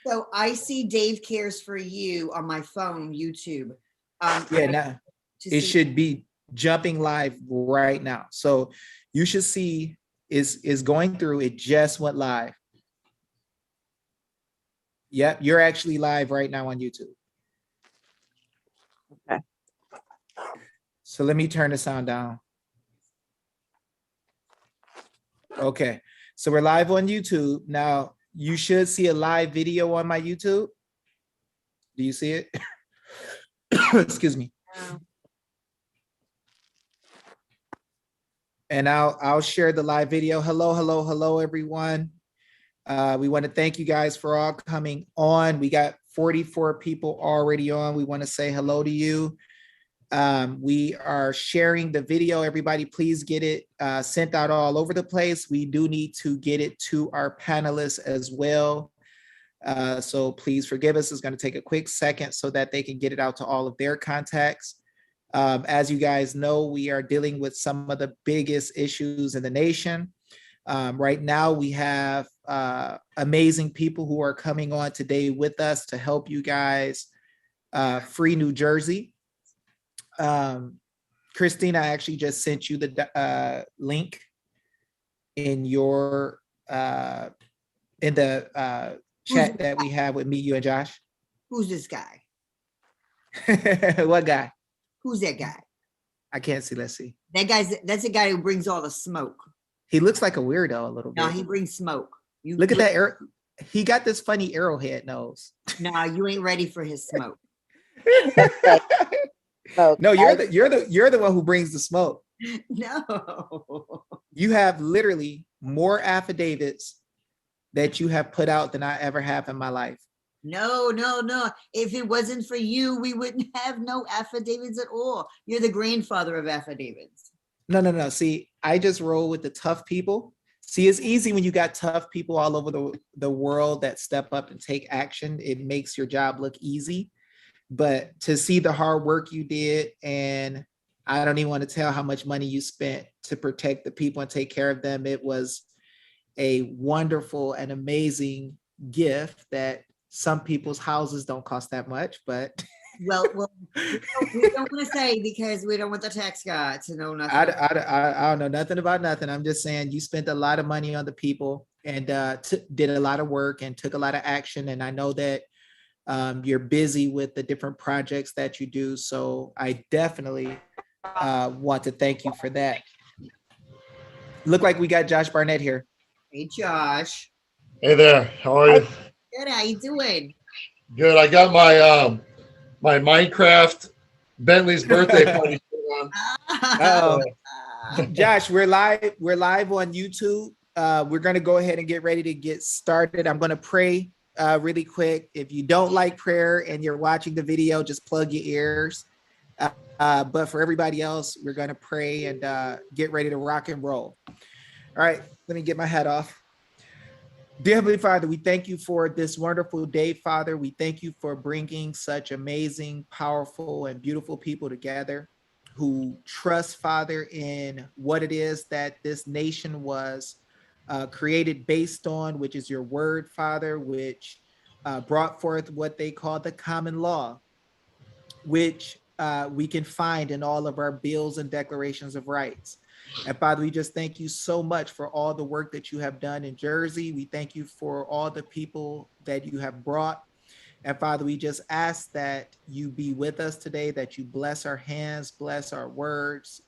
So I see Dave Cares for You on my phone, YouTube. Yeah, now it should be jumping live right now. So you should see is going through. It just went live. Yep, you're actually live right now on YouTube. Okay. So let me turn the sound down. Okay, so we're live on YouTube. Now you should see a live video on my YouTube. Do you see it? Excuse me. And I'll share the live video. Hello, everyone. We want to thank you guys for all coming on. We got 44 people already on. We want to say hello to you. We are sharing the video. Everybody, please get it sent out all over the place. We do need to get it to our panelists as well. So please forgive us. It's going to take a quick second so that they can get it out to all of their contacts. As you guys know, we are dealing with some of the biggest issues in the nation. Right now, we have amazing people who are coming on today with us to help you guys free New Jersey. Christina, I actually just sent you the link in your in the chat that we have with me, you, and Josh. Who's this guy? What guy? Who's that guy? I can't see. Let's see. That's the guy who brings all the smoke. He looks like a weirdo a little bit. No, he brings smoke. Look at that. He got this funny arrowhead nose. No, you ain't ready for his smoke. No, you're the one who brings the smoke. No. You have literally more affidavits that you have put out than I ever have in my life. No. If it wasn't for you, we wouldn't have no affidavits at all. You're the grandfather of affidavits. No. See, I just roll with the tough people. See, it's easy when you got tough people all over the world that step up and take action. It makes your job look easy. But to see the hard work you did, and I don't even want to tell how much money you spent to protect the people and take care of them. It was a wonderful and amazing gift that some people's houses don't cost that much, but well, we don't want to say because we don't want the tax guy to know nothing. I don't know nothing about nothing. I'm just saying you spent a lot of money on the people and did a lot of work and took a lot of action. And I know that you're busy with the different projects that you do. So I definitely want to thank you for that. Look like we got Josh Barnett here. Hey, Josh. Hey there. How are you? Good. How you doing? Good. I got my my Minecraft Bentley's birthday party on. Josh, we're live. We're live on YouTube. We're going to go ahead and get ready to get started. I'm going to pray really quick. If you don't like prayer and you're watching the video, just plug your ears. But for everybody else, we're going to pray and get ready to rock and roll. All right, let me get my hat off. Dear Heavenly Father, we thank you for this wonderful day, Father. We thank you for bringing such amazing, powerful, and beautiful people together who trust, Father, in what it is that this nation was created based on, which is your word, Father, which brought forth what they call the common law, which we can find in all of our bills and declarations of rights. And Father, we just thank you so much for all the work that you have done in Jersey. We thank you for all the people that you have brought. And Father, we just ask that you be with us today, that you bless our hands, bless our words,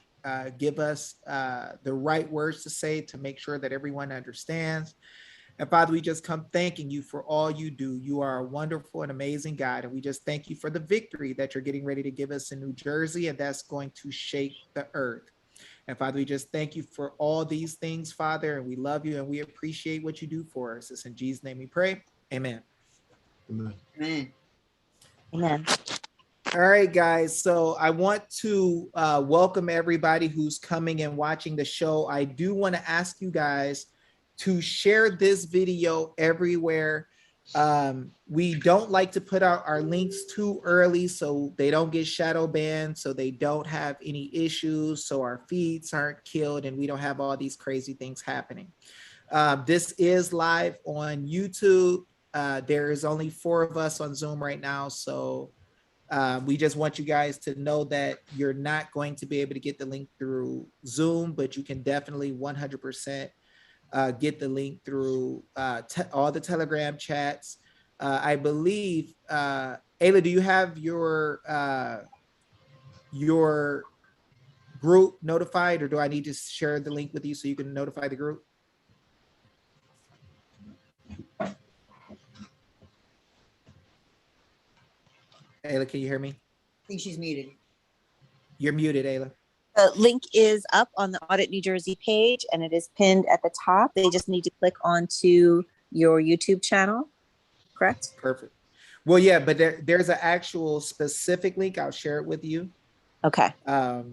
give us the right words to say to make sure that everyone understands. And Father, we just come thanking you for all you do. You are a wonderful and amazing God. And we just thank you for the victory that you're getting ready to give us in New Jersey, and that's going to shake the earth. And Father, we just thank you for all these things, Father, and we love you and we appreciate what you do for us. It's in Jesus' name we pray. Amen. Amen. Amen. Amen. All right, guys. So I want to welcome everybody who's coming and watching the show. I do want to ask you guys to share this video everywhere. We don't like to put out our links too early so they don't get shadow banned, so they don't have any issues, so our feeds aren't killed and we don't have all these crazy things happening. This is live on YouTube. There is only 4 of us on Zoom right now, so we just want you guys to know that you're not going to be able to get the link through Zoom, but you can definitely 100% get the link through all the Telegram chats. I believe, Ayla, do you have your group notified, or do I need to share the link with you so you can notify the group? Ayla, can you hear me? I think she's muted. You're muted, Ayla. The link is up on the Audit New Jersey page, and it is pinned at the top. They just need to click onto your YouTube channel, correct? Perfect. Well, yeah, but there's an actual specific link. I'll share it with you. Okay. Let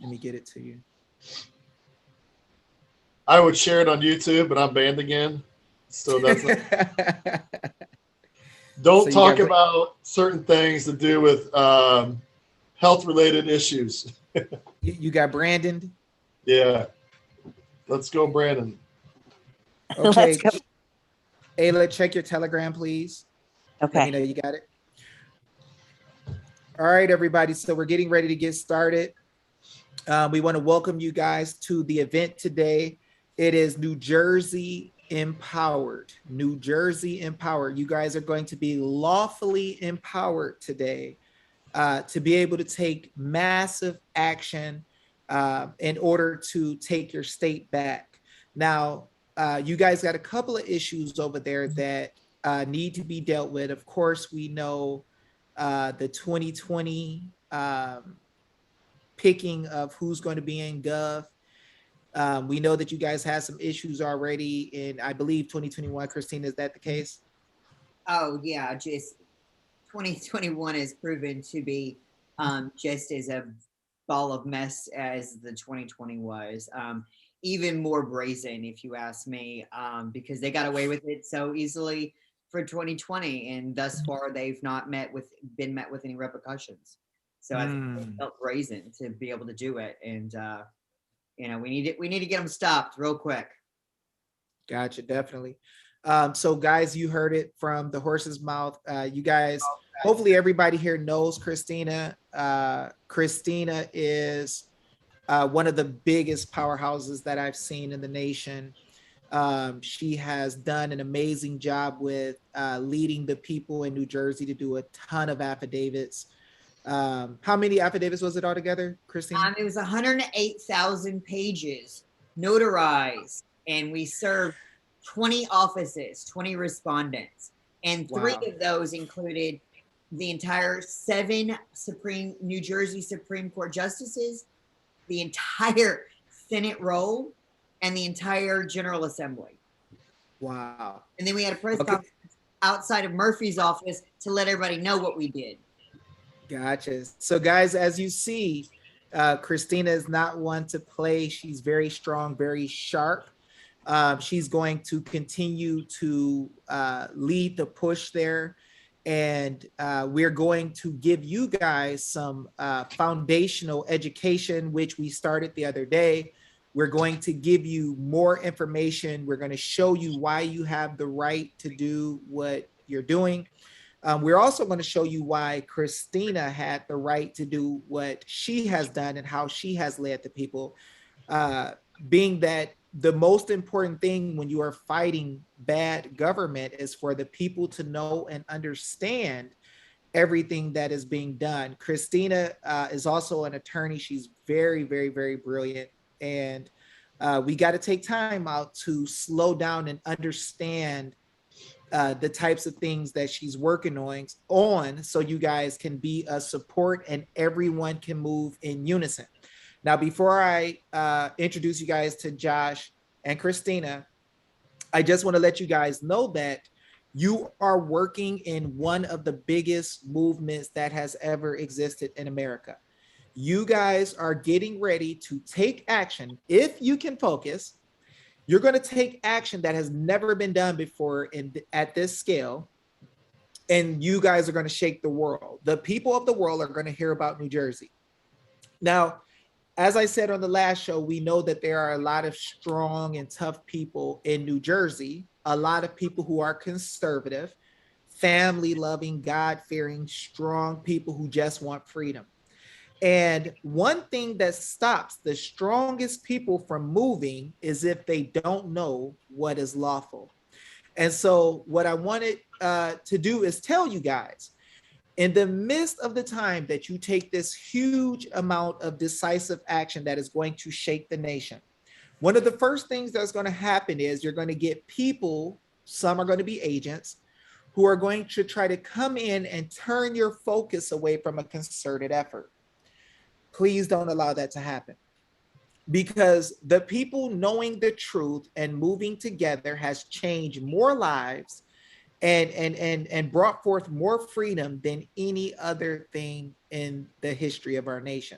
me get it to you. I would share it on YouTube, but I'm banned again. So that's not, don't So talk about certain things to do with health related issues. You got Brandon? Yeah. Let's go, Brandon. Okay. Let's go. Ayla, check your Telegram, please. Let me Okay. know you got it. All right, everybody. So we're getting ready to get started. We want to welcome you guys to the event today. It is New Jersey Empowered. New Jersey Empowered. You guys are going to be lawfully empowered today to be able to take massive action in order to take your state back. Now, you guys got a couple of issues over there that need to be dealt with. Of course, we know the 2020 picking of who's going to be in Gov. We know that you guys have some issues already in, I believe, 2021. Christina, is that the case? Oh yeah, just 2021 has proven to be just as a ball of mess as the 2020 was. Even more brazen, if you ask me, because they got away with it so easily for 2020, and thus far they've not been met with any repercussions. So I think it felt brazen to be able to do it, and we need to get them stopped real quick. Gotcha, definitely. So guys, you heard it from the horse's mouth. You guys, hopefully everybody here knows Christina. Christina is one of the biggest powerhouses that I've seen in the nation. She has done an amazing job with leading the people in New Jersey to do a ton of affidavits. How many affidavits was it altogether, Christina? It was 108,000 pages notarized, and we served 20 offices, 20 respondents, and 3 of those included the entire 7 New Jersey Supreme Court justices, the entire Senate roll, and the entire General Assembly. Wow. And then we had a press conference outside of Murphy's office to let everybody know what we did. Gotcha. So guys, as you see, Christina is not one to play. She's very strong, very sharp. She's going to continue to lead the push there. And we're going to give you guys some foundational education, which we started the other day. We're going to give you more information. We're going to show you why you have the right to do what you're doing. We're also going to show you why Christina had the right to do what she has done and how she has led the people, being that the most important thing when you are fighting bad government is for the people to know and understand everything that is being done. Christina is also an attorney. She's very, very, very brilliant. And we got to take time out to slow down and understand the types of things that she's working on so you guys can be a support and everyone can move in unison. Now, before I introduce you guys to Josh and Christina, I just want to let you guys know that you are working in one of the biggest movements that has ever existed in America. You guys are getting ready to take action. If you can focus, you're going to take action that has never been done before at this scale. And you guys are going to shake the world. The people of the world are going to hear about New Jersey. Now, as I said on the last show, we know that there are a lot of strong and tough people in New Jersey. a lot of people who are conservative, family-loving, God-fearing, strong people who just want freedom. And one thing that stops the strongest people from moving is if they don't know what is lawful. And so what I wanted to do is tell you guys, in the midst of the time that you take this huge amount of decisive action that is going to shake the nation, one of the first things that's going to happen is you're going to get people, some are going to be agents, who are going to try to come in and turn your focus away from a concerted effort. Please don't allow that to happen, because the people knowing the truth and moving together has changed more lives and brought forth more freedom than any other thing in the history of our nation.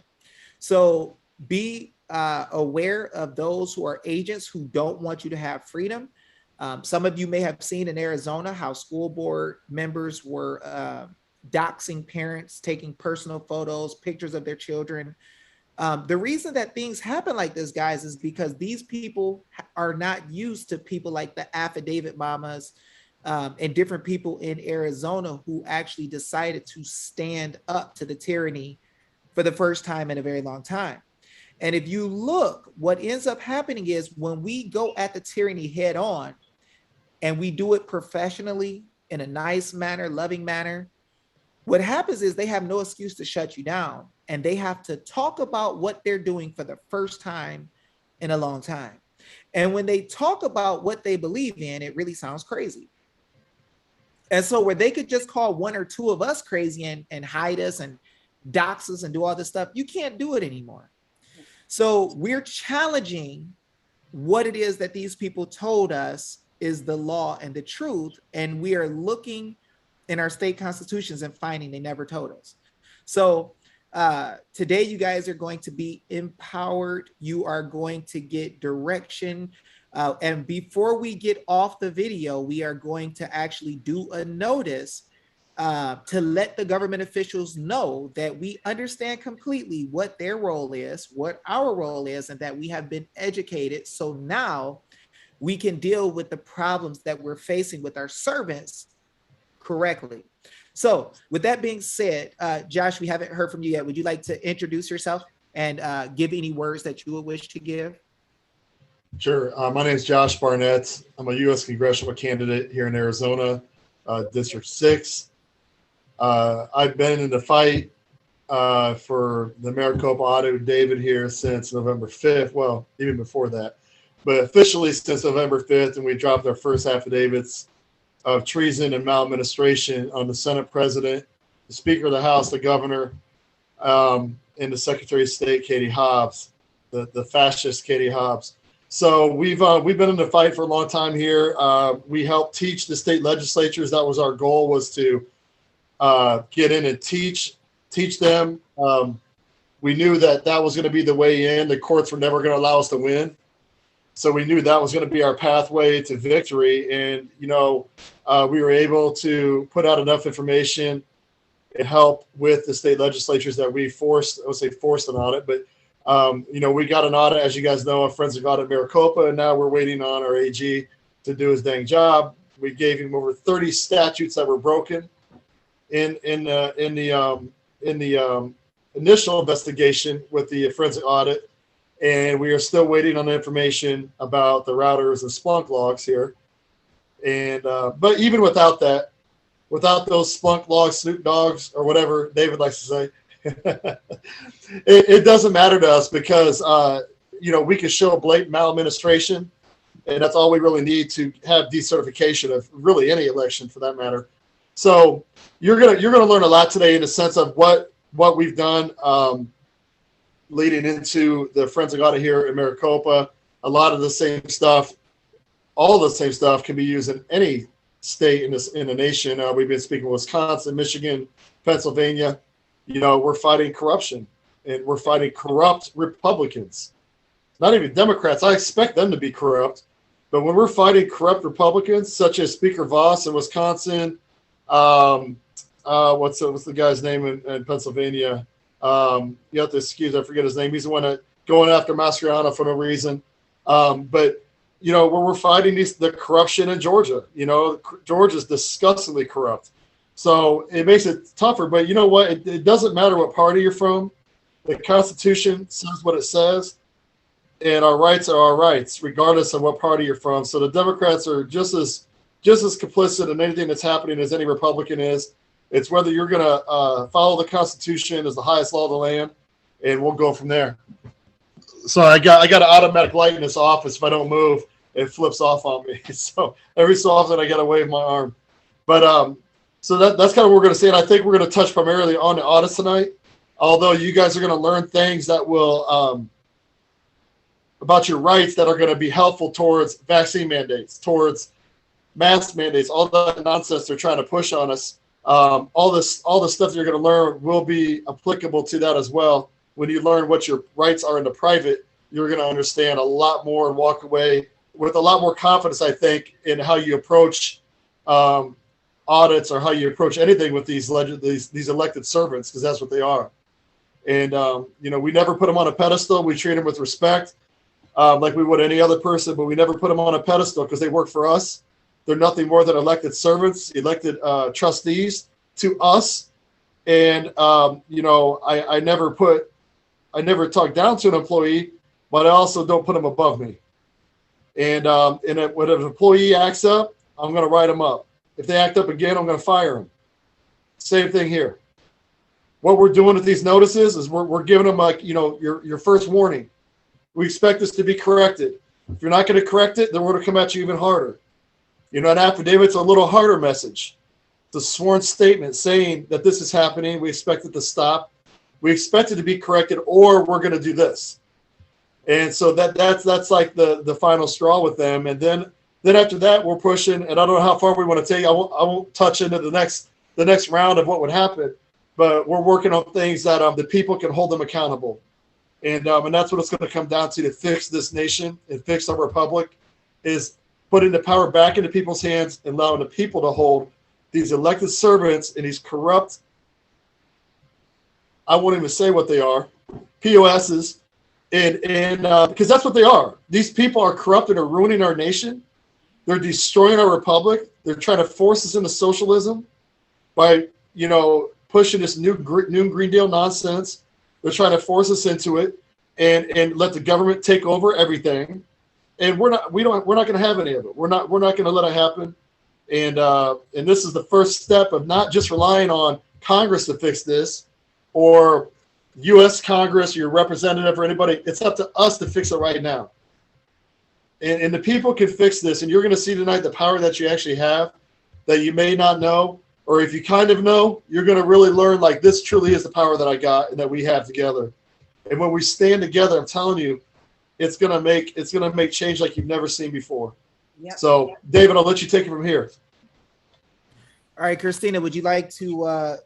So be aware of those who are agents who don't want you to have freedom. Some of you may have seen in Arizona how school board members were doxing parents, taking personal photos, pictures of their children. The reason that things happen like this, guys, is because these people are not used to people like the affidavit mamas and different people in Arizona who actually decided to stand up to the tyranny for the first time in a very long time. And if you look, what ends up happening is when we go at the tyranny head on and we do it professionally in a nice manner, loving manner, what happens is they have no excuse to shut you down, and they have to talk about what they're doing for the first time in a long time. And when they talk about what they believe in, it really sounds crazy. And so where they could just call one or two of us crazy and hide us and dox us and do all this stuff, you can't do it anymore. So we're challenging what it is that these people told us is the law and the truth. And we are looking in our state constitutions and finding they never told us. So today you guys are going to be empowered. You are going to get direction. And before we get off the video, we are going to actually do a notice to let the government officials know that we understand completely what their role is, what our role is, and that we have been educated. So now we can deal with the problems that we're facing with our servants correctly. So with that being said, Josh, we haven't heard from you yet. Would you like to introduce yourself and give any words that you would wish to give? Sure. My name is Josh Barnett. I'm a U.S. congressional candidate here in Arizona, District 6. I've been in the fight for the Maricopa audit with David here since November 5th. Well, even before that, but officially since November 5th, and we dropped our first affidavits of treason and maladministration on the Senate President, the Speaker of the House, the Governor, and the Secretary of State, Katie Hobbs, the fascist Katie Hobbs. So we've been in the fight for a long time here. We helped teach the state legislatures. That was our goal, was to get in and teach them. We knew that was going to be the way in. The courts were never going to allow us to win. So we knew that was going to be our pathway to victory. And, you know, we were able to put out enough information and help with the state legislatures that we forced an audit. But, you know, we got an audit, as you guys know, a forensic audit Maricopa, and now we're waiting on our AG to do his dang job. We gave him over 30 statutes that were broken in the initial investigation with the forensic audit. And we are still waiting on the information about the routers and Splunk logs here. And but even without that, without those Splunk logs, Snoop dogs, or whatever David likes to say, it doesn't matter to us, because you know, we can show blatant maladministration, and that's all we really need to have decertification of really any election for that matter. So you're gonna learn a lot today in the sense of what we've done. Leading into the forensic audit here in Maricopa, a lot of the same stuff, all the same stuff can be used in any state in the nation. We've been speaking Wisconsin, Michigan, Pennsylvania. You know, we're fighting corruption, and we're fighting corrupt Republicans, not even Democrats. I expect them to be corrupt, but when we're fighting corrupt Republicans, such as Speaker Voss in Wisconsin, what's the guy's name in Pennsylvania? You have to excuse, I forget his name. He's the one that going after Mastriano for no reason. But where we're fighting the corruption in Georgia. Georgia's disgustingly corrupt. So it makes it tougher. But you know what? It doesn't matter what party you're from. The Constitution says what it says, and our rights are our rights, regardless of what party you're from. So the Democrats are just as complicit in anything that's happening as any Republican is. It's whether you're going to follow the Constitution as the highest law of the land, and we'll go from there. So I got an automatic light in this office. If I don't move, it flips off on me. So every so often I got to wave my arm. But so that's kind of what we're going to say. And I think we're going to touch primarily on the audits tonight, although you guys are going to learn things that will about your rights that are going to be helpful towards vaccine mandates, towards mask mandates, all that nonsense they're trying to push on us. All the stuff that you're going to learn will be applicable to that as well. When you learn what your rights are in the private, you're going to understand a lot more and walk away with a lot more confidence, I think, in how you approach audits or how you approach anything with these elected servants, because that's what they are. And, we never put them on a pedestal. We treat them with respect, like we would any other person, but we never put them on a pedestal because they work for us. They're nothing more than elected servants, elected trustees to us. And, I never talk down to an employee, but I also don't put them above me. And when an employee acts up, I'm going to write them up. If they act up again, I'm going to fire them. Same thing here. What we're doing with these notices is we're giving them your first warning. We expect this to be corrected. If you're not going to correct it, then we're going to come at you even harder. An affidavit's a little harder message. It's a sworn statement saying that this is happening. We expect it to stop. We expect it to be corrected, or we're going to do this. And so that's like the final straw with them. And then after that, we're pushing. And I don't know how far we want to take. I won't touch into the next round of what would happen. But we're working on things that the people can hold them accountable. And that's what it's going to come down to fix this nation and fix our republic, is putting the power back into people's hands and allowing the people to hold these elected servants and these corrupt, I won't even say what they are, POSs, and because that's what they are. These people are corrupt and are ruining our nation. They're destroying our republic. They're trying to force us into socialism by, pushing this new Green Deal nonsense. They're trying to force us into it and let the government take over everything. And we're not going to have any of it. We're not going to let it happen. And this is the first step of not just relying on Congress to fix this, or U.S. Congress, your representative, or anybody. It's up to us to fix it right now. And the people can fix this. And you're going to see tonight the power that you actually have that you may not know. Or if you kind of know, you're going to really learn, like, this truly is the power that I got and that we have together. And when we stand together, I'm telling you, it's going to make change like you've never seen before. Yep. So, David, I'll let you take it from here. All right, Christina, would you like to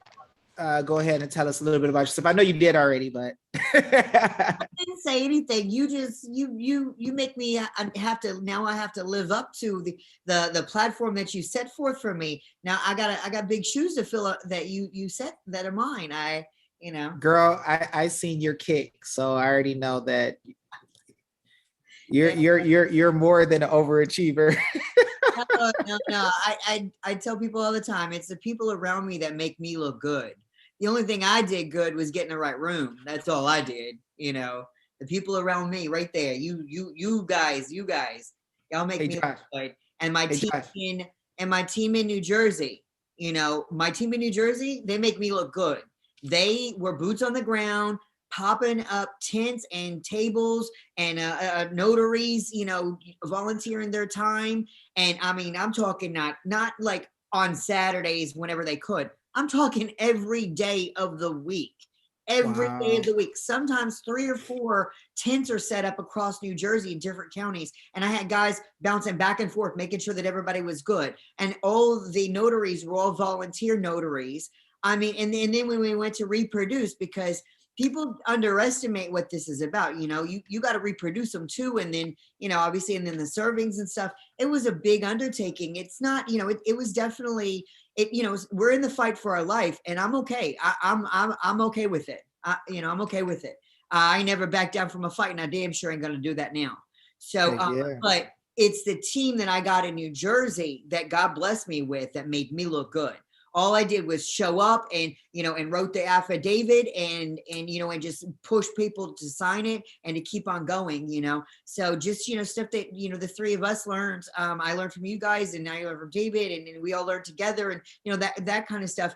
go ahead and tell us a little bit about yourself? I know you did already, but I didn't say anything. You just you make me I have to live up to the platform that you set forth for me. Now I got big shoes to fill up that you set that are mine. Girl, I seen your kick, so I already know that you're more than an overachiever. No. I tell people all the time, it's the people around me that make me look good. The only thing I did good was get in the right room. That's all I did. The people around me right there, you guys, y'all make me look good. And my team in New Jersey, my team in New Jersey, they make me look good. They were boots on the ground, popping up tents and tables and notaries, volunteering their time. And I mean, I'm talking not like on Saturdays whenever they could. I'm talking every day of the week. Every day of the week. Sometimes 3 or 4 tents are set up across New Jersey in different counties. And I had guys bouncing back and forth, making sure that everybody was good. And all the notaries were all volunteer notaries. I mean, and then when we went to reproduce, because people underestimate what this is about. You got to reproduce them too. And then, obviously, and then the servings and stuff, it was a big undertaking. It's not, it was definitely, we're in the fight for our life, and I'm okay. I'm okay with it. I'm okay with it. I never back down from a fight, and I damn sure ain't going to do that now. So, it's the team that I got in New Jersey that God blessed me with that made me look good. All I did was show up and, and wrote the affidavit and just push people to sign it and to keep on going, So just, stuff that, the three of us learned. I learned from you guys and now you learned from David and we all learned together and, that kind of stuff.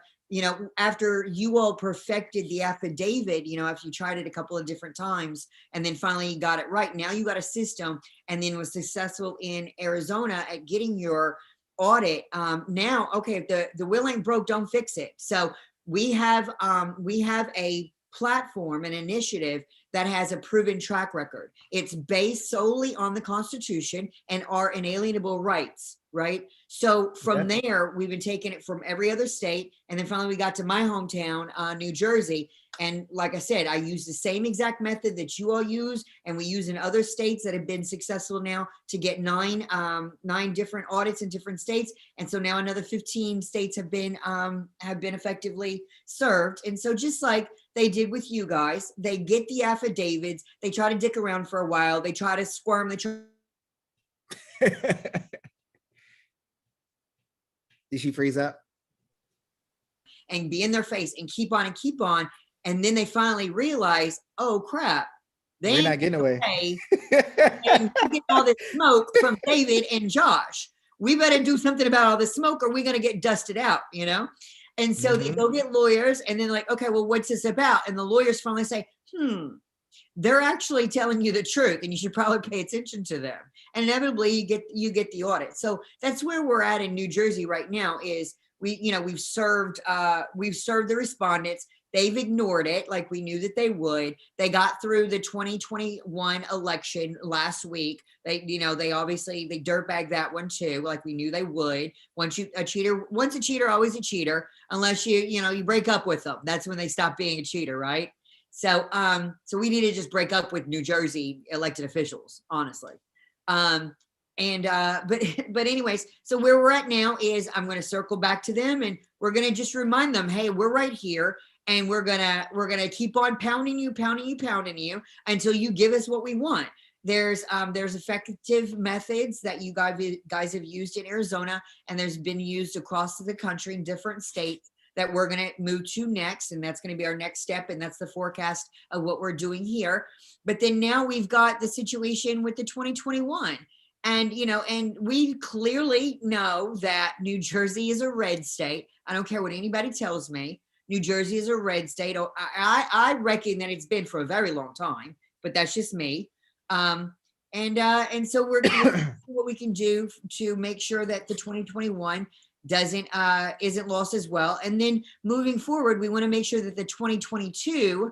After you all perfected the affidavit, after you tried it a couple of different times and then finally you got it right, now you got a system and then was successful in Arizona at getting your audit. Now, okay, if the wheel ain't broke, don't fix it. So we have a platform, an initiative that has a proven track record. It's based solely on the Constitution and our inalienable rights, right? So from there, we've been taking it from every other state. And then finally we got to my hometown, New Jersey. And like I said, I use the same exact method that you all use, and we use in other states that have been successful now to get nine different audits in different states. And so now another 15 states have been effectively served. And so just like they did with you guys, they get the affidavits, they try to dick around for a while, they try to squirm, Did she freeze up? And be in their face and keep on and keep on. And then they finally realize, oh crap, We're not getting away. And getting all this smoke from David and Josh. We better do something about all this smoke or we're going to get dusted out, And so they go get lawyers and then like, okay, well, what's this about? And the lawyers finally say, they're actually telling you the truth and you should probably pay attention to them. And inevitably you get the audit. So that's where we're at in New Jersey right now is we've served the respondents. They've ignored it like we knew that they would. They got through the 2021 election last week. They dirtbagged that one too, like we knew they would. Once a cheater, always a cheater, unless you break up with them. That's when they stop being a cheater, right? So we need to just break up with New Jersey elected officials, honestly. But anyways, so where we're at now is I'm going to circle back to them and we're going to just remind them, hey, we're right here. And we're gonna keep on pounding you until you give us what we want. There's effective methods that you guys have used in Arizona, and there's been used across the country in different states that we're gonna move to next, and that's gonna be our next step, and that's the forecast of what we're doing here. But then now we've got the situation with the 2021. And, and we clearly know that New Jersey is a red state. I don't care what anybody tells me. New Jersey is a red state. I reckon that it's been for a very long time, but that's just me. And so we're going to see what we can do to make sure that the 2021 isn't lost as well. And then moving forward, we want to make sure that the 2022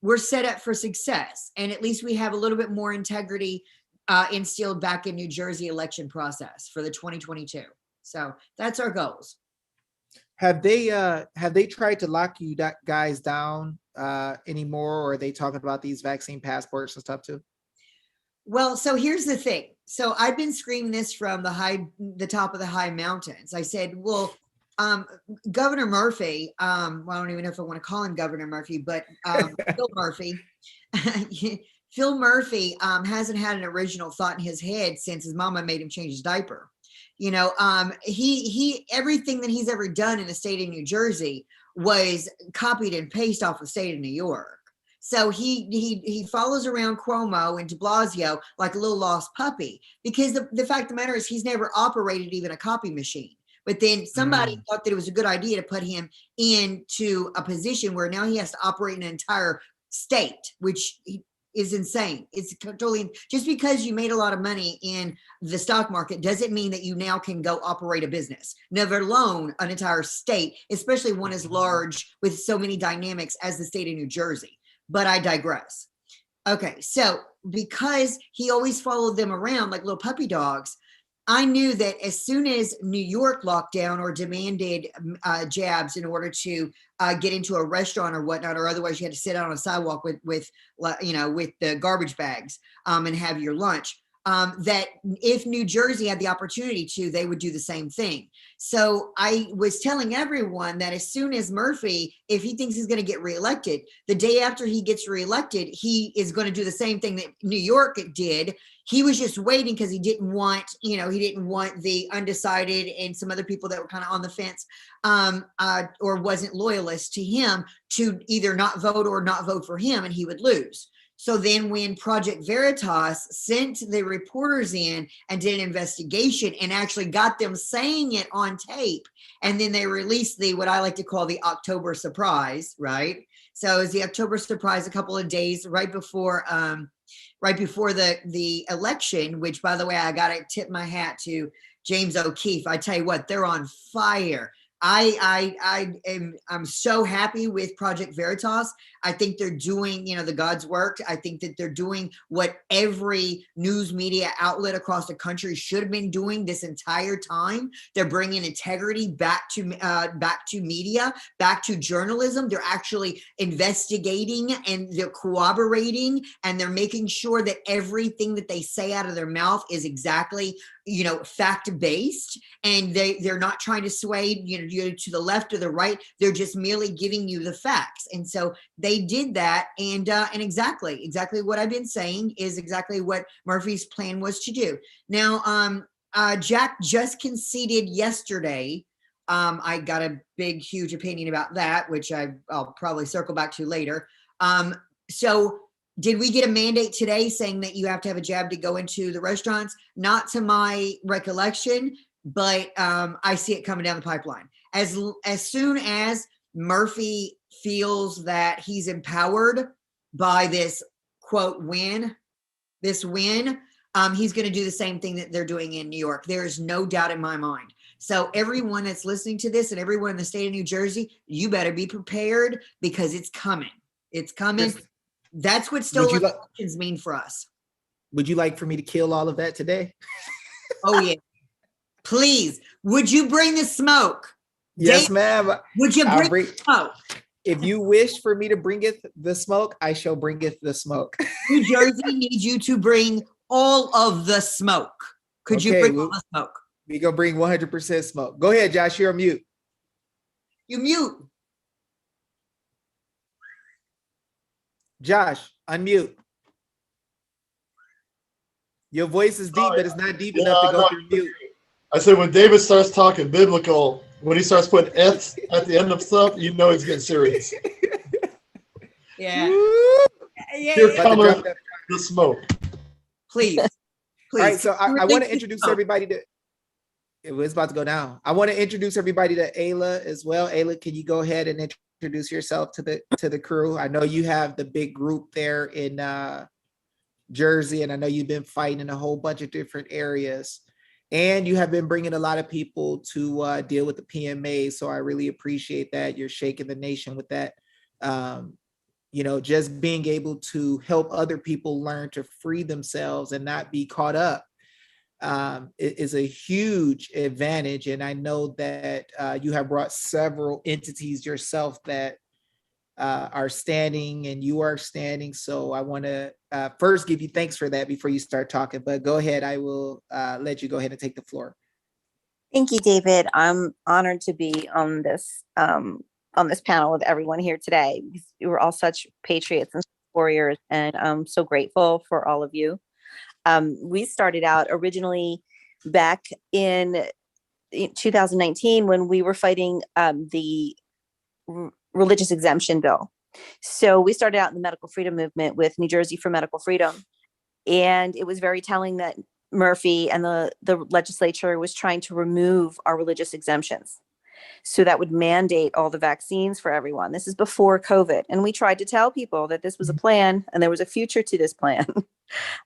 we're set up for success, and at least we have a little bit more integrity instilled back in New Jersey election process for the 2022. So that's our goals. Have they tried to lock you guys down anymore, or are they talking about these vaccine passports and stuff too? Well, so here's the thing. So I've been screaming this from the top of the high mountains. I said, well, Governor Murphy, well, I don't even know if I want to call him Governor Murphy, but Phil Murphy, Phil Murphy hasn't had an original thought in his head since his mama made him change his diaper. He everything that he's ever done in the state of New Jersey was copied and pasted off the state of New York. So he follows around Cuomo and de Blasio like a little lost puppy, because the fact of the matter is he's never operated even a copy machine. But then somebody thought that it was a good idea to put him into a position where now he has to operate an entire state, which is insane. It's totally, just because you made a lot of money in the stock market doesn't mean that you now can go operate a business, never alone an entire state, especially one as large with so many dynamics as the state of New Jersey. But I digress. Okay, so because he always followed them around like little puppy dogs, I knew that as soon as New York locked down or demanded jabs in order to get into a restaurant or whatnot, or otherwise you had to sit out on a sidewalk with the garbage bags and have your lunch, that if New Jersey had the opportunity to, they would do the same thing. So I was telling everyone that as soon as Murphy, if he thinks he's going to get reelected, the day after he gets reelected, he is going to do the same thing that New York did. he was just waiting because he didn't want, he didn't want the undecided and some other people that were kind of on the fence or wasn't loyalist to him to either not vote for him, and he would lose. So then when Project Veritas sent the reporters in and did an investigation and actually got them saying it on tape, and then they released what I like to call the October surprise, right? So it's the October surprise a couple of days right before the election, which, by the way, I got to tip my hat to James O'Keefe. I tell you what, they're on fire. I'm so happy with Project Veritas. I think they're doing, the God's work. I think that they're doing what every news media outlet across the country should have been doing this entire time. They're bringing integrity back to media, back to journalism. They're actually investigating and they're cooperating, and they're making sure that everything that they say out of their mouth is exactly, fact-based, and they're not trying to sway, to the left or the right. They're just merely giving you the facts. And so they did that. And exactly what I've been saying is exactly what Murphy's plan was to do. Now, Jack just conceded yesterday. I got a big, huge opinion about that, which I'll probably circle back to later. So did we get a mandate today saying that you have to have a jab to go into the restaurants? Not to my recollection, but I see it coming down the pipeline. As soon as Murphy feels that he's empowered by this quote win, he's going to do the same thing that they're doing in New York. There is no doubt in my mind. So everyone that's listening to this and everyone in the state of New Jersey, you better be prepared because it's coming. It's coming. That's what stolen elections mean for us. Would you like for me to kill all of that today? Oh, yeah. Please. Would you bring the smoke? Yes, ma'am. Would you bring the smoke? If you wish for me to bringeth the smoke, I shall bringeth the smoke. New Jersey needs you to bring all of the smoke. Could you bring all the smoke? We gonna bring 100% smoke. Go ahead, Josh. You're on mute. You mute. Josh, unmute. Your voice is deep, but it's not deep enough to go through mute. I said when David starts talking biblical, when he starts putting F's at the end of stuff, you know he's getting serious. Yeah. Here comes the smoke. Please. All right, so I want to introduce everybody to. It was about to go down. I want to introduce everybody to Ayla as well. Ayla, can you go ahead and introduce yourself to the crew? I know you have the big group there in Jersey, and I know you've been fighting in a whole bunch of different areas, and you have been bringing a lot of people to deal with the PMA. So I really appreciate that. You're shaking the nation with that. Just being able to help other people learn to free themselves and not be caught up is a huge advantage. And I know that you have brought several entities yourself that are standing, and you are standing. So I want to first give you thanks for that before you start talking, but go ahead. I will let you go ahead and take the floor. Thank you, David. I'm honored to be on this panel with everyone here today. You were all such patriots and warriors, and I'm so grateful for all of you. We started out originally back in 2019 when we were fighting the religious exemption bill. So we started out in the medical freedom movement with New Jersey for Medical Freedom. And it was very telling that Murphy and the legislature was trying to remove our religious exemptions. So that would mandate all the vaccines for everyone. This is before COVID. And we tried to tell people that this was a plan and there was a future to this plan.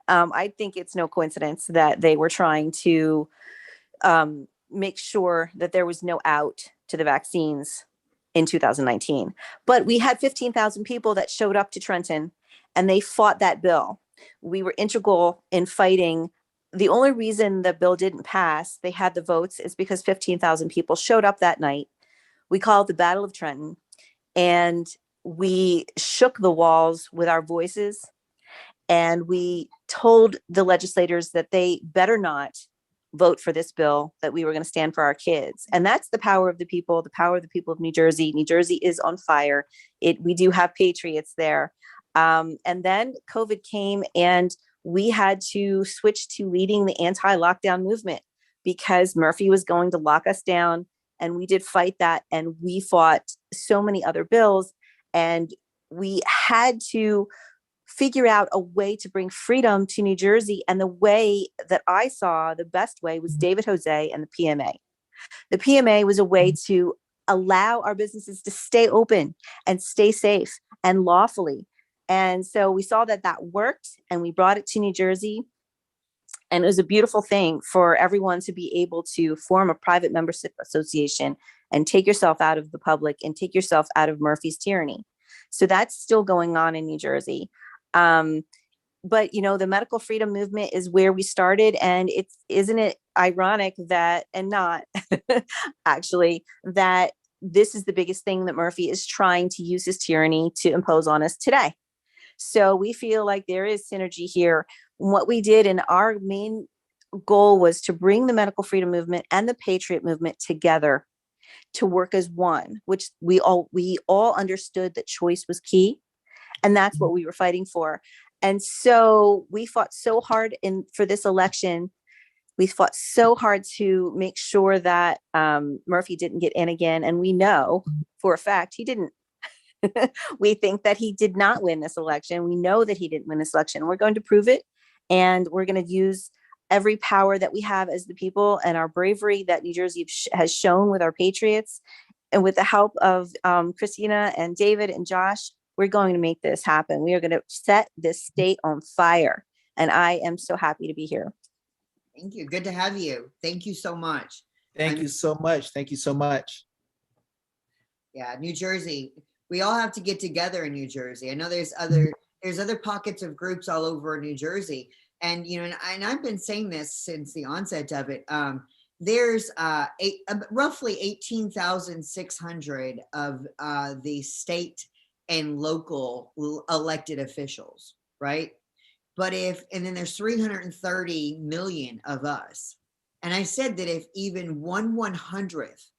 I think it's no coincidence that they were trying to make sure that there was no out to the vaccines in 2019. But we had 15,000 people that showed up to Trenton and they fought that bill. We were integral in fighting. The only reason the bill didn't pass, they had the votes, is because 15,000 people showed up that night. We call it the Battle of Trenton, and we shook the walls with our voices, and we told the legislators that they better not vote for this bill, that we were going to stand for our kids. And that's the power of the people of New Jersey. New Jersey is on fire. We do have patriots there. And then COVID came and we had to switch to leading the anti-lockdown movement because Murphy was going to lock us down. And we did fight that. And we fought so many other bills. And we had to figure out a way to bring freedom to New Jersey. And the way that I saw the best way was David Jose and the PMA. The PMA was a way to allow our businesses to stay open and stay safe and lawfully. And so we saw that that worked, and we brought it to New Jersey. And it was a beautiful thing for everyone to be able to form a private membership association and take yourself out of the public and take yourself out of Murphy's tyranny. So that's still going on in New Jersey. But, you know, the medical freedom movement is where we started. And isn't it ironic that, and not actually, that this is the biggest thing that Murphy is trying to use his tyranny to impose on us today. So we feel like there is synergy here. What we did, and our main goal was to bring the medical freedom movement and the patriot movement together to work as one, which we all understood that choice was key. And that's what we were fighting for. And so we fought so hard for this election. We fought so hard to make sure that Murphy didn't get in again. And we know for a fact he didn't. We think that he did not win this election. We know that he didn't win this election. We're going to prove it. And we're going to use every power that we have as the people and our bravery that New Jersey has shown with our patriots. And with the help of Christina and David and Josh, we're going to make this happen. We are going to set this state on fire. And I am so happy to be here. Thank you. Good to have you. Thank you so much. Thank you so much. Thank you so much. Yeah, New Jersey. We all have to get together in New Jersey. I know there's other pockets of groups all over New Jersey. And, you know, and I've been saying this since the onset of it. There's roughly 18,600 of the state and local elected officials, right? And then there's 330 million of us. And I said that if even 1/100th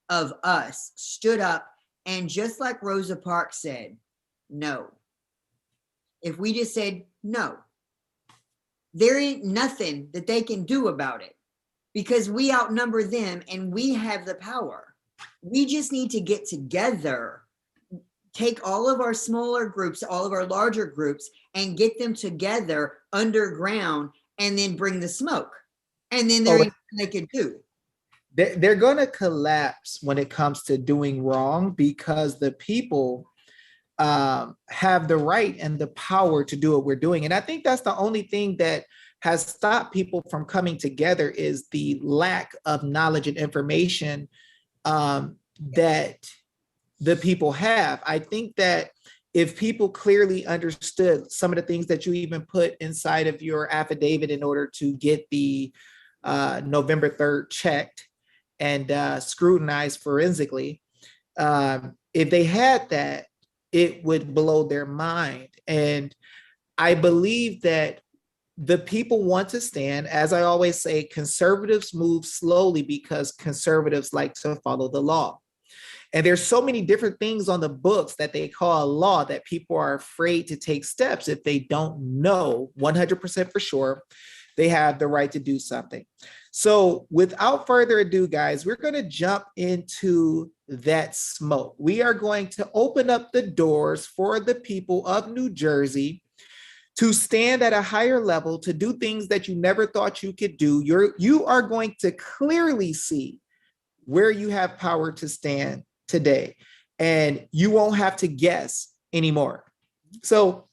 of us stood up and just like Rosa Parks said, no. If we just said no, there ain't nothing that they can do about it because we outnumber them and we have the power. We just need to get together, take all of our smaller groups, all of our larger groups, and get them together underground and then bring the smoke. And then there ain't nothing they can do. They're going to collapse when it comes to doing wrong because the people have the right and the power to do what we're doing. And I think that's the only thing that has stopped people from coming together is the lack of knowledge and information that the people have. I think that if people clearly understood some of the things that you even put inside of your affidavit in order to get the November 3rd checked and scrutinized forensically, if they had that, it would blow their mind. And I believe that the people want to stand. As I always say, conservatives move slowly because conservatives like to follow the law. And there's so many different things on the books that they call law that people are afraid to take steps if they don't know 100% for sure they have the right to do something. So without further ado, guys, we're going to jump into that smoke. We are going to open up the doors for the people of New Jersey to stand at a higher level, to do things that you never thought you could do. You are going to clearly see where you have power to stand today, and you won't have to guess anymore. So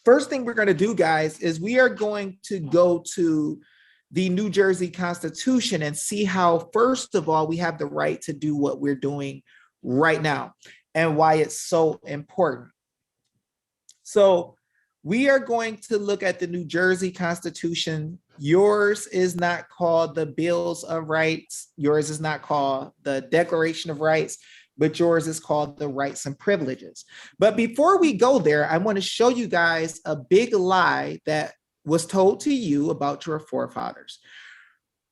first thing we're going to do, guys, is we are going to go to the New Jersey Constitution and see how, first of all, we have the right to do what we're doing right now and why it's so important. So we are going to look at the New Jersey Constitution. Yours is not called the Bills of Rights. Yours is not called the Declaration of Rights, but yours is called the Rights and Privileges. But before we go there, I want to show you guys a big lie that was told to you about your forefathers.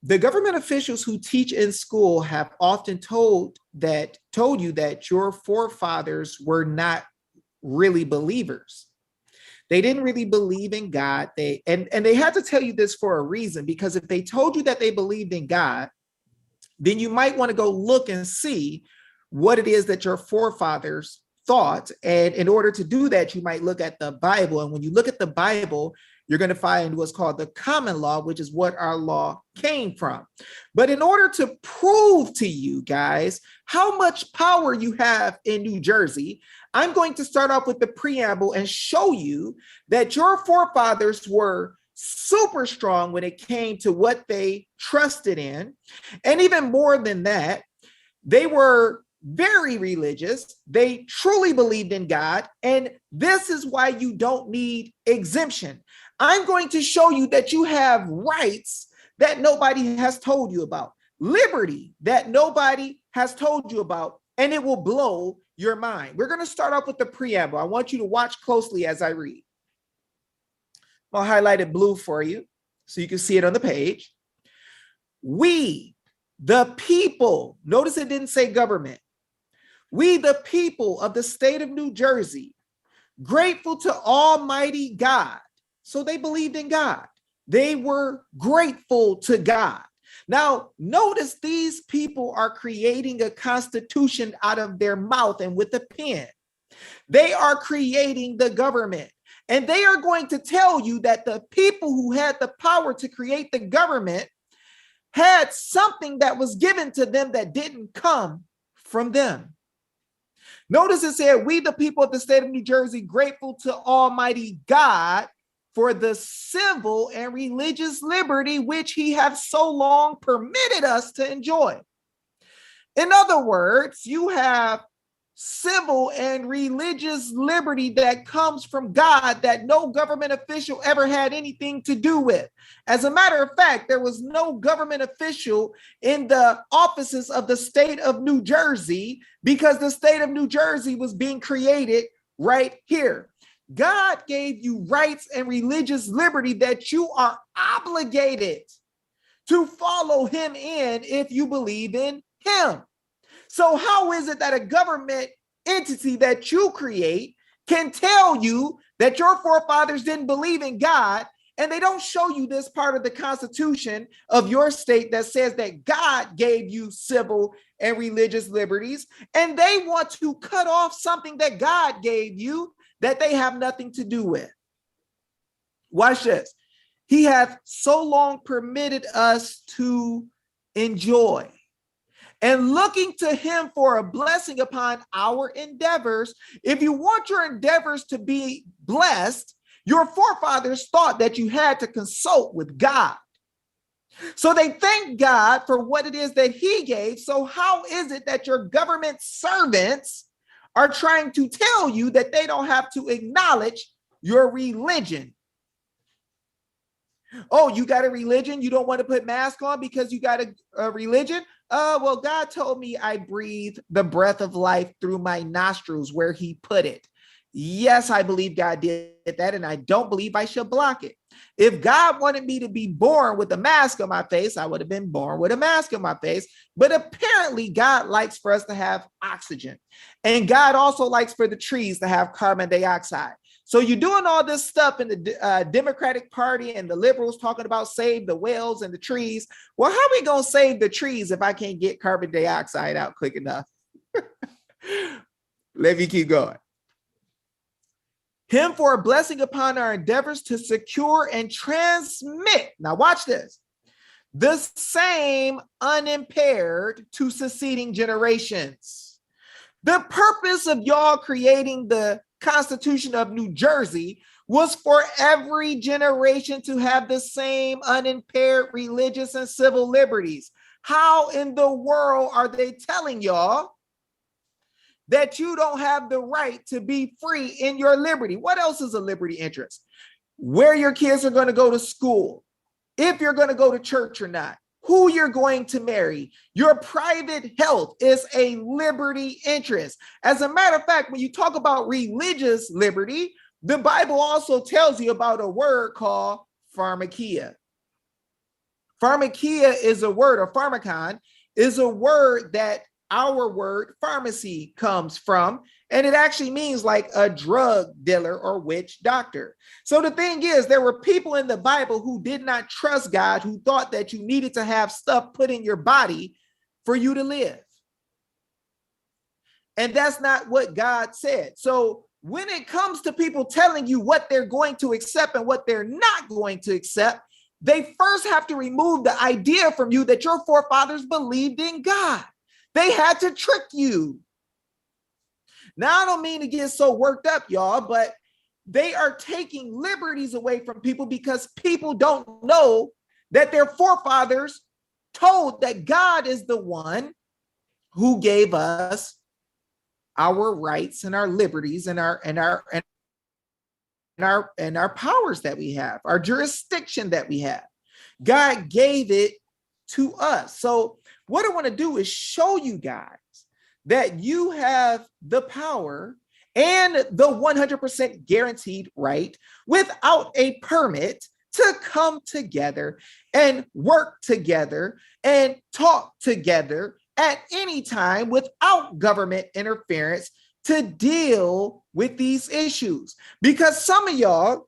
The government officials who teach in school have often told you that your forefathers were not really believers. They didn't really believe in God. And they had to tell you this for a reason, because if they told you that they believed in God, then you might want to go look and see what it is that your forefathers thought. And in order to do that, you might look at the Bible. And when you look at the Bible, you're going to find what's called the common law, which is what our law came from. But in order to prove to you guys how much power you have in New Jersey, I'm going to start off with the preamble and show you that your forefathers were super strong when it came to what they trusted in. And even more than that, they were very religious. They truly believed in God. And this is why you don't need exemption. I'm going to show you that you have rights that nobody has told you about, liberty that nobody has told you about, and it will blow your mind. We're going to start off with the preamble. I want you to watch closely as I read. I'll highlight it blue for you so you can see it on the page. We, the people, notice it didn't say government. We, the people of the state of New Jersey, grateful to Almighty God. So they believed in God. They were grateful to God. Now, notice these people are creating a constitution out of their mouth and with a pen. They are creating the government. And they are going to tell you that the people who had the power to create the government had something that was given to them that didn't come from them. Notice it said, we, the people of the state of New Jersey, grateful to Almighty God for the civil and religious liberty which he hath so long permitted us to enjoy. In other words, you have civil and religious liberty that comes from God that no government official ever had anything to do with. As a matter of fact, there was no government official in the offices of the state of New Jersey because the state of New Jersey was being created right here. God gave you rights and religious liberty that you are obligated to follow him in if you believe in him. So how is it that a government entity that you create can tell you that your forefathers didn't believe in God, and they don't show you this part of the Constitution of your state that says that God gave you civil and religious liberties, and they want to cut off something that God gave you that they have nothing to do with? Watch this. He hath so long permitted us to enjoy, and looking to him for a blessing upon our endeavors. If you want your endeavors to be blessed, your forefathers thought that you had to consult with God. So they thank God for what it is that he gave. So how is it that your government servants are trying to tell you that they don't have to acknowledge your religion? Oh, you got a religion? You don't want to put mask on because you got a religion? Well, God told me I breathe the breath of life through my nostrils where he put it. Yes, I believe God did that, and I don't believe I should block it. If God wanted me to be born with a mask on my face, I would have been born with a mask on my face. But apparently God likes for us to have oxygen. And God also likes for the trees to have carbon dioxide. So you're doing all this stuff in the Democratic Party and the liberals talking about save the whales and the trees. Well, how are we going to save the trees if I can't get carbon dioxide out quick enough? Let me keep going. Him for a blessing upon our endeavors to secure and transmit. Now watch this. The same unimpaired to succeeding generations. The purpose of y'all creating the Constitution of New Jersey was for every generation to have the same unimpaired religious and civil liberties. How in the world are they telling y'all that you don't have the right to be free in your liberty? What else is a liberty interest? Where your kids are going to go to school, if you're going to go to church or not, who you're going to marry. Your private health is a liberty interest. As a matter of fact, when you talk about religious liberty, the Bible also tells you about a word called pharmakia. Pharmakia is a word, or pharmakon is a word that our word pharmacy comes from, and it actually means like a drug dealer or witch doctor. So the thing is, there were people in the Bible who did not trust God, who thought that you needed to have stuff put in your body for you to live. And that's not what God said. So when it comes to people telling you what they're going to accept and what they're not going to accept, they first have to remove the idea from you that your forefathers believed in God. They had to trick you. Now, I don't mean to get so worked up, y'all, but they are taking liberties away from people because people don't know that their forefathers told that God is the one who gave us our rights and our liberties and our powers that we have, our jurisdiction that we have. God gave it to us. So what I want to do is show you guys that you have the power and the 100% guaranteed right without a permit to come together and work together and talk together at any time without government interference to deal with these issues. Because some of y'all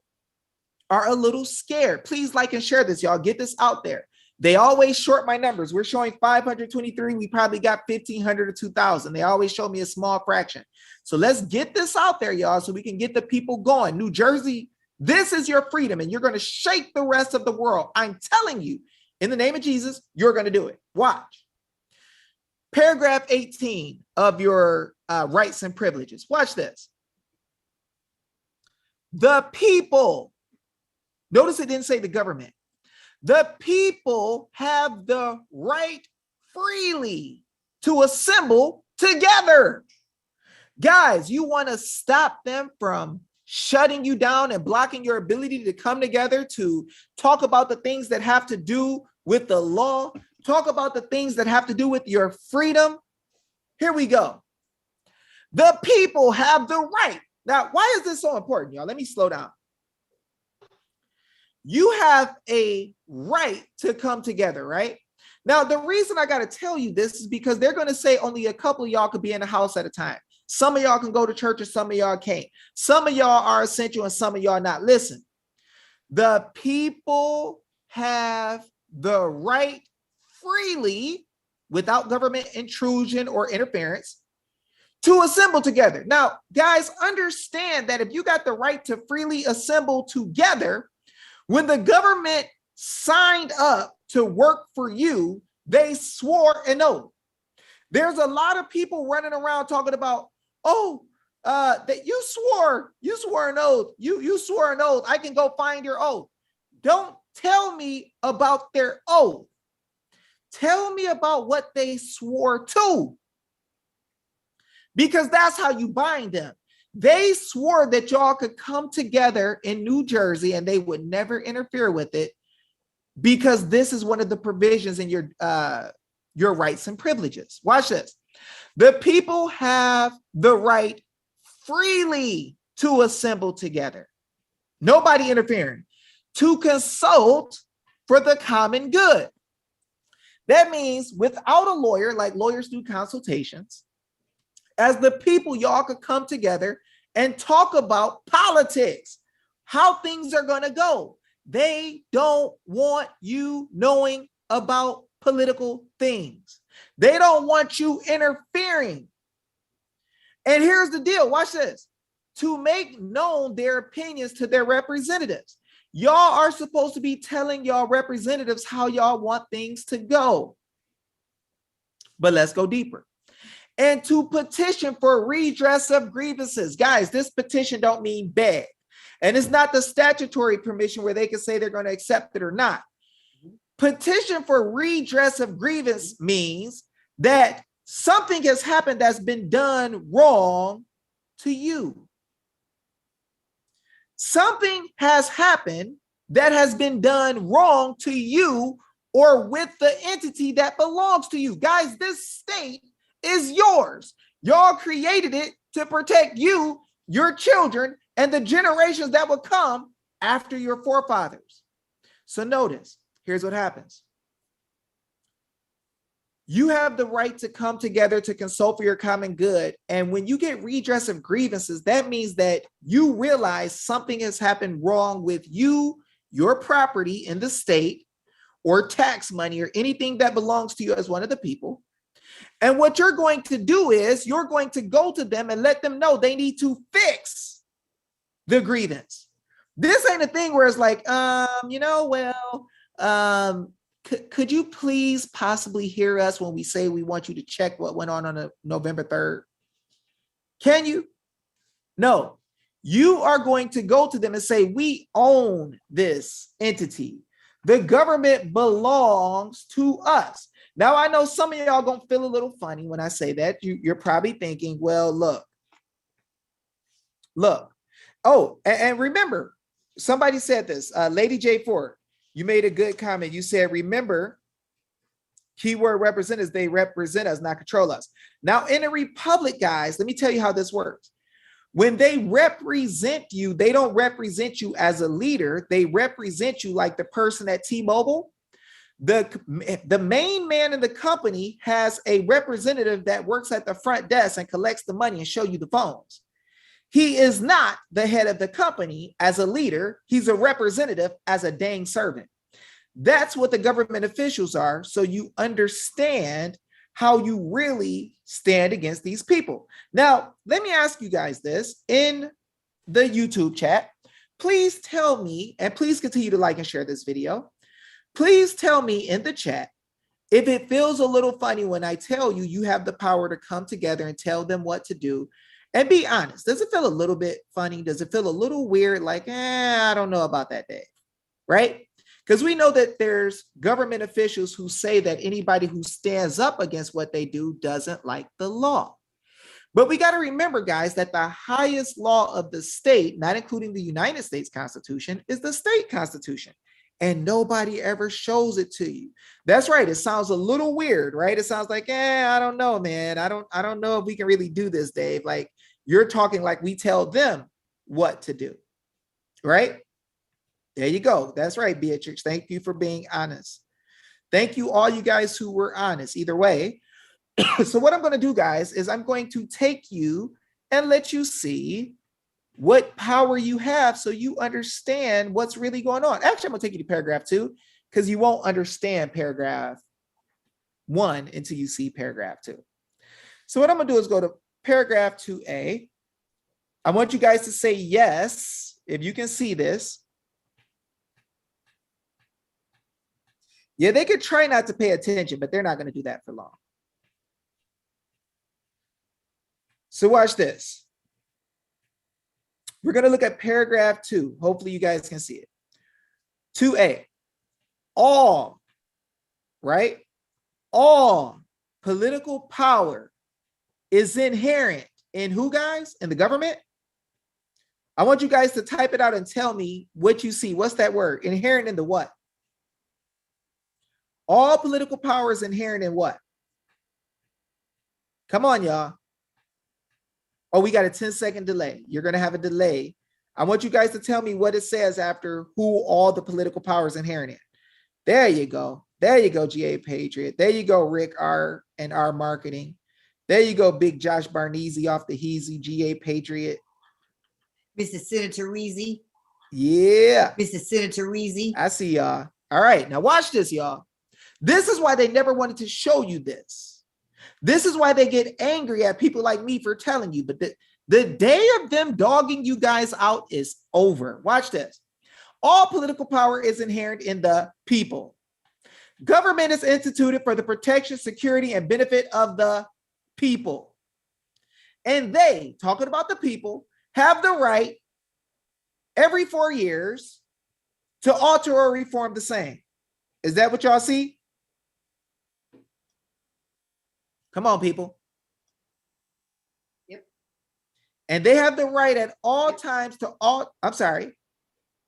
are a little scared. Please like and share this, y'all. Get this out there. They always short my numbers. We're showing 523. We probably got 1,500 or 2,000. They always show me a small fraction. So let's get this out there, y'all, so we can get the people going. New Jersey, this is your freedom, and you're going to shake the rest of the world. I'm telling you, in the name of Jesus, you're going to do it. Watch. Paragraph 18 of your rights and privileges. Watch this. The people, notice it didn't say the government. The people have the right freely to assemble together. Guys, you want to stop them from shutting you down and blocking your ability to come together to talk about the things that have to do with the law, talk about the things that have to do with your freedom. Here we go. The people have the right. Now, why is this so important, y'all? Let me slow down. You have a right to come together, right? Now, the reason I got to tell you this is because they're going to say only a couple of y'all could be in the house at a time. Some of y'all can go to church and some of y'all can't. Some of y'all are essential and some of y'all not. Listen, the people have the right freely, without government intrusion or interference, to assemble together. Now, guys, understand that if you got the right to freely assemble together, when the government signed up to work for you, they swore an oath. There's a lot of people running around talking about, that you swore an oath. You swore an oath. I can go find your oath. Don't tell me about their oath. Tell me about what they swore to, because that's how you bind them. They swore that y'all could come together in New Jersey and they would never interfere with it, because this is one of the provisions in your rights and privileges. Watch this. The people have the right freely to assemble together. Nobody interfering. To consult for the common good. That means without a lawyer, like lawyers do consultations, as the people, y'all could come together and talk about politics, how things are going to go. They don't want you knowing about political things. They don't want you interfering. And here's the deal. Watch this. To make known their opinions to their representatives. Y'all are supposed to be telling y'all representatives how y'all want things to go. But let's go deeper. And to petition for redress of grievances. Guys, this petition don't mean beg. And it's not the statutory permission where they can say they're going to accept it or not. Petition for redress of grievance means that something has happened that's been done wrong to you. Something has happened that has been done wrong to you or with the entity that belongs to you. Guys, this state is yours. Y'all created it to protect you, your children, and the generations that will come after your forefathers. So notice, here's what happens. You have the right to come together to consult for your common good. And when you get redress of grievances, that means that you realize something has happened wrong with you, your property in the state, or tax money, or anything that belongs to you as one of the people. And what you're going to do is you're going to go to them and let them know they need to fix the grievance. This ain't a thing where it's like, could you please possibly hear us when we say we want you to check what went on November 3rd? Can you? No, you are going to go to them and say, we own this entity. The government belongs to us. Now, I know some of y'all gonna feel a little funny when I say that. You're probably thinking, well, look. Oh, and remember, somebody said this, Lady J Ford, you made a good comment. You said, remember, keyword representatives, they represent us, not control us. Now, in a republic, guys, let me tell you how this works. When they represent you, they don't represent you as a leader. They represent you like the person at T-Mobile. The main man in the company has a representative that works at the front desk and collects the money and show you the phones. He is not the head of the company as a leader. He's a representative as a dang servant. That's what the government officials are. So you understand how you really stand against these people. Now, let me ask you guys this in the YouTube chat. Please tell me, and please continue to like and share this video. Please tell me in the chat if it feels a little funny when I tell you you have the power to come together and tell them what to do. And be honest, does it feel a little bit funny? Does it feel a little weird? Like, I don't know about that day, right? Because we know that there's government officials who say that anybody who stands up against what they do doesn't like the law. But we got to remember, guys, that the highest law of the state, not including the United States Constitution, is the state constitution. And nobody ever shows it to you. That's right. It sounds a little weird, right? It sounds like, I don't know, man. I don't know if we can really do this, Dave. Like, you're talking like we tell them what to do, right? There you go. That's right, Beatrix. Thank you for being honest. Thank you, all you guys who were honest either way. So what I'm going to do, guys, is I'm going to take you and let you see what power you have so you understand what's really going on. Actually, I'm going to take you to paragraph 2 because you won't understand paragraph 1 until you see paragraph 2. So what I'm going to do is go to paragraph 2A. I want you guys to say yes, if you can see this. Yeah, they could try not to pay attention, but they're not going to do that for long. So watch this. We're going to look at paragraph 2. Hopefully you guys can see it. 2A. All, right? All political power is inherent in who, guys? In the government? I want you guys to type it out and tell me what you see. What's that word? Inherent in the what? All political power is inherent in what? Come on, y'all. Oh, we got a 10-second delay. You're going to have a delay. I want you guys to tell me what it says after who all the political power is inherent in. There you go. There you go, GA Patriot. There you go, Rick R and R Marketing. There you go, Big Josh Barnezy off the Heezy, GA Patriot. Mr. Senator Reezy. Yeah. Mr. Senator Reezy. I see y'all. All right, now watch this, y'all. This is why they never wanted to show you this. This is why they get angry at people like me for telling you. But the day of them dogging you guys out is over. Watch this. All political power is inherent in the people. Government is instituted for the protection, security, and benefit of the people. And they, talking about the people, have the right every 4 years to alter or reform the same. Is that what y'all see? Come on, people. Yep. And they have the right at all times to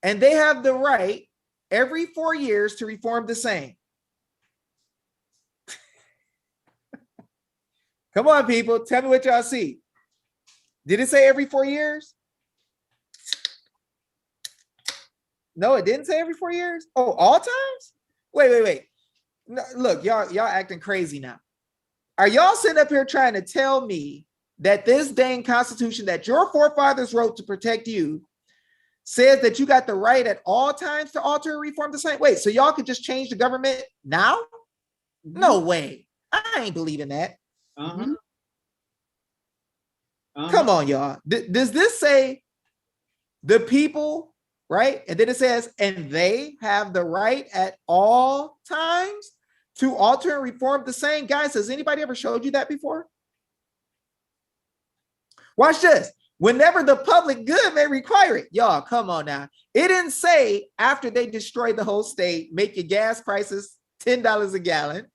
and they have the right every 4 years to reform the same. Come on, people. Tell me what y'all see. Did it say every 4 years? No, it didn't say every 4 years. Oh, all times? Wait. No, look, y'all acting crazy now. Are y'all sitting up here trying to tell me that this dang Constitution that your forefathers wrote to protect you says that you got the right at all times to alter or reform the same way? So y'all could just change the government now? No way. I ain't believing that. Uh-huh. Come on, y'all. Does this say the people, right? And then it says, and they have the right at all times to alter and reform the same? Guys, has anybody ever showed you that before? Watch this. Whenever the public good may require it. Y'all, come on now. It didn't say after they destroy the whole state, make your gas prices $10 a gallon.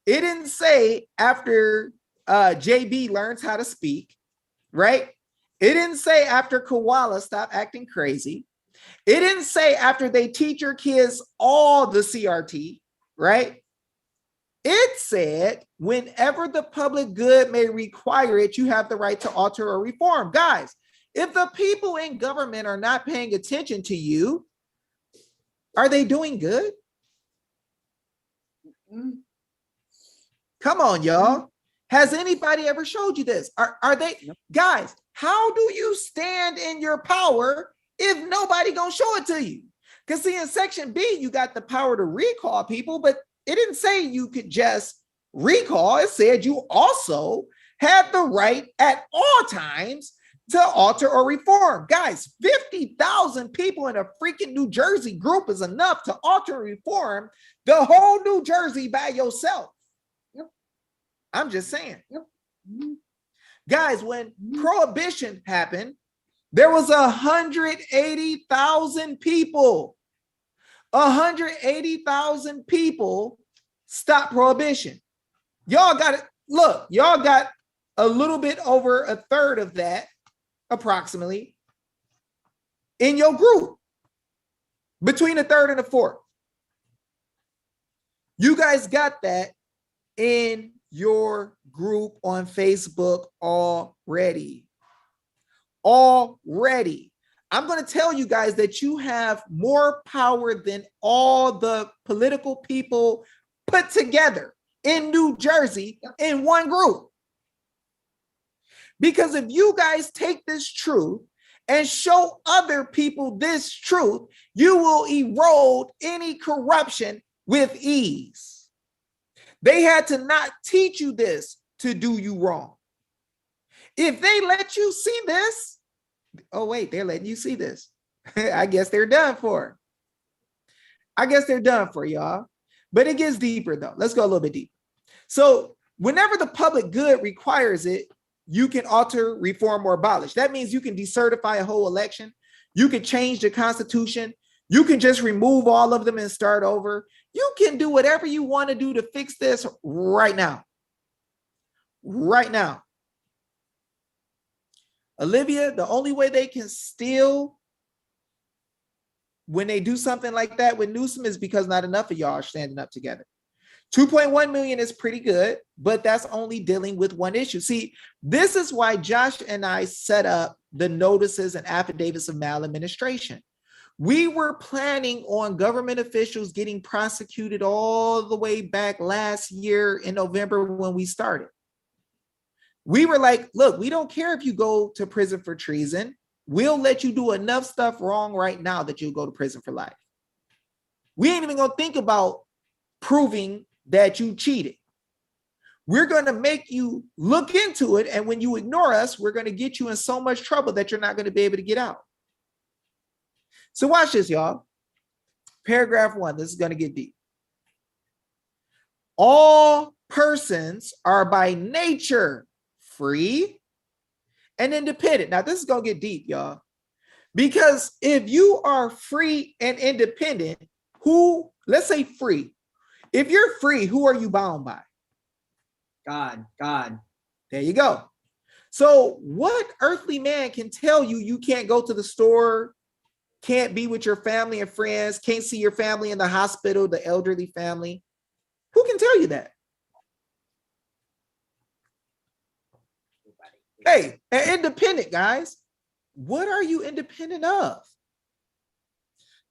It didn't say after JB learns how to speak, right? It didn't say after koala stop acting crazy. It didn't say after they teach your kids all the CRT, right? It said whenever the public good may require it, you have the right to alter or reform. Guys, if the people in government are not paying attention to you, are they doing good? Come on, y'all. Has anybody ever showed you this? Are they, guys, how do you stand in your power if nobody gonna show it to you? Because see, in section B, you got the power to recall people, but it didn't say you could just recall. It said you also had the right at all times to alter or reform. Guys, 50,000 people in a freaking New Jersey group is enough to alter or reform the whole New Jersey by yourself. I'm just saying. Guys, when Prohibition happened, there was 180,000 people. 180,000 people stopped Prohibition. Y'all got it. Look, y'all got a little bit over a third of that, approximately, in your group. Between a third and a fourth. You guys got that in your group on Facebook already. Already. I'm going to tell you guys that you have more power than all the political people put together in New Jersey in one group. Because if you guys take this truth and show other people this truth, you will erode any corruption with ease. They had to not teach you this to do you wrong. If they let you see this, oh wait, they're letting you see this. I guess they're done for. I guess they're done for, y'all. But it gets deeper though. Let's go a little bit deeper. So whenever the public good requires it, you can alter, reform, or abolish. That means you can decertify a whole election. You can change the Constitution. You can just remove all of them and start over. You can do whatever you want to do to fix this right now. Right now. Olivia, the only way they can steal when they do something like that with Newsom is because not enough of y'all are standing up together. 2.1 million is pretty good, but that's only dealing with one issue. See, this is why Josh and I set up the notices and affidavits of maladministration. We were planning on government officials getting prosecuted all the way back last year in November when we started. We were like, look, we don't care if you go to prison for treason. We'll let you do enough stuff wrong right now that you'll go to prison for life. We ain't even gonna think about proving that you cheated. We're gonna make you look into it, and when you ignore us, we're gonna get you in so much trouble that you're not gonna be able to get out. So watch this, y'all. Paragraph 1, this is gonna get deep. All persons are by nature free and independent. Now, this is going to get deep, y'all, because if you are free and independent, let's say free, if you're free, who are you bound by? God. There you go. So what earthly man can tell you you can't go to the store, can't be with your family and friends, can't see your family in the hospital, the elderly family? Who can tell you that? Hey, independent, guys. What are you independent of?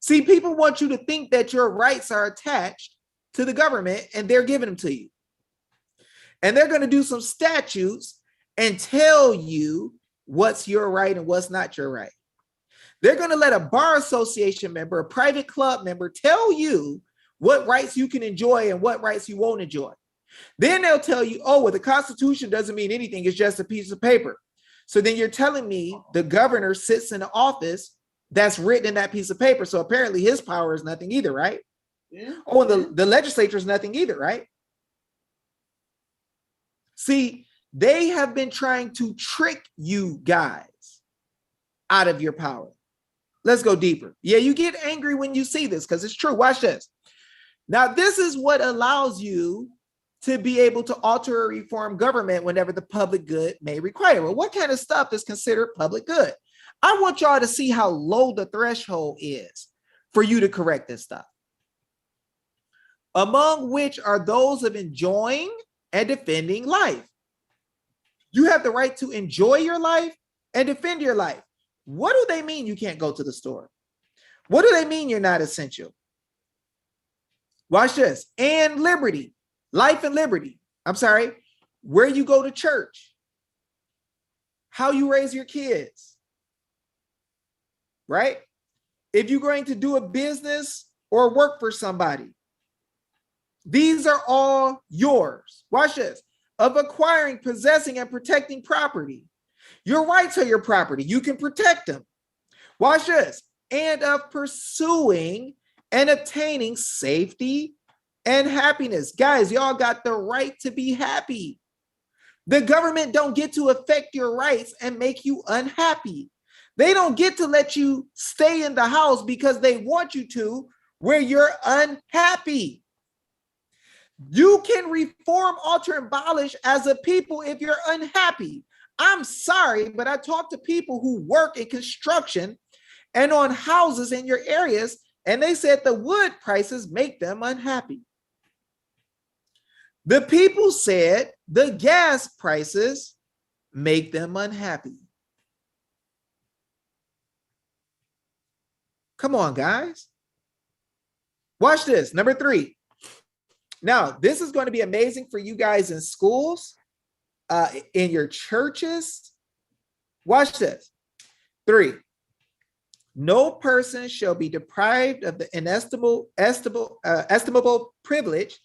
See, people want you to think that your rights are attached to the government and they're giving them to you. And they're going to do some statutes and tell you what's your right and what's not your right. They're going to let a bar association member, a private club member, tell you what rights you can enjoy and what rights you won't enjoy. Then they'll tell you, oh, well, the Constitution doesn't mean anything. It's just a piece of paper. So then you're telling me the governor sits in the office that's written in that piece of paper. So apparently his power is nothing either, right? Yeah. Oh, and the legislature is nothing either, right? See, they have been trying to trick you guys out of your power. Let's go deeper. Yeah, you get angry when you see this because it's true. Watch this. Now, this is what allows you to be able to alter or reform government whenever the public good may require. Well, what kind of stuff is considered public good? I want y'all to see how low the threshold is for you to correct this stuff. Among which are those of enjoying and defending life. You have the right to enjoy your life and defend your life. What do they mean you can't go to the store? What do they mean you're not essential? Watch this. And liberty, life and liberty. I'm sorry, where you go to church, how you raise your kids, right? If you're going to do a business or work for somebody, these are all yours. Watch this. Of acquiring, possessing, and protecting property. Your rights are your property. You can protect them. Watch this. And of pursuing and obtaining safety and happiness. Guys, y'all got the right to be happy. The government don't get to affect your rights and make you unhappy. They don't get to let you stay in the house because they want you to where you're unhappy. You can reform, alter, and abolish as a people if you're unhappy. I'm sorry, but I talk to people who work in construction and on houses in your areas, and they said the wood prices make them unhappy. The people said the gas prices make them unhappy. Come on, guys. Watch this. Number 3. Now, this is going to be amazing for you guys in schools, in your churches. Watch this. 3. No person shall be deprived of the estimable privilege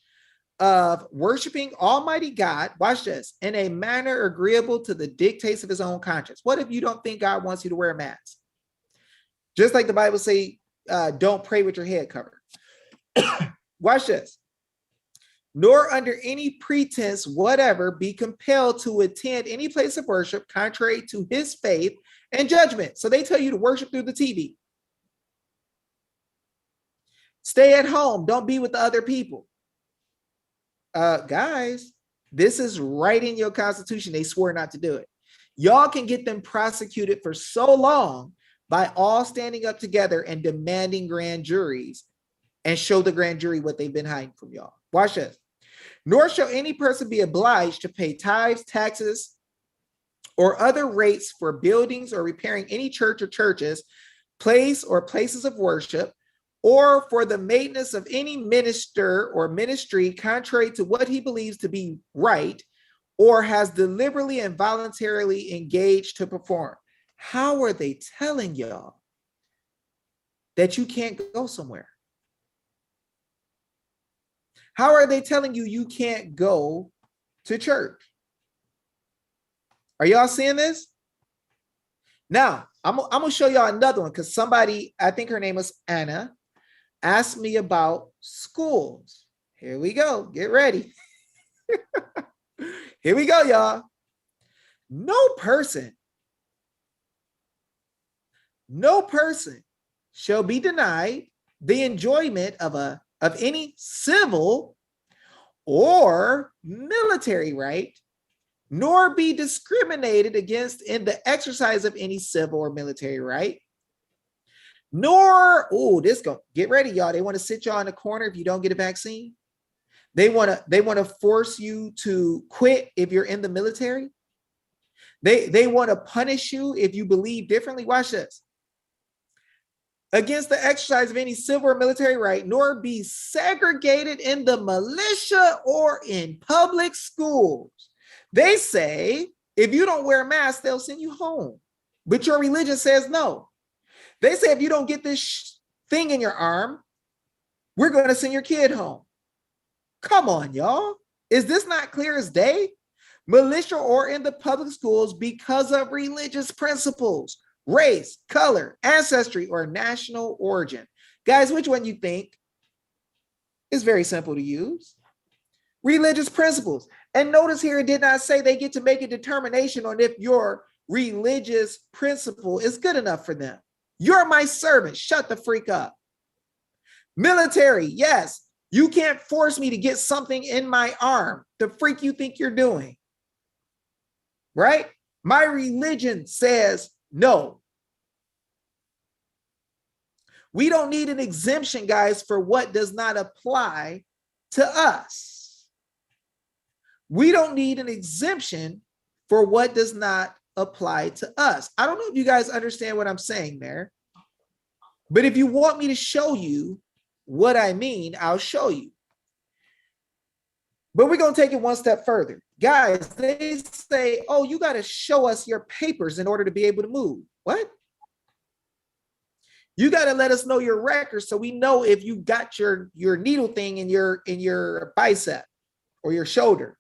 of worshiping Almighty God, watch this, in a manner agreeable to the dictates of his own conscience. What if you don't think God wants you to wear a mask? Just like the Bible say, don't pray with your head covered. Watch this. Nor under any pretense whatever be compelled to attend any place of worship contrary to his faith and judgment. So they tell you to worship through the TV. Stay at home. Don't be with the other people. Guys, this is right in your Constitution. They swore not to do it. Y'all can get them prosecuted for so long by all standing up together and demanding grand juries and show the grand jury what they've been hiding from y'all. Watch this. Nor shall any person be obliged to pay tithes, taxes, or other rates for buildings or repairing any church or churches, place or places of worship, or for the maintenance of any minister or ministry contrary to what he believes to be right, or has deliberately and voluntarily engaged to perform. How are they telling y'all that you can't go somewhere? How are they telling you you can't go to church? Are y'all seeing this? Now, I'm going to show y'all another one because somebody, I think her name was Anna, asked me about schools. Here we go. Get ready. Here we go, y'all. No person shall be denied the enjoyment of any civil or military right, nor be discriminated against in the exercise of any civil or military right, nor, get ready, y'all. They want to sit y'all in the corner if you don't get a vaccine. They want to force you to quit if you're in the military. They want to punish you if you believe differently. Watch this. against the exercise of any civil or military right, nor be segregated in the militia or in public schools. They say, if you don't wear a mask, they'll send you home. But your religion says no. They say, if you don't get this thing in your arm, we're going to send your kid home. Come on, y'all. Is this not clear as day? Militia or in the public schools because of religious principles, race, color, ancestry, or national origin. Guys, which one you think is very simple to use? Religious principles. And notice here, it did not say they get to make a determination on if your religious principle is good enough for them. You're my servant. Shut the freak up. Military. Yes, you can't force me to get something in my arm. The freak you think you're doing. Right? My religion says no. We don't need an exemption, guys, for what does not apply to us. We don't need an exemption for what does not apply to us. I don't know if you guys understand what I'm saying there, but if you want me to show you what I mean, I'll show you. But we're going to take it one step further. Guys, they say, oh, you got to show us your papers in order to be able to move. What? You got to let us know your records so we know if you got your needle thing in your bicep or your shoulder.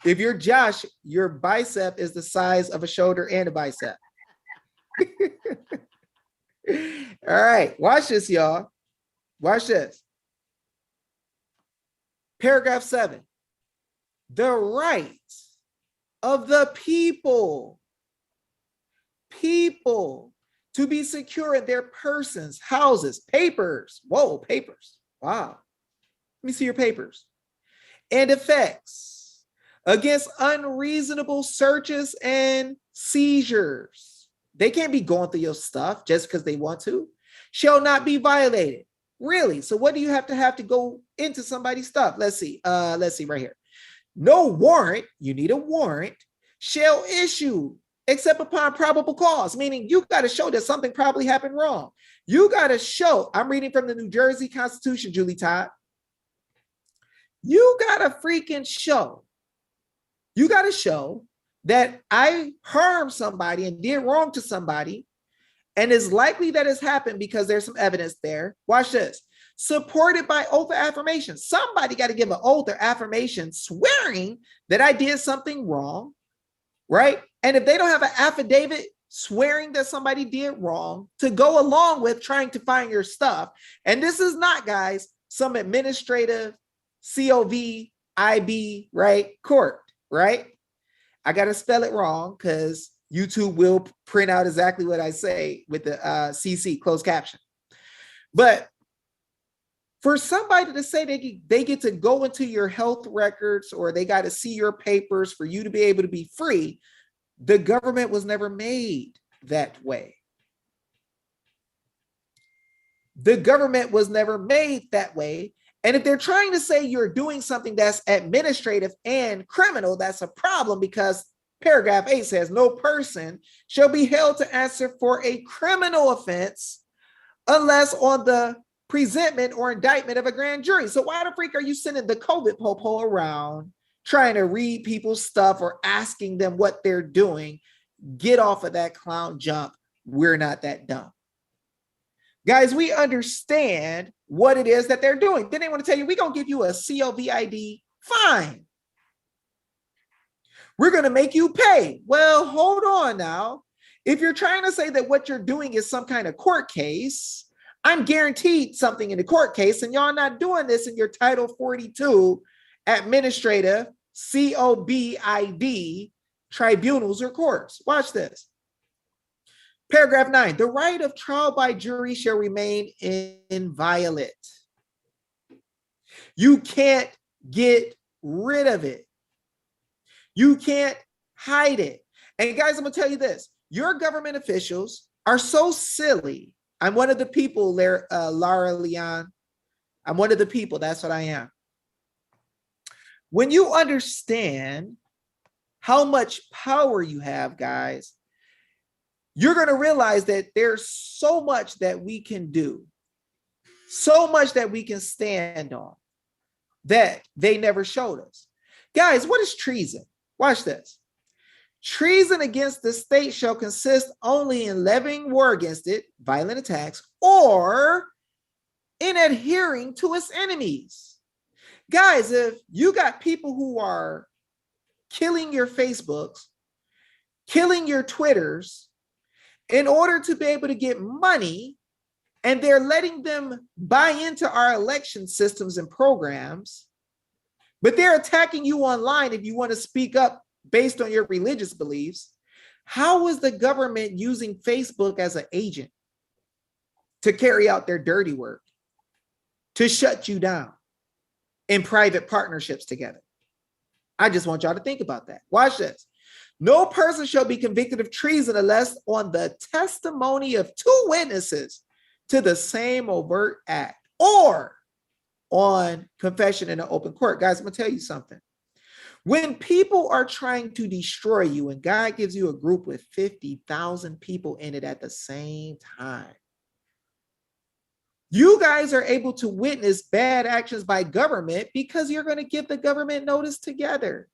If you're Josh, your bicep is the size of a shoulder and a bicep. All right, watch this, y'all. Watch this. Paragraph 7. The rights of the people to be secure in their persons, houses, papers. Whoa, papers. Wow. Let me see your papers. And effects against unreasonable searches and seizures. They can't be going through your stuff just because they want to. Shall not be violated. Really? So what do you have to go into somebody's stuff? Let's see right here. No warrant, you need a warrant, shall issue except upon probable cause, meaning you got to show that something probably happened wrong. You got to show, I'm reading from the New Jersey Constitution, Julie Todd. You got to freaking show. You got to show that I harmed somebody and did wrong to somebody, and it's likely that it's happened because there's some evidence there. Watch this. Supported by oath or affirmation. Somebody got to give an oath or affirmation swearing that I did something wrong, right? And if they don't have an affidavit swearing that somebody did wrong to go along with trying to find your stuff, and this is not, guys, some administrative COVIB, right? Court, right? I got to spell it wrong because YouTube will print out exactly what I say with the CC, closed caption. But for somebody to say they get to go into your health records or they got to see your papers for you to be able to be free, the government was never made that way. The government was never made that way. And if they're trying to say you're doing something that's administrative and criminal, that's a problem because paragraph 8 says no person shall be held to answer for a criminal offense unless on the presentment or indictment of a grand jury. So why the freak are you sending the COVID popo around trying to read people's stuff or asking them what they're doing? Get off of that clown jump. We're not that dumb. Guys, we understand what it is that they're doing. Then they want to tell you, we're going to give you a COVID. Fine. We're going to make you pay. Well, hold on now. If you're trying to say that what you're doing is some kind of court case, I'm guaranteed something in the court case, and y'all not doing this in your Title 42 administrative COVID tribunals or courts. Watch this. Paragraph 9, the right of trial by jury shall remain inviolate. You can't get rid of it. You can't hide it. And guys, I'm going to tell you this. Your government officials are so silly. I'm one of the people there, Lara Leon. I'm one of the people. That's what I am. When you understand how much power you have, guys, you're going to realize that there's so much that we can do, so much that we can stand on that they never showed us. Guys, what is treason? Watch this. Treason against the state shall consist only in levying war against it, violent attacks, or in adhering to its enemies. Guys, if you got people who are killing your Facebooks, killing your Twitters in order to be able to get money, and they're letting them buy into our election systems and programs, but they're attacking you online if you want to speak up based on your religious beliefs, how is the government using Facebook as an agent to carry out their dirty work, to shut you down in private partnerships together? I just want y'all to think about that. Watch this. No person shall be convicted of treason unless on the testimony of two witnesses to the same overt act, or on confession in an open court. Guys, I'm gonna tell you something. When people are trying to destroy you and God gives you a group with 50,000 people in it at the same time, you guys are able to witness bad actions by government because you're going to give the government notice together.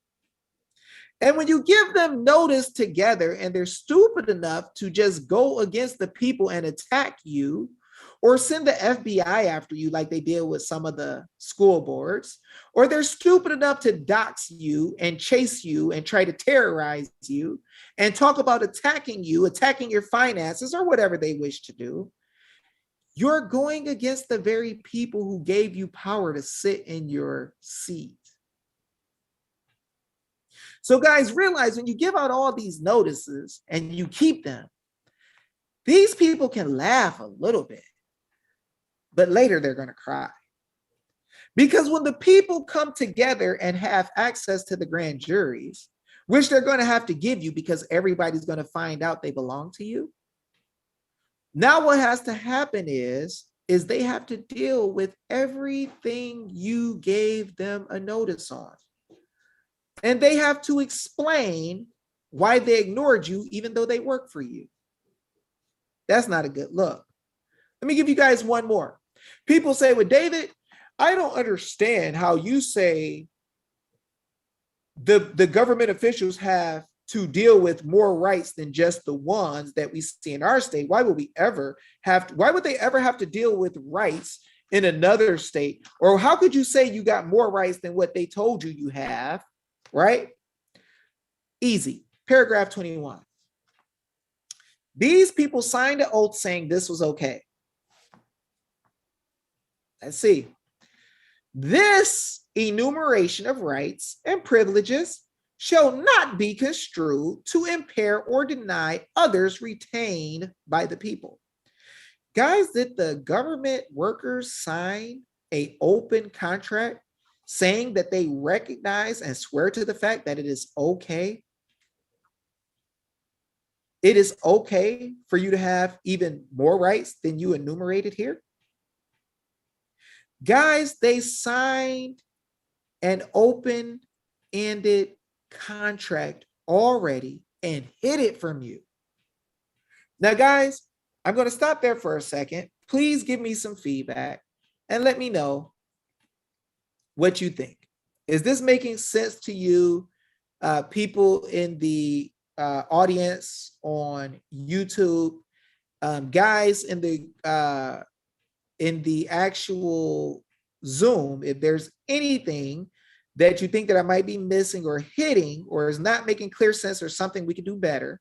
And when you give them notice together and they're stupid enough to just go against the people and attack you, or send the FBI after you like they did with some of the school boards, or they're stupid enough to dox you and chase you and try to terrorize you and talk about attacking you, attacking your finances, or whatever they wish to do, you're going against the very people who gave you power to sit in your seat. So guys, realize when you give out all these notices and you keep them, these people can laugh a little bit, but later they're going to cry. Because when the people come together and have access to the grand juries, which they're going to have to give you because everybody's going to find out they belong to you, now what has to happen is they have to deal with everything you gave them a notice on. And they have to explain why they ignored you even though they work for you. That's not a good look. Let me give you guys one more. People say, well, David, I don't understand how you say the government officials have to deal with more rights than just the ones that we see in our state. Why would they ever have to deal with rights in another state? Or how could you say you got more rights than what they told you you have, right? Easy. Paragraph 21. These people signed an oath saying this was okay. Let's see. This enumeration of rights and privileges shall not be construed to impair or deny others retained by the people. Guys, did the government workers sign an open contract saying that they recognize and swear to the fact that it is okay? It is okay for you to have even more rights than you enumerated here? Guys, they signed an open-ended contract already and hid it from you. Now, guys, I'm going to stop there for a second. Please give me some feedback and let me know what you think. Is this making sense to you? People in the audience on YouTube, guys in the actual Zoom, if there's anything that you think that I might be missing or hitting or is not making clear sense or something we can do better,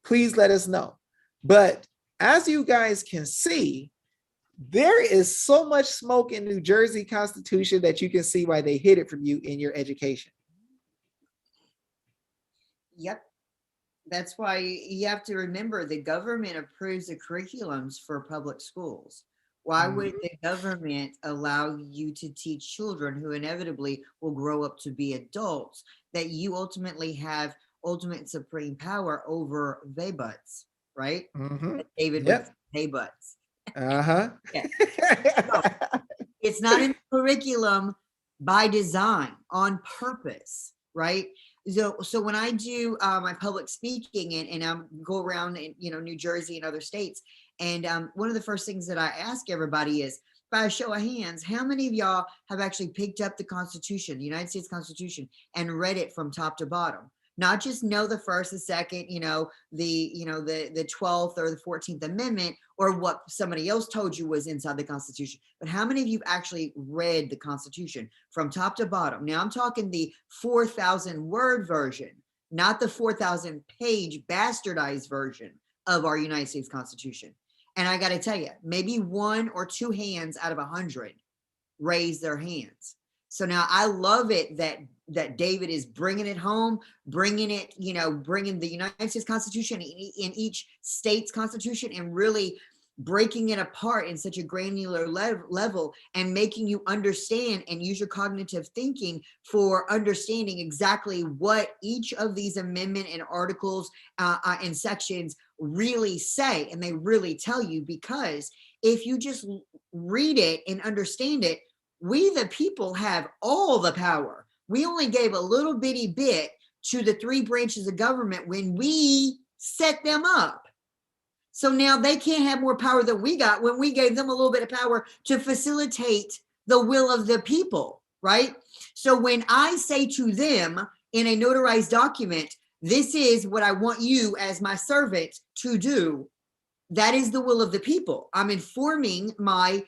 please let us know. But as you guys can see, there is so much smoke in New Jersey Constitution that you can see why they hid it from you in your education. Yep. That's why you have to remember the government approves the curriculums for public schools. Why would the government allow you to teach children who inevitably will grow up to be adults that you ultimately have ultimate supreme power over they butts, right? David would say they butts. Yeah. So, it's not in the curriculum by design, on purpose, right? So when I do my public speaking and I go around in, New Jersey and other states, and one of the first things that I ask everybody is, by a show of hands, how many of y'all have actually picked up the Constitution, the United States Constitution, and read it from top to bottom? Not just know the first, the second, the 12th or the 14th Amendment, or what somebody else told you was inside the Constitution, but how many of you actually read the Constitution from top to bottom? Now I'm talking the 4,000 word version, not the 4,000 page bastardized version of our United States Constitution. And I got to tell you, maybe 1 or 2 hands out of 100 raise their hands. So now I love it that David is bringing it home, bringing it, bringing the United States Constitution in each state's constitution and really breaking it apart in such a granular level and making you understand and use your cognitive thinking for understanding exactly what each of these amendment and articles and sections really say. And they really tell you, because if you just read it and understand it, we the people have all the power. We only gave a little bitty bit to the 3 branches of government when we set them up. So now they can't have more power than we got when we gave them a little bit of power to facilitate the will of the people, right? So when I say to them in a notarized document, this is what I want you as my servant to do, that is the will of the people. I'm informing my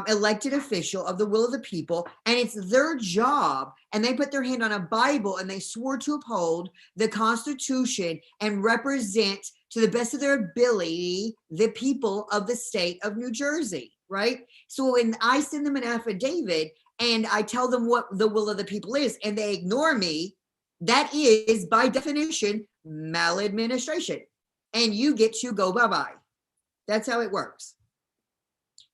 elected official of the will of the people, and it's their job. And they put their hand on a Bible and they swore to uphold the Constitution and represent to the best of their ability the people of the state of New Jersey, right? So when I send them an affidavit and I tell them what the will of the people is and they ignore me, that is by definition maladministration, and you get to go bye-bye. That's how it works.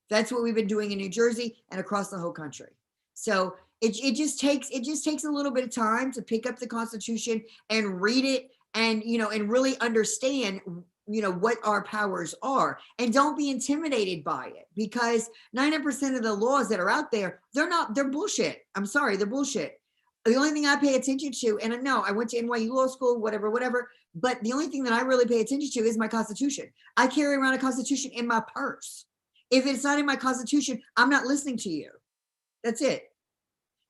That's what we've been doing in New Jersey and across the whole country. So it just takes a little bit of time to pick up the Constitution and read it and and really understand what our powers are, and don't be intimidated by it, because 90% of the laws that are out there, they're bullshit. I'm sorry, they're bullshit. The only thing I pay attention to, and I know I went to NYU law school, whatever, but the only thing that I really pay attention to is my Constitution. I carry around a Constitution in my purse. If it's not in my Constitution, I'm not listening to you. That's it.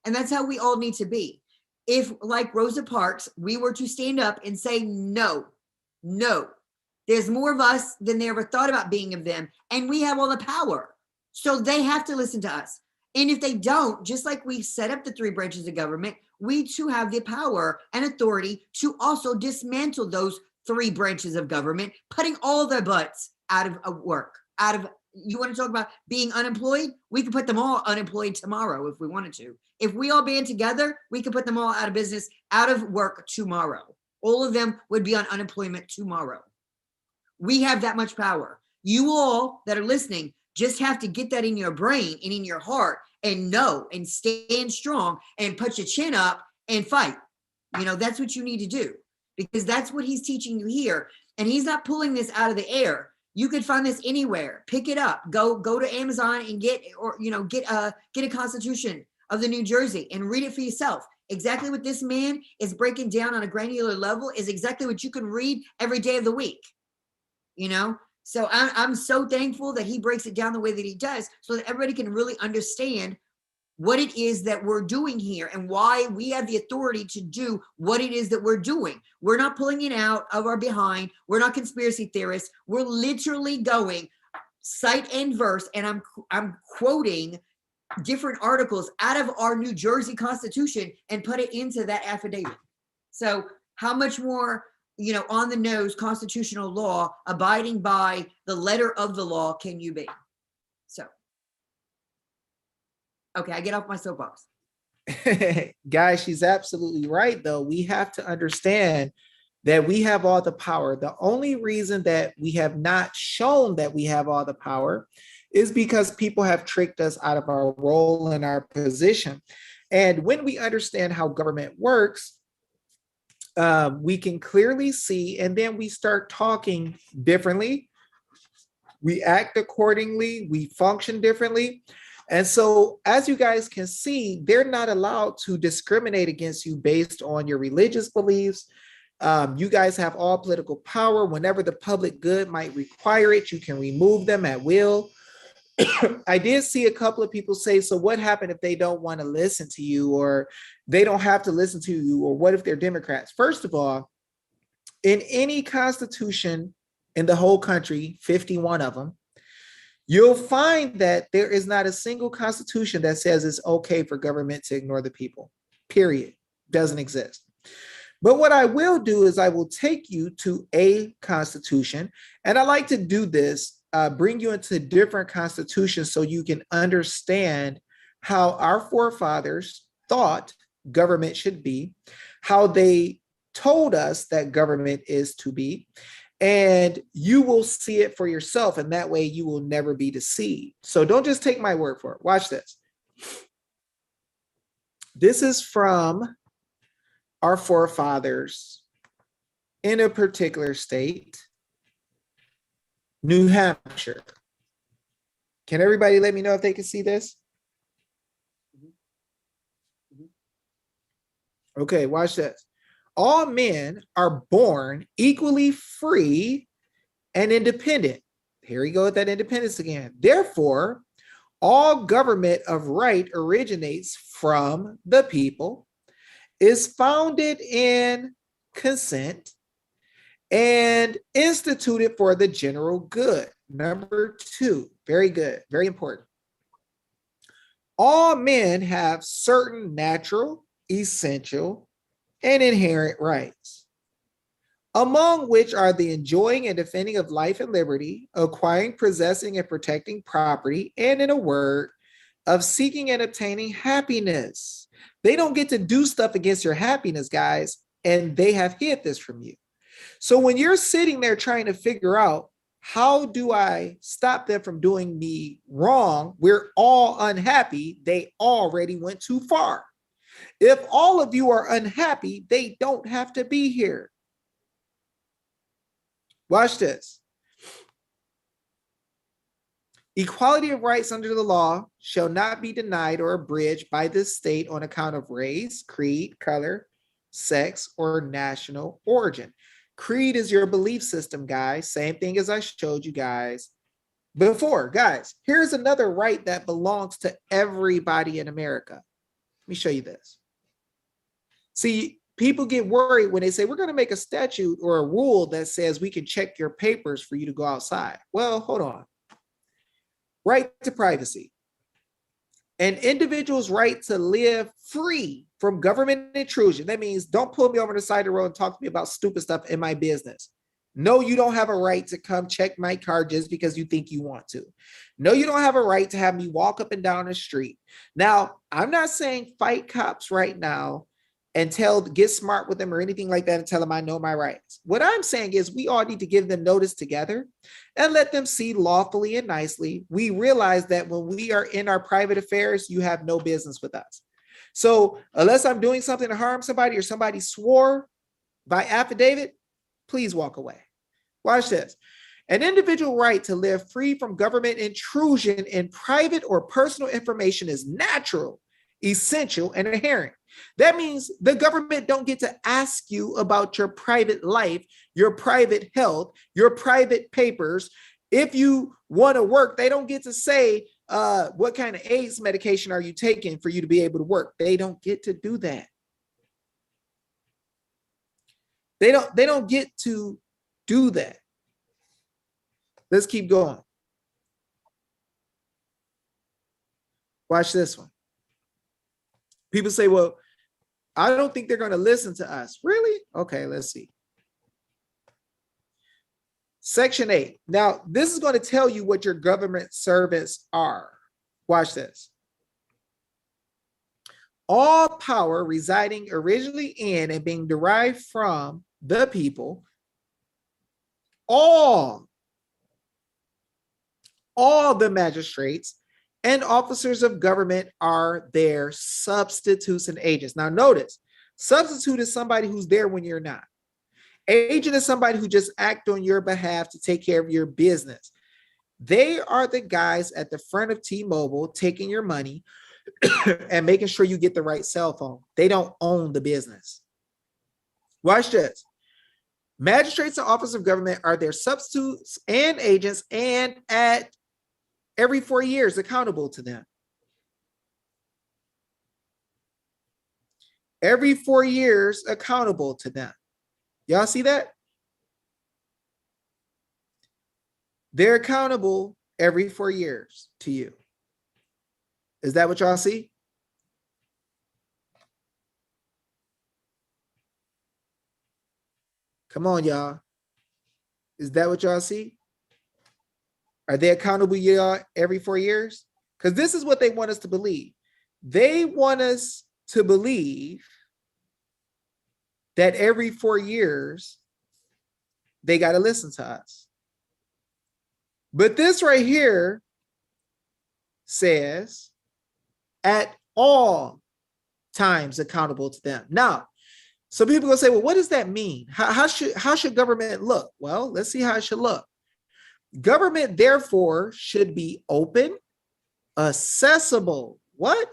And that's how we all need to be. If, like Rosa Parks, we were to stand up and say, no, there's more of us than they ever thought about being of them. And we have all the power. So they have to listen to us. And if they don't, just like we set up the 3 branches of government, we too have the power and authority to also dismantle those 3 branches of government, putting all their butts out of work, you want to talk about being unemployed? We could put them all unemployed tomorrow if we wanted to. If we all band together, we could put them all out of business, out of work tomorrow. All of them would be on unemployment tomorrow. We have that much power. You all that are listening just have to get that in your brain and in your heart and know and stand strong and put your chin up and fight. That's what you need to do, because that's what he's teaching you here. And he's not pulling this out of the air. You could find this anywhere. Pick it up. Go to Amazon and get a Constitution of the New Jersey and read it for yourself. Exactly what this man is breaking down on a granular level is exactly what you can read every day of the week. So I'm so thankful that he breaks it down the way that he does, so that everybody can really understand what it is that we're doing here and why we have the authority to do what it is that we're doing. We're not pulling it out of our behind. We're not conspiracy theorists. We're literally going cite and verse, and I'm quoting different articles out of our New Jersey Constitution and put it into that affidavit. So how much more, on the nose constitutional law, abiding by the letter of the law can you be? So. Okay, I get off my soapbox. Guys, she's absolutely right, though. We have to understand that we have all the power. The only reason that we have not shown that we have all the power is because people have tricked us out of our role and our position. And when we understand how government works, we can clearly see, and then we start talking differently. We act accordingly. We function differently. And so, as you guys can see, they're not allowed to discriminate against you based on your religious beliefs. You guys have all political power. Whenever the public good might require it, you can remove them at will. I did see a couple of people say, so what happened if they don't want to listen to you, or they don't have to listen to you, or what if they're Democrats? First of all, in any constitution in the whole country, 51 of them, you'll find that there is not a single constitution that says it's okay for government to ignore the people, period. Doesn't exist. But what I will do is I will take you to a constitution, and I like to do this, bring you into different constitutions so you can understand how our forefathers thought government should be, how they told us that government is to be, and you will see it for yourself, and that way you will never be deceived. So don't just take my word for it. Watch this. This is from our forefathers in a particular state, New Hampshire. Can everybody let me know if they can see this? Okay, watch this. All men are born equally free and independent. Here we go with that independence again. Therefore, all government of right originates from the people, is founded in consent, and instituted for the general good. Number 2, very good, very important. All men have certain natural, essential, and inherent rights, among which are the enjoying and defending of life and liberty, acquiring, possessing, and protecting property, and in a word, of seeking and obtaining happiness. They don't get to do stuff against your happiness, guys, and they have hid this from you. So when you're sitting there trying to figure out, how do I stop them from doing me wrong? We're all unhappy. They already went too far. If all of you are unhappy, they don't have to be here. Watch this. Equality of rights under the law shall not be denied or abridged by this state on account of race, creed, color, sex, or national origin. Creed is your belief system, guys. Same thing as I showed you guys before. Guys, here's another right that belongs to everybody in America. Let me show you this. See, people get worried when they say, we're going to make a statute or a rule that says we can check your papers for you to go outside. Well, hold on. Right to privacy. An individual's right to live free from government intrusion. That means don't pull me over the side of the road and talk to me about stupid stuff in my business. No, you don't have a right to come check my car just because you think you want to. No, you don't have a right to have me walk up and down the street. Now, I'm not saying fight cops right now and get smart with them or anything like that and tell them I know my rights. What I'm saying is we all need to give them notice together and let them see lawfully and nicely. We realize that when we are in our private affairs, you have no business with us. So unless I'm doing something to harm somebody or somebody swore by affidavit, please walk away. Watch this. An individual right to live free from government intrusion in private or personal information is natural, essential, and inherent. That means the government don't get to ask you about your private life, your private health, your private papers. If you want to work, they don't get to say, what kind of AIDS medication are you taking for you to be able to work? They don't get to do that. They don't get to do that. Let's keep going. Watch this one. People say, well, I don't think they're going to listen to us. Really? Okay, let's see. Section 8. Now, this is going to tell you what your government servants are. Watch this. All power residing originally in and being derived from the people, all the magistrates and officers of government are their substitutes and agents. Now notice, substitute is somebody who's there when you're not. Agent is somebody who just act on your behalf to take care of your business. They are the guys at the front of T-Mobile taking your money and making sure you get the right cell phone. They don't own the business. Watch this. Magistrates and officers of government are their substitutes and agents, and at every 4 years accountable to them. Every 4 years accountable to them. Y'all see that? They're accountable every 4 years to you. Is that what y'all see? Come on, y'all. Is that what y'all see? Are they accountable y'all every 4 years? Because this is what they want us to believe. They want us to believe that every 4 years they got to listen to us. But this right here says at all times accountable to them. Now, so people gonna say, well, what does that mean? How should government look? Well, let's see how it should look. Government, therefore, should be open, accessible. What?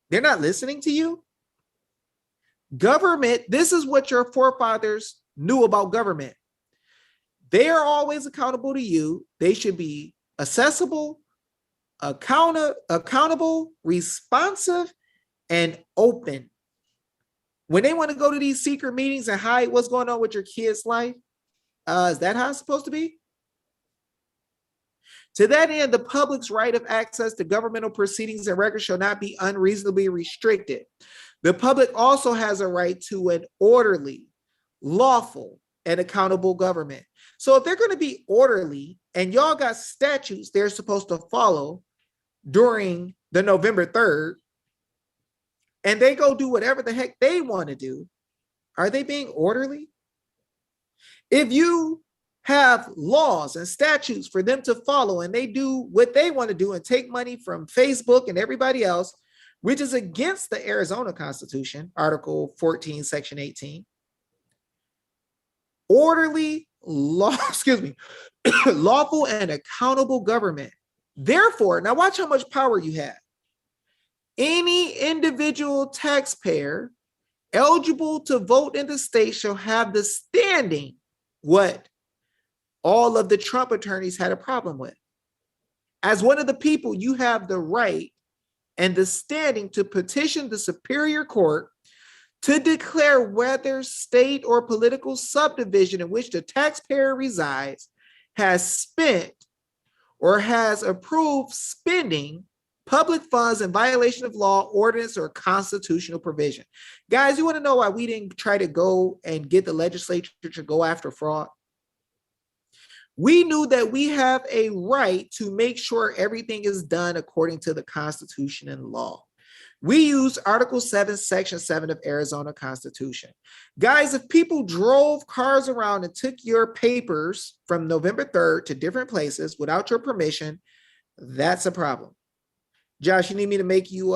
They're not listening to you? Government, this is what your forefathers knew about government. They are always accountable to you. They should be accessible, accountable, responsive, and open. When they want to go to these secret meetings and hide what's going on with your kid's life, is that how it's supposed to be? To that end, the public's right of access to governmental proceedings and records shall not be unreasonably restricted. The public also has a right to an orderly, lawful, and accountable government. So if they're going to be orderly and y'all got statutes they're supposed to follow during the November 3rd, and they go do whatever the heck they want to do, are they being orderly? If you have laws and statutes for them to follow and they do what they want to do and take money from Facebook and everybody else, which is against the Arizona Constitution, Article 14, Section 18, orderly lawful and accountable government. Therefore, now watch how much power you have. Any individual taxpayer eligible to vote in the state shall have the standing what all of the Trump attorneys had a problem with. As one of the people, you have the right and the standing to petition the Superior Court to declare whether state or political subdivision in which the taxpayer resides has spent or has approved spending public funds in violation of law, ordinance, or constitutional provision. Guys, you want to know why we didn't try to go and get the legislature to go after fraud? We knew that we have a right to make sure everything is done according to the Constitution and law. We use Article 7, Section 7 of Arizona Constitution. Guys, if people drove cars around and took your papers from November 3rd to different places without your permission, that's a problem. Josh, you need me to make you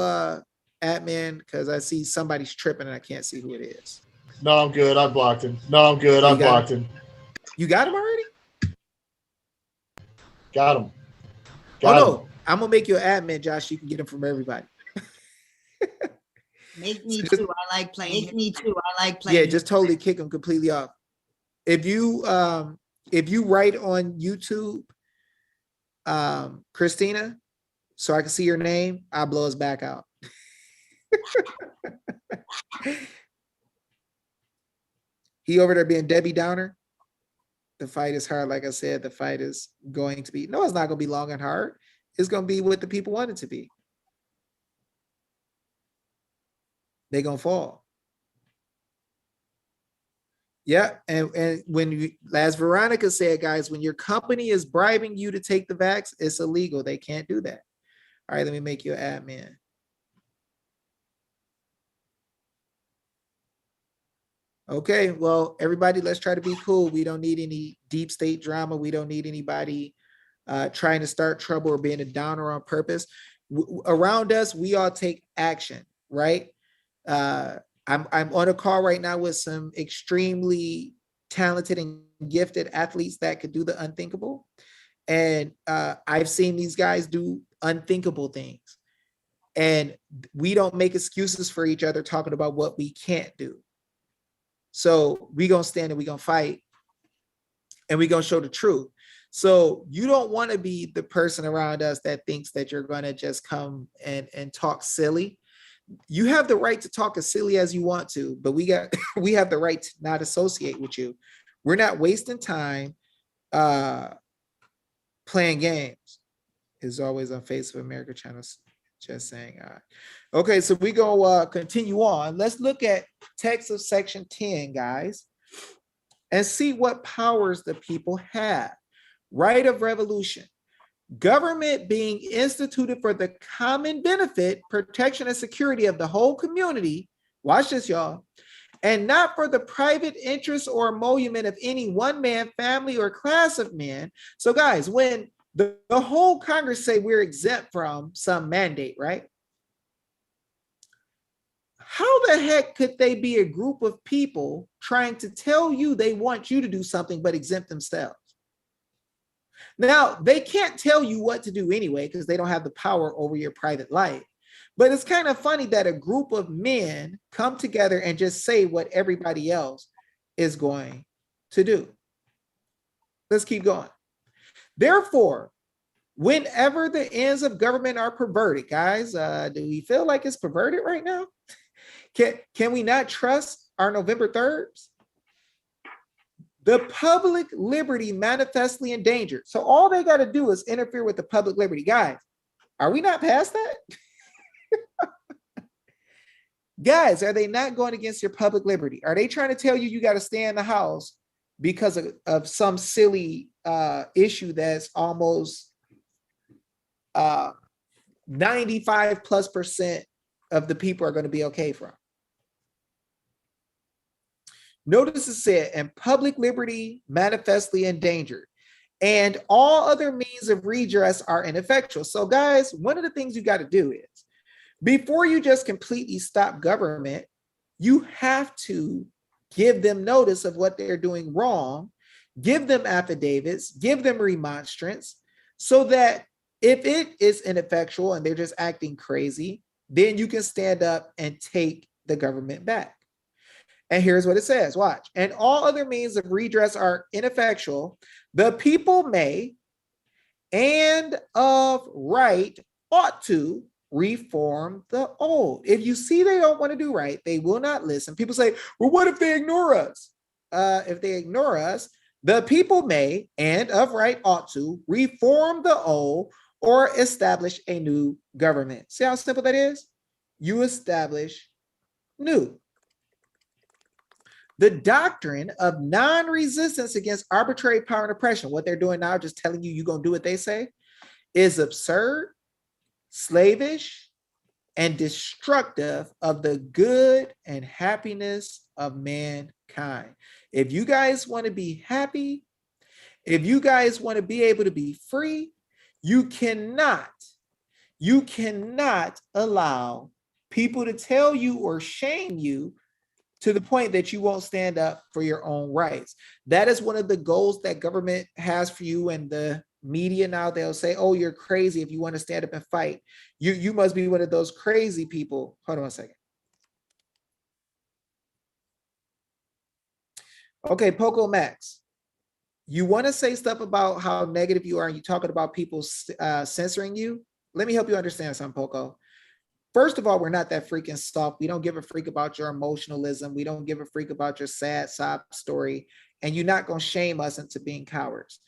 admin because I see somebody's tripping and I can't see who it is. No, I'm good. I blocked him. No, I'm good. I blocked him. You got him already? Got him. No, I'm gonna make you an admin, Josh. You can get him from everybody. Make me too. I like playing. Make me too. I like playing. Yeah, just totally kick him completely off. If you write on YouTube, Christina, so I can see your name, I'll blow his back out. He over there being Debbie Downer. The fight is hard. Like I said, the fight is going to be, no, it's not going to be long and hard. It's going to be what the people want it to be. They're going to fall. Yeah. And when you, as Veronica said, guys, when your company is bribing you to take the vax, it's illegal. They can't do that. All right, let me make you an admin. Okay, well, everybody, let's try to be cool. We don't need any deep state drama. We don't need anybody trying to start trouble or being a downer on purpose. Around us, we all take action, right? I'm on a call right now with some extremely talented and gifted athletes that could do the unthinkable. And I've seen these guys do unthinkable things. And we don't make excuses for each other talking about what we can't do. So we gonna stand and we gonna fight, and we gonna show the truth. So you don't want to be the person around us that thinks that you're gonna just come and talk silly. You have the right to talk as silly as you want to, but we have the right to not associate with you. We're not wasting time playing games. Is always on Face of America channels. Just saying. Okay, so we go continue on. Let's look at text of section 10, guys, and see what powers the people have. Right of revolution. Government being instituted for the common benefit, protection, and security of the whole community. Watch this, y'all. And not for the private interest or emolument of any one man, family, or class of men. So, guys, when the whole Congress say we're exempt from some mandate, right? How the heck could they be a group of people trying to tell you they want you to do something but exempt themselves? Now, they can't tell you what to do anyway because they don't have the power over your private life. But it's kind of funny that a group of men come together and just say what everybody else is going to do. Let's keep going. Therefore, whenever the ends of government are perverted, guys, do we feel like it's perverted right now? Can we not trust our November 3rds? The public liberty manifestly endangered. So all they got to do is interfere with the public liberty. Guys, are we not past that? Guys, are they not going against your public liberty? Are they trying to tell you you got to stay in the house because of some silly issue that's almost 95+% of the people are going to be okay from? Notice it said, and public liberty manifestly endangered, and all other means of redress are ineffectual. So, guys, one of the things you got to do is, before you just completely stop government, you have to give them notice of what they're doing wrong, give them affidavits, give them remonstrance, so that if it is ineffectual and they're just acting crazy, then you can stand up and take the government back. And here's what it says, watch. And all other means of redress are ineffectual. The people may, and of right, ought to reform the old. If you see they don't want to do right, they will not listen. People say, well, what if they ignore us? If they ignore us, the people may, and of right, ought to reform the old or establish a new government. See how simple that is? You establish new. The doctrine of non-resistance against arbitrary power and oppression, what they're doing now, just telling you you're going to do what they say, is absurd, slavish, and destructive of the good and happiness of mankind. If you guys want to be happy, if you guys want to be able to be free, you cannot allow people to tell you or shame you to the point that you won't stand up for your own rights. That is one of the goals that government has for you, and the media now, they'll say, oh, you're crazy if you want to stand up and fight. You must be one of those crazy people. Hold on a second. Okay, Poco Max, you want to say stuff about how negative you are and you're talking about people censoring you? Let me help you understand something, Poco. First of all, we're not that freaking soft. We don't give a freak about your emotionalism. We don't give a freak about your sad sob story. And you're not going to shame us into being cowards.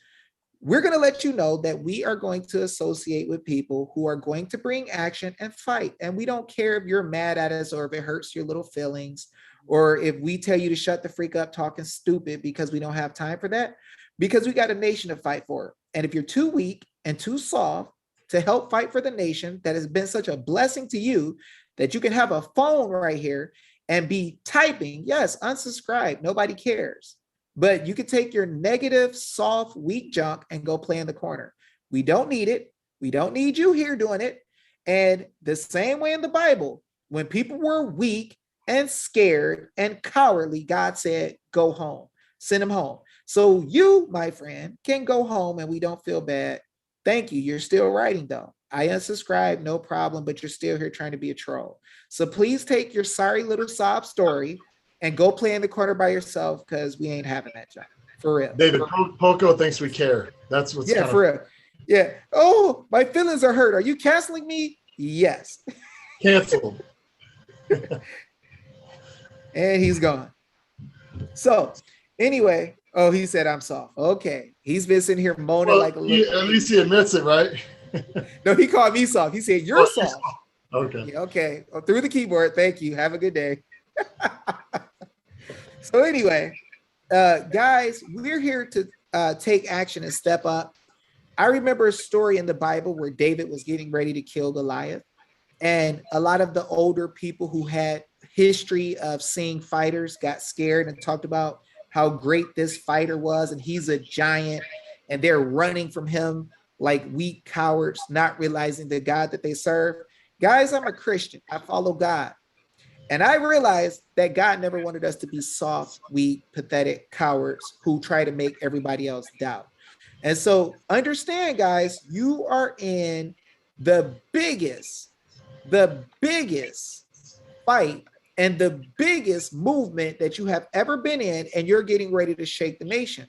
We're going to let you know that we are going to associate with people who are going to bring action and fight. And we don't care if you're mad at us or if it hurts your little feelings, or if we tell you to shut the freak up talking stupid, because we don't have time for that, because we got a nation to fight for. And if you're too weak and too soft to help fight for the nation that has been such a blessing to you, that you can have a phone right here and be typing, yes, unsubscribe, nobody cares. But you can take your negative, soft, weak junk and go play in the corner. We don't need it. We don't need you here doing it. And the same way in the Bible, when people were weak and scared and cowardly, God said, go home. send him home. So you, my friend, can go home and we don't feel bad. Thank you. You're still writing though. I unsubscribe, no problem, but you're still here trying to be a troll. So please take your sorry little sob story and go play in the corner by yourself because we ain't having that job. For real. David, Poco thinks we care. That's what's Yeah, for real. Yeah. Oh, my feelings are hurt. Are you canceling me? Yes. Canceled. And he's gone. So anyway, oh, he said I'm soft. Okay. He's been sitting here moaning like a little. At least he admits it, right? No, he called me soft. He said, you're soft. Okay. Yeah, okay. Oh, through the keyboard. Thank you. Have a good day. So anyway, guys, we're here to take action and step up. I remember a story in the Bible where David was getting ready to kill Goliath. And a lot of the older people who had history of seeing fighters got scared and talked about how great this fighter was. And he's a giant and they're running from him like weak cowards, not realizing the God that they serve. Guys, I'm a Christian. I follow God. And I realized that God never wanted us to be soft, weak, pathetic cowards who try to make everybody else doubt. And so understand, guys, you are in the biggest fight and the biggest movement that you have ever been in, and you're getting ready to shake the nation.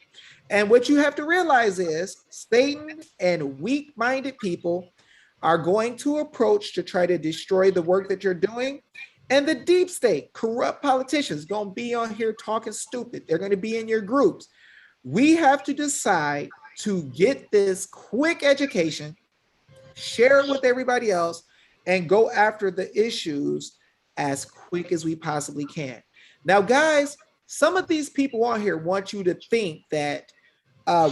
And what you have to realize is Satan and weak-minded people are going to approach to try to destroy the work that you're doing. And the deep state, corrupt politicians, going to be on here talking stupid. They're going to be in your groups. We have to decide to get this quick education, share it with everybody else, and go after the issues as quick as we possibly can. Now, guys, some of these people on here want you to think that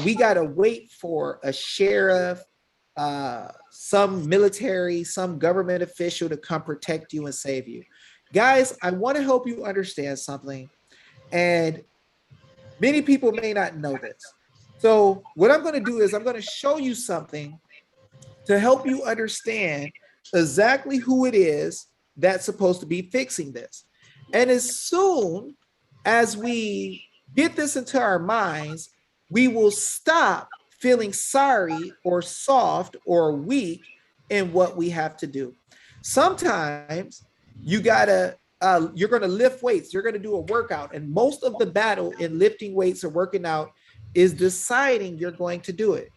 we got to wait for a sheriff, some military, some government official to come protect you and save you. Guys, I want to help you understand something. And many people may not know this. So what I'm going to do is I'm going to show you something to help you understand exactly who it is that's supposed to be fixing this. And as soon as we get this into our minds, we will stop feeling sorry or soft or weak in what we have to do. Sometimes you're going to lift weights, you're going to do a workout, and most of the battle in lifting weights or working out is deciding you're going to do it.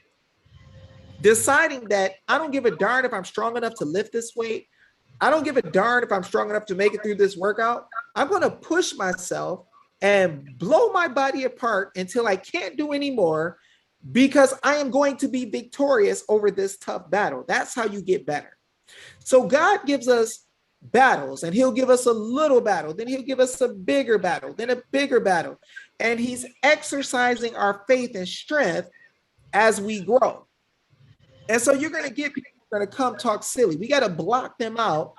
Deciding that I don't give a darn if I'm strong enough to lift this weight. I don't give a darn if I'm strong enough to make it through this workout. I'm going to push myself and blow my body apart until I can't do anymore, because I am going to be victorious over this tough battle. That's how you get better. So God gives us battles, and he'll give us a little battle, then he'll give us a bigger battle, then a bigger battle. And he's exercising our faith and strength as we grow. And so you're going to get people who are going to come talk silly. We got to block them out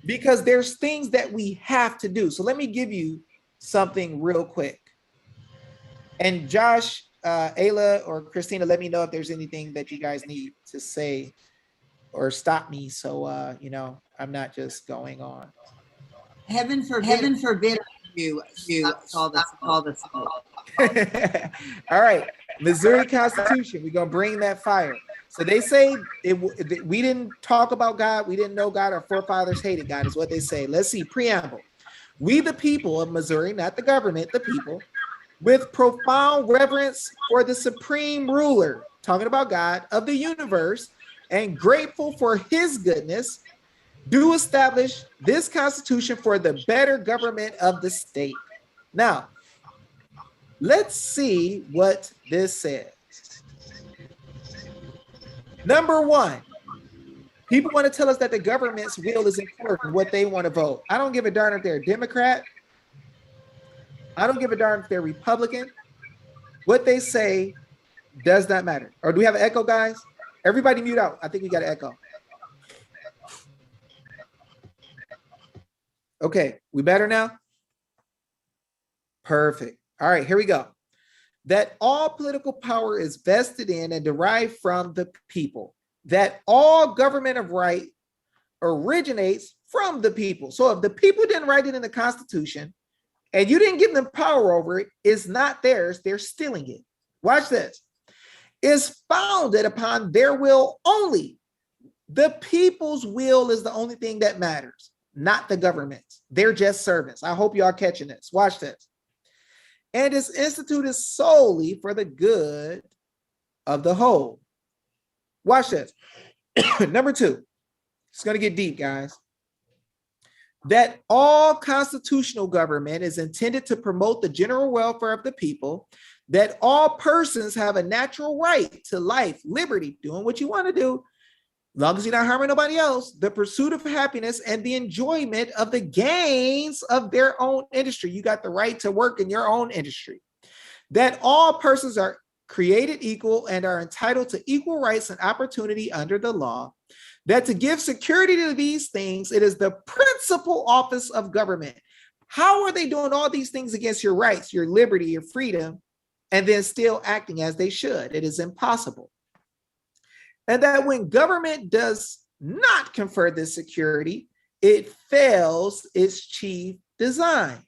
because there's things that we have to do. So let me give you something real quick. And Josh, Ayla, or Christina, let me know if there's anything that you guys need to say or stop me. So, I'm not just going on. Heaven forbid you all this. All right. Missouri Constitution. We're going to bring that fire. So they say we didn't talk about God. We didn't know God. Our forefathers hated God is what they say. Let's see. Preamble. We, the people of Missouri, not the government, the people, with profound reverence for the supreme ruler, talking about God of the universe, and grateful for his goodness, do establish this Constitution for the better government of the state. Now, let's see what this says. Number one, people want to tell us that the government's will is important, what they want to vote. I don't give a darn if they're a Democrat. I don't give a darn if they're Republican. What they say does not matter. Or do we have an echo, guys? Everybody mute out. I think we got an echo. Okay, we better now? Perfect. All right, here we go. That all political power is vested in and derived from the people. That all government of right originates from the people. So if the people didn't write it in the Constitution, and you didn't give them power over it, is not theirs. They're stealing it. Watch this. Is founded upon their will only. The people's will is the only thing that matters, not the government's. They're just servants. I hope y'all catching this. Watch this. And is instituted solely for the good of the whole. Watch this. Number 2. It's going to get deep, guys. That all constitutional government is intended to promote the general welfare of the people, that all persons have a natural right to life, liberty, doing what you want to do, as long as you're not harming nobody else, the pursuit of happiness and the enjoyment of the gains of their own industry. You got the right to work in your own industry. That all persons are created equal and are entitled to equal rights and opportunity under the law. That to give security to these things, it is the principal office of government. How are they doing all these things against your rights, your liberty, your freedom, and then still acting as they should? It is impossible. And that when government does not confer this security, it fails its chief design.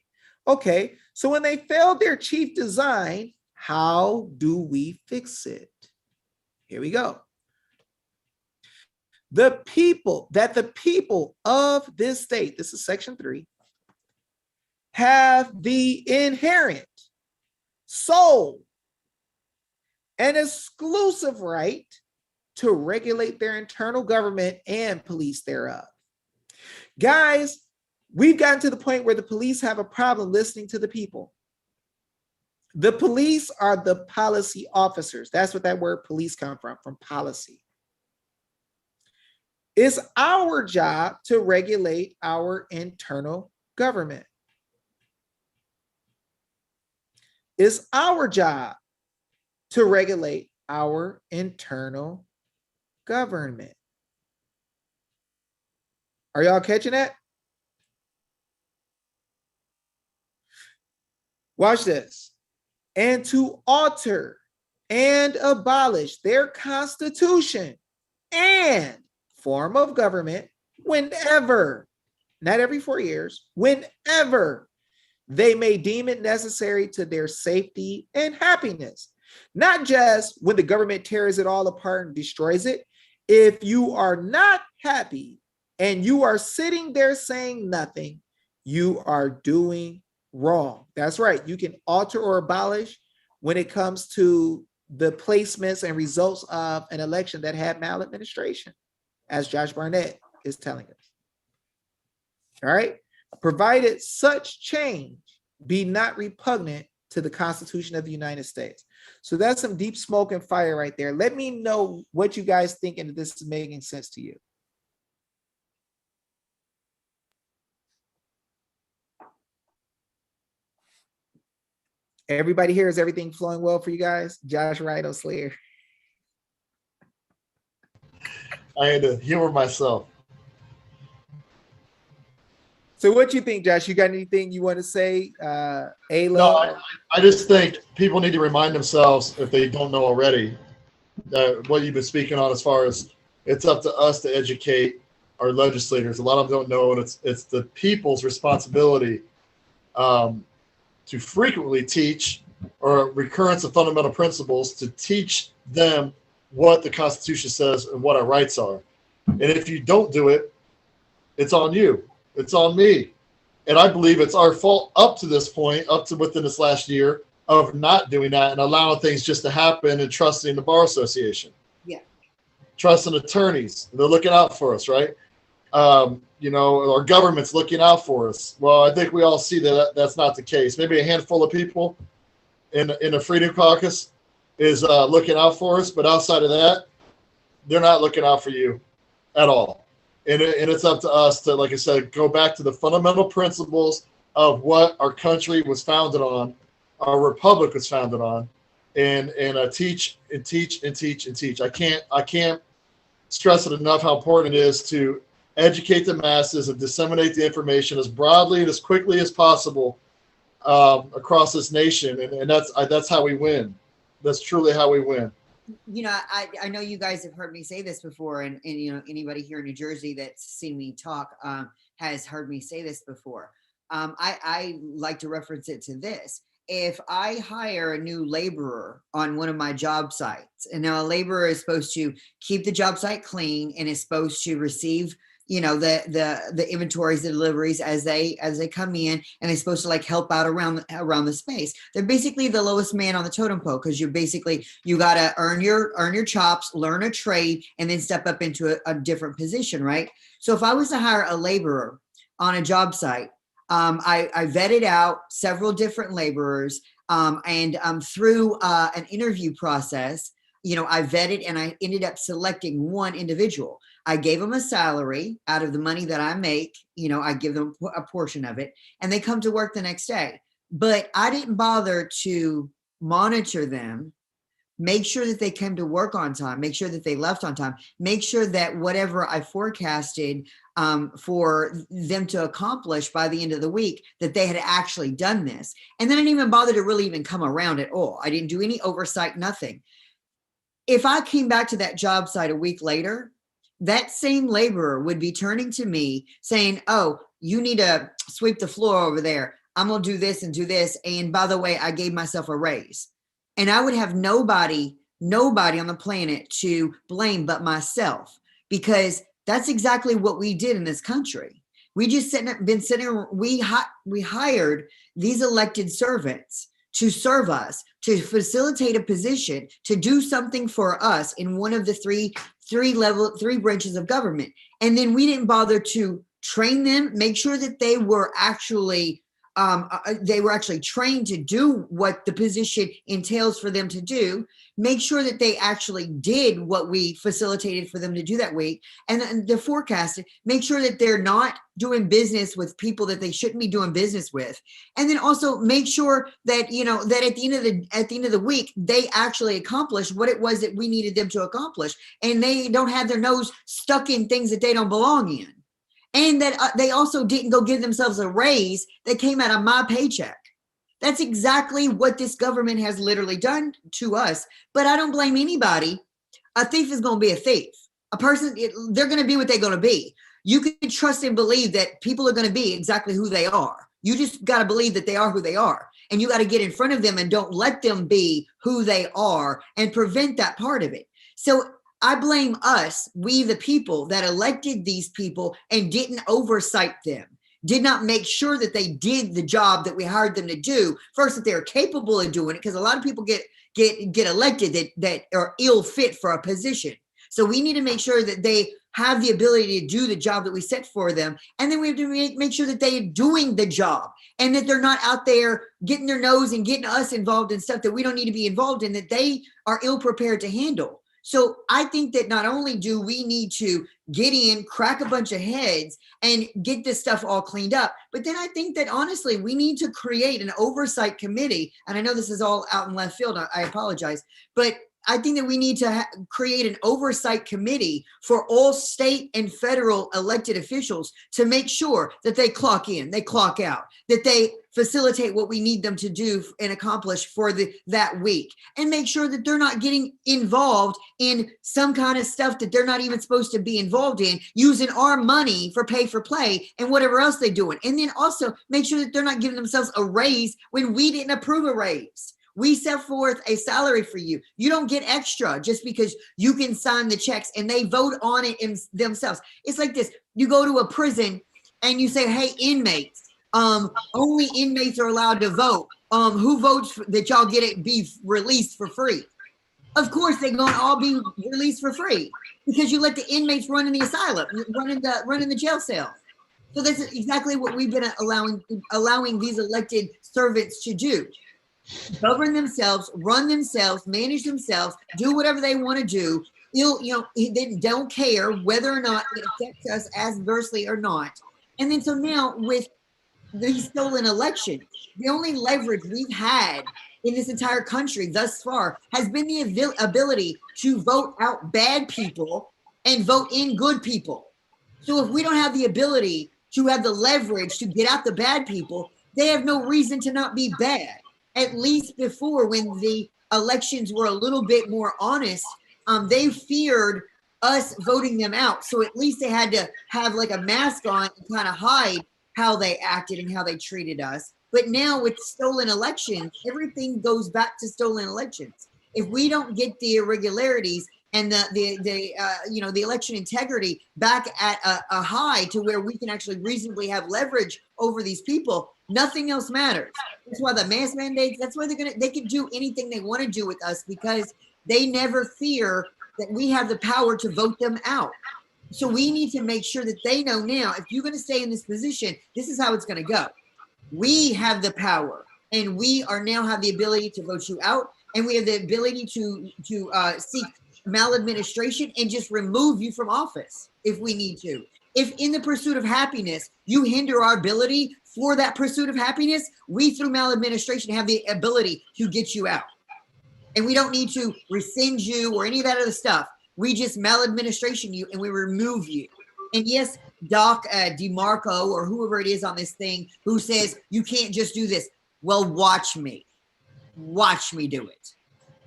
Okay, so when they failed their chief design, how do we fix it? Here we go. The people of this state, this is section 3, have the inherent, sole, and exclusive right to regulate their internal government and police thereof. Guys, we've gotten to the point where the police have a problem listening to the people. The police are the policy officers. That's what that word police come from policy. It's our job to regulate our internal government. It's our job to regulate our internal government. Are y'all catching that? Watch this. And to alter and abolish their constitution and form of government whenever, not every 4 years, whenever they may deem it necessary to their safety and happiness. Not just when the government tears it all apart and destroys it. If you are not happy and you are sitting there saying nothing, you are doing wrong. That's right. You can alter or abolish when it comes to the placements and results of an election that had maladministration, as Josh Barnett is telling us. All right. Provided such change be not repugnant to the Constitution of the United States. So that's some deep smoke and fire right there. Let me know what you guys think and if this is making sense to you. Everybody here, is everything flowing well for you guys? Josh Rhino Slayer. I had to humor myself. So what you think, Josh? You got anything you want to say? Ayla? No, I just think people need to remind themselves, if they don't know already, that what you've been speaking on as far as it's up to us to educate our legislators. A lot of them don't know, and it's the people's responsibility to frequently teach, or recurrence of fundamental principles, to teach them what the Constitution says and what our rights are. And if you don't do it, it's on you. It's on me. And I believe it's our fault up to this point, up to within this last year, of not doing that and allowing things just to happen and trusting the Bar Association. Yeah. Trusting attorneys. They're looking out for us, right? You know, our government's looking out for us. Well, I think we all see that that's not the case. Maybe a handful of people in the Freedom Caucus is looking out for us, but outside of that, they're not looking out for you at all. And it's up to us to, like I said, go back to the fundamental principles of what our country was founded on, our republic was founded on, and teach and teach and teach and teach. I can't stress it enough how important it is to educate the masses and disseminate the information as broadly and as quickly as possible across this nation, and that's how we win. That's truly how we win. You know, I know you guys have heard me say this before, and you know, anybody here in New Jersey that's seen me talk has heard me say this before. I like to reference it to this. If I hire a new laborer on one of my job sites, and now a laborer is supposed to keep the job site clean and is supposed to receive, the inventories, the deliveries as they come in, and they're supposed to like help out around the space. They're basically the lowest man on the totem pole, because you got to earn your chops, learn a trade, and then step up into a different position, right? So if I was to hire a laborer on a job site, I vetted out several different laborers, and through an interview process, I vetted and I ended up selecting one individual. I gave them a salary out of the money that I make. I give them a portion of it, and they come to work the next day. But I didn't bother to monitor them, make sure that they came to work on time, make sure that they left on time, make sure that whatever I forecasted for them to accomplish by the end of the week, that they had actually done this. And then I didn't even bother to really even come around at all. I didn't do any oversight, nothing. If I came back to that job site a week later, that same laborer would be turning to me saying, "Oh, you need to sweep the floor over there. I'm going to do this and do this. And by the way, I gave myself a raise." And I would have nobody on the planet to blame but myself, because that's exactly what we did in this country. We just we hired these elected servants to serve us, to facilitate a position, to do something for us in one of the three branches of government. And then we didn't bother to train them, make sure that they were actually trained to do what the position entails for them to do, make sure that they actually did what we facilitated for them to do that week, and they're forecasted, make sure that they're not doing business with people that they shouldn't be doing business with. And then also make sure that, that at the end of the week, they actually accomplish what it was that we needed them to accomplish. And they don't have their nose stuck in things that they don't belong in. And that they also didn't go give themselves a raise that came out of my paycheck. That's exactly what this government has literally done to us. But I don't blame anybody. A thief is going to be a thief. A person, they're going to be what they're going to be. You can trust and believe that people are going to be exactly who they are. You just got to believe that they are who they are. And you got to get in front of them and don't let them be who they are and prevent that part of it. So I blame us, we the people that elected these people and didn't oversight them, did not make sure that they did the job that we hired them to do. First, that they're capable of doing it, because a lot of people get elected that are ill fit for a position. So we need to make sure that they have the ability to do the job that we set for them. And then we have to make sure that they are doing the job, and that they're not out there getting their nose and getting us involved in stuff that we don't need to be involved in, that they are ill prepared to handle. So I think that not only do we need to get in, crack a bunch of heads and get this stuff all cleaned up, but then I think that honestly, we need to create an oversight committee. And I know this is all out in left field. I apologize, but I think that we need to create an oversight committee for all state and federal elected officials to make sure that they clock in, they clock out, that they facilitate what we need them to do and accomplish for that week, and make sure that they're not getting involved in some kind of stuff that they're not even supposed to be involved in, using our money for pay for play and whatever else they're doing. And then also make sure that they're not giving themselves a raise when we didn't approve a raise. We set forth a salary for you. You don't get extra just because you can sign the checks and they vote on it themselves. It's like this. You go to a prison and you say, "Hey, inmates, only inmates are allowed to vote. Who votes that y'all get it be released for free?" Of course, they're going to all be released for free, because you let the inmates run in the asylum, run in the jail cell. So that's exactly what we've been allowing these elected servants to do. Govern themselves, run themselves, manage themselves, do whatever they want to do. They don't care whether or not it affects us adversely or not. And then so now with these stolen elections, the only leverage we've had in this entire country thus far has been the ability to vote out bad people and vote in good people. So if we don't have the ability to have the leverage to get out the bad people, they have no reason to not be bad. At least before, when the elections were a little bit more honest, they feared us voting them out. So at least they had to have like a mask on and kind of hide how they acted and how they treated us. But now with stolen elections, everything goes back to stolen elections. If we don't get the irregularities and the election integrity back at a high to where we can actually reasonably have leverage over these people, nothing else matters. That's why the mask mandates, that's why they can do anything they want to do with us, because they never fear that we have the power to vote them out. So we need to make sure that they know now, if you're going to stay in this position, this is how it's going to go. We have the power, and we are now have the ability to vote you out, and we have the ability to seek maladministration and just remove you from office if we need to. If in the pursuit of happiness, you hinder our ability for that pursuit of happiness, we through maladministration have the ability to get you out. And we don't need to rescind you or any of that other stuff. We just maladministration you and we remove you. And yes, Doc DeMarco or whoever it is on this thing who says you can't just do this. Well, watch me. Watch me do it.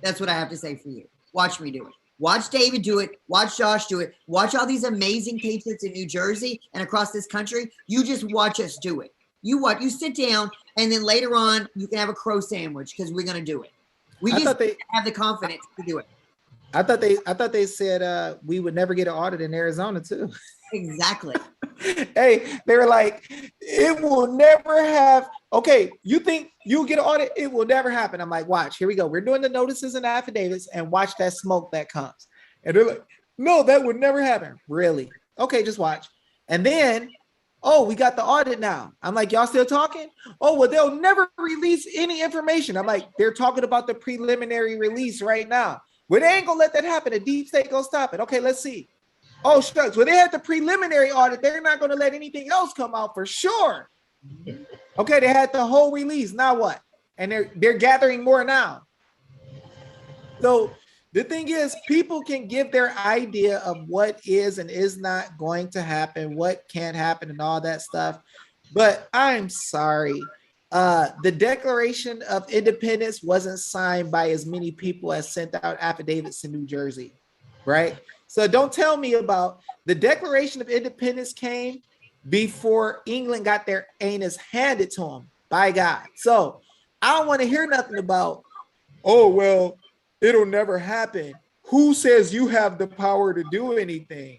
That's what I have to say for you. Watch me do it. Watch David do it. Watch Josh do it. Watch all these amazing patriots in New Jersey and across this country. You just watch us do it. You sit down, and then later on you can have a crow sandwich because we're going to do it. We just have the confidence to do it. I thought they said we would never get an audit in Arizona too. Exactly. Hey, they were like, it will never have. Okay, you think you'll get an audit? It will never happen. I'm like, watch, here we go. We're doing the notices and affidavits, and watch that smoke that comes. And they're like, no, that would never happen. Really? Okay, just watch. And then, oh, we got the audit now. I'm like, y'all still talking? Oh, well, they'll never release any information. I'm like, they're talking about the preliminary release right now. Well, they ain't gonna let that happen. The deep state gonna stop it. Okay, let's see. Oh, shucks. Well, they had the preliminary audit. They're not gonna let anything else come out for sure. Okay, they had the whole release. Now what? And they're gathering more now. So the thing is, people can give their idea of what is and is not going to happen, what can't happen, and all that stuff. But I'm sorry. The Declaration of Independence wasn't signed by as many people as sent out affidavits in New Jersey, right? So don't tell me about the Declaration of Independence came before England got their anus handed to them by God. So I don't want to hear nothing about, oh, well, it'll never happen. Who says you have the power to do anything?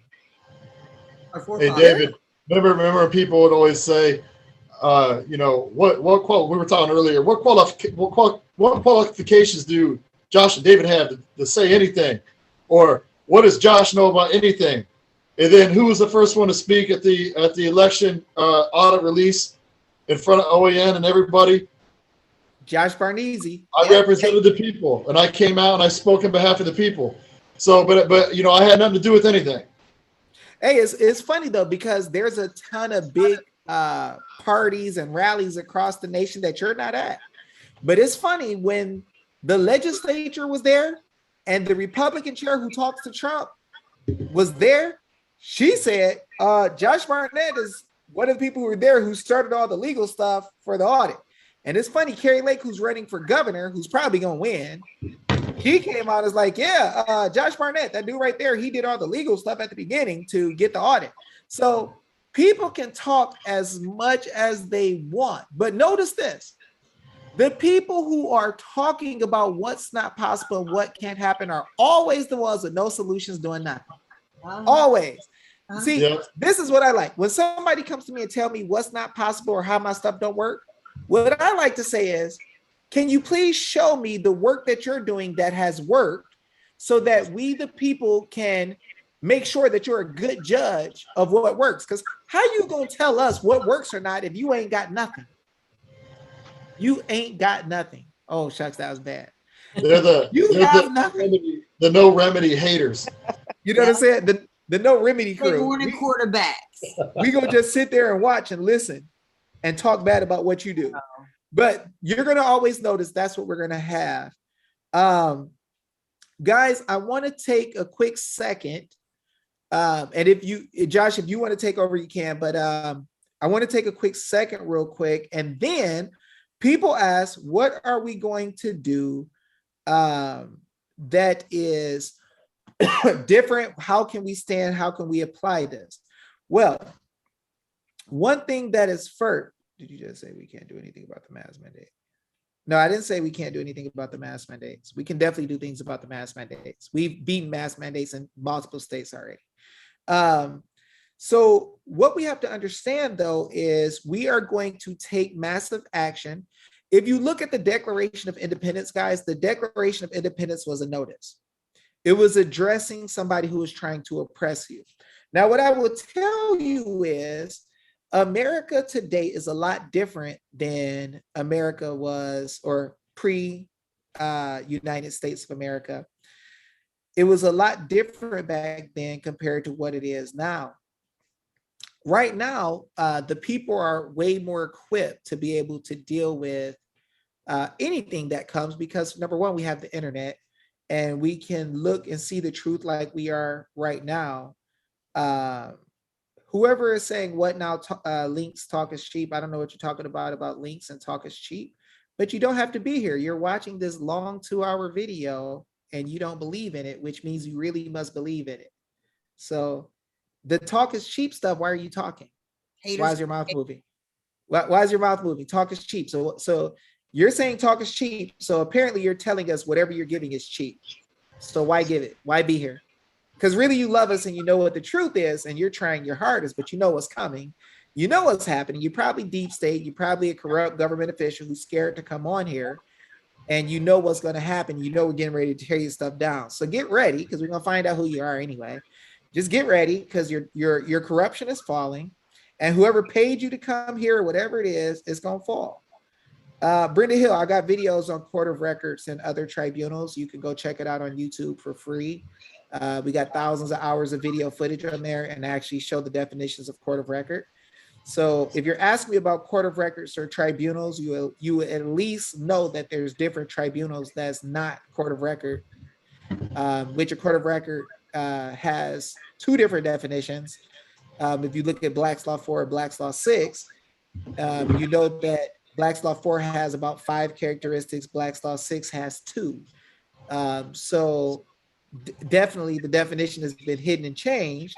Hey, David, remember people would always say, what qual we were talking earlier, what qualifications do Josh and David have to say anything? Or what does Josh know about anything? And then who was the first one to speak at the election audit release in front of OAN and everybody? Josh Barnese. I represented the people, and I came out and I spoke on behalf of the people. So, but I had nothing to do with anything. Hey, it's funny though, because there's a ton of big parties and rallies across the nation that you're not at. But it's funny, when the legislature was there and the Republican chair who talks to Trump was there, she said, Josh Barnett is one of the people who were there who started all the legal stuff for the audit. And it's funny, Carrie Lake, who's running for governor, who's probably going to win, he came out as like, yeah, Josh Barnett, that dude right there, he did all the legal stuff at the beginning to get the audit. So people can talk as much as they want, but notice this. The people who are talking about what's not possible and what can't happen are always the ones with no solutions, doing nothing. Always. See, This is what I like. When somebody comes to me and tell me what's not possible or how my stuff don't work, what I like to say is, can you please show me the work that you're doing that has worked so that we, the people, can make sure that you're a good judge of what works? Because how you going to tell us what works or not if you ain't got nothing? You ain't got nothing. Oh, shucks, that was bad. They're the no remedy haters. You know what I'm saying? The no remedy crew. Morning quarterbacks. We gonna just sit there and watch and listen and talk bad about what you do. But you're gonna always notice that's what we're gonna have. Guys, I want to take a quick second. And if you, Josh, if you want to take over, you can. But I want to take a quick second real quick. And then people ask, what are we going to do that is different? How can we stand? How can we apply this? Well, One thing that is first, did you just say we can't do anything about the mask mandate? No, I didn't say we can't do anything about the mask mandates. We can definitely do things about the mask mandates. We've beaten mask mandates in multiple states already. So what we have to understand, though, is we are going to take massive action. If you look at the Declaration of Independence, guys, the Declaration of Independence was a notice. It was addressing somebody who was trying to oppress you. Now, what I will tell you is America today is a lot different than America was, or pre-United States of America. It was a lot different back then compared to what it is now. Right now, the people are way more equipped to be able to deal with anything that comes because, number one, we have the internet and we can look and see the truth like we are right now. Whoever is saying what now, links talk is cheap. I don't know what you're talking about links and talk is cheap, but you don't have to be here. You're watching this long 2-hour video and you don't believe in it, which means you really must believe in it. So the talk is cheap stuff. Why are you talking? Haters. Why is your mouth moving? Why is your mouth moving? Talk is cheap. So you're saying talk is cheap. So apparently you're telling us whatever you're giving is cheap. So why give it? Why be here? Because really you love us and you know what the truth is and you're trying your hardest, but you know what's coming. You know what's happening. You're probably deep state. You're probably a corrupt government official who's scared to come on here. And you know what's going to happen. You know we're getting ready to tear your stuff down. So get ready because we're going to find out who you are anyway. Just get ready because your corruption is falling. And whoever paid you to come here or whatever it is, it's going to fall. Brenda Hill, I got videos on Court of Records and other tribunals. You can go check it out on YouTube for free. We got thousands of hours of video footage on there and actually show the definitions of Court of Record. So if you're asking me about Court of Records or tribunals, you will at least know that there's different tribunals that's not Court of Record, which a Court of Record has two different definitions. If you look at Black's Law 4 or Black's Law 6, you know that Black's Law 4 has about 5 characteristics. Black's Law 6 has 2. So definitely the definition has been hidden and changed.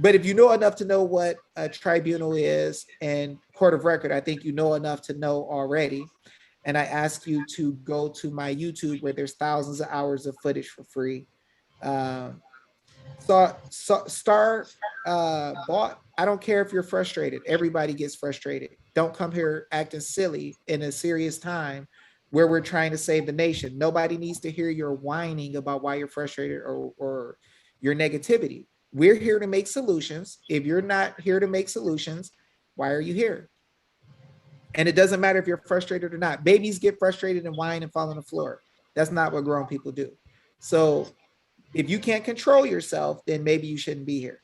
But if you know enough to know what a tribunal is and Court of Record, I think you know enough to know already. And I ask you to go to my YouTube where there's thousands of hours of footage for free. Star bought. I don't care if you're frustrated. Everybody gets frustrated. Don't come here acting silly in a serious time where we're trying to save the nation. Nobody needs to hear your whining about why you're frustrated or your negativity. We're here to make solutions. If you're not here to make solutions, why are you here? And it doesn't matter if you're frustrated or not. Babies get frustrated and whine and fall on the floor. That's not what grown people do. So if you can't control yourself, then maybe you shouldn't be here.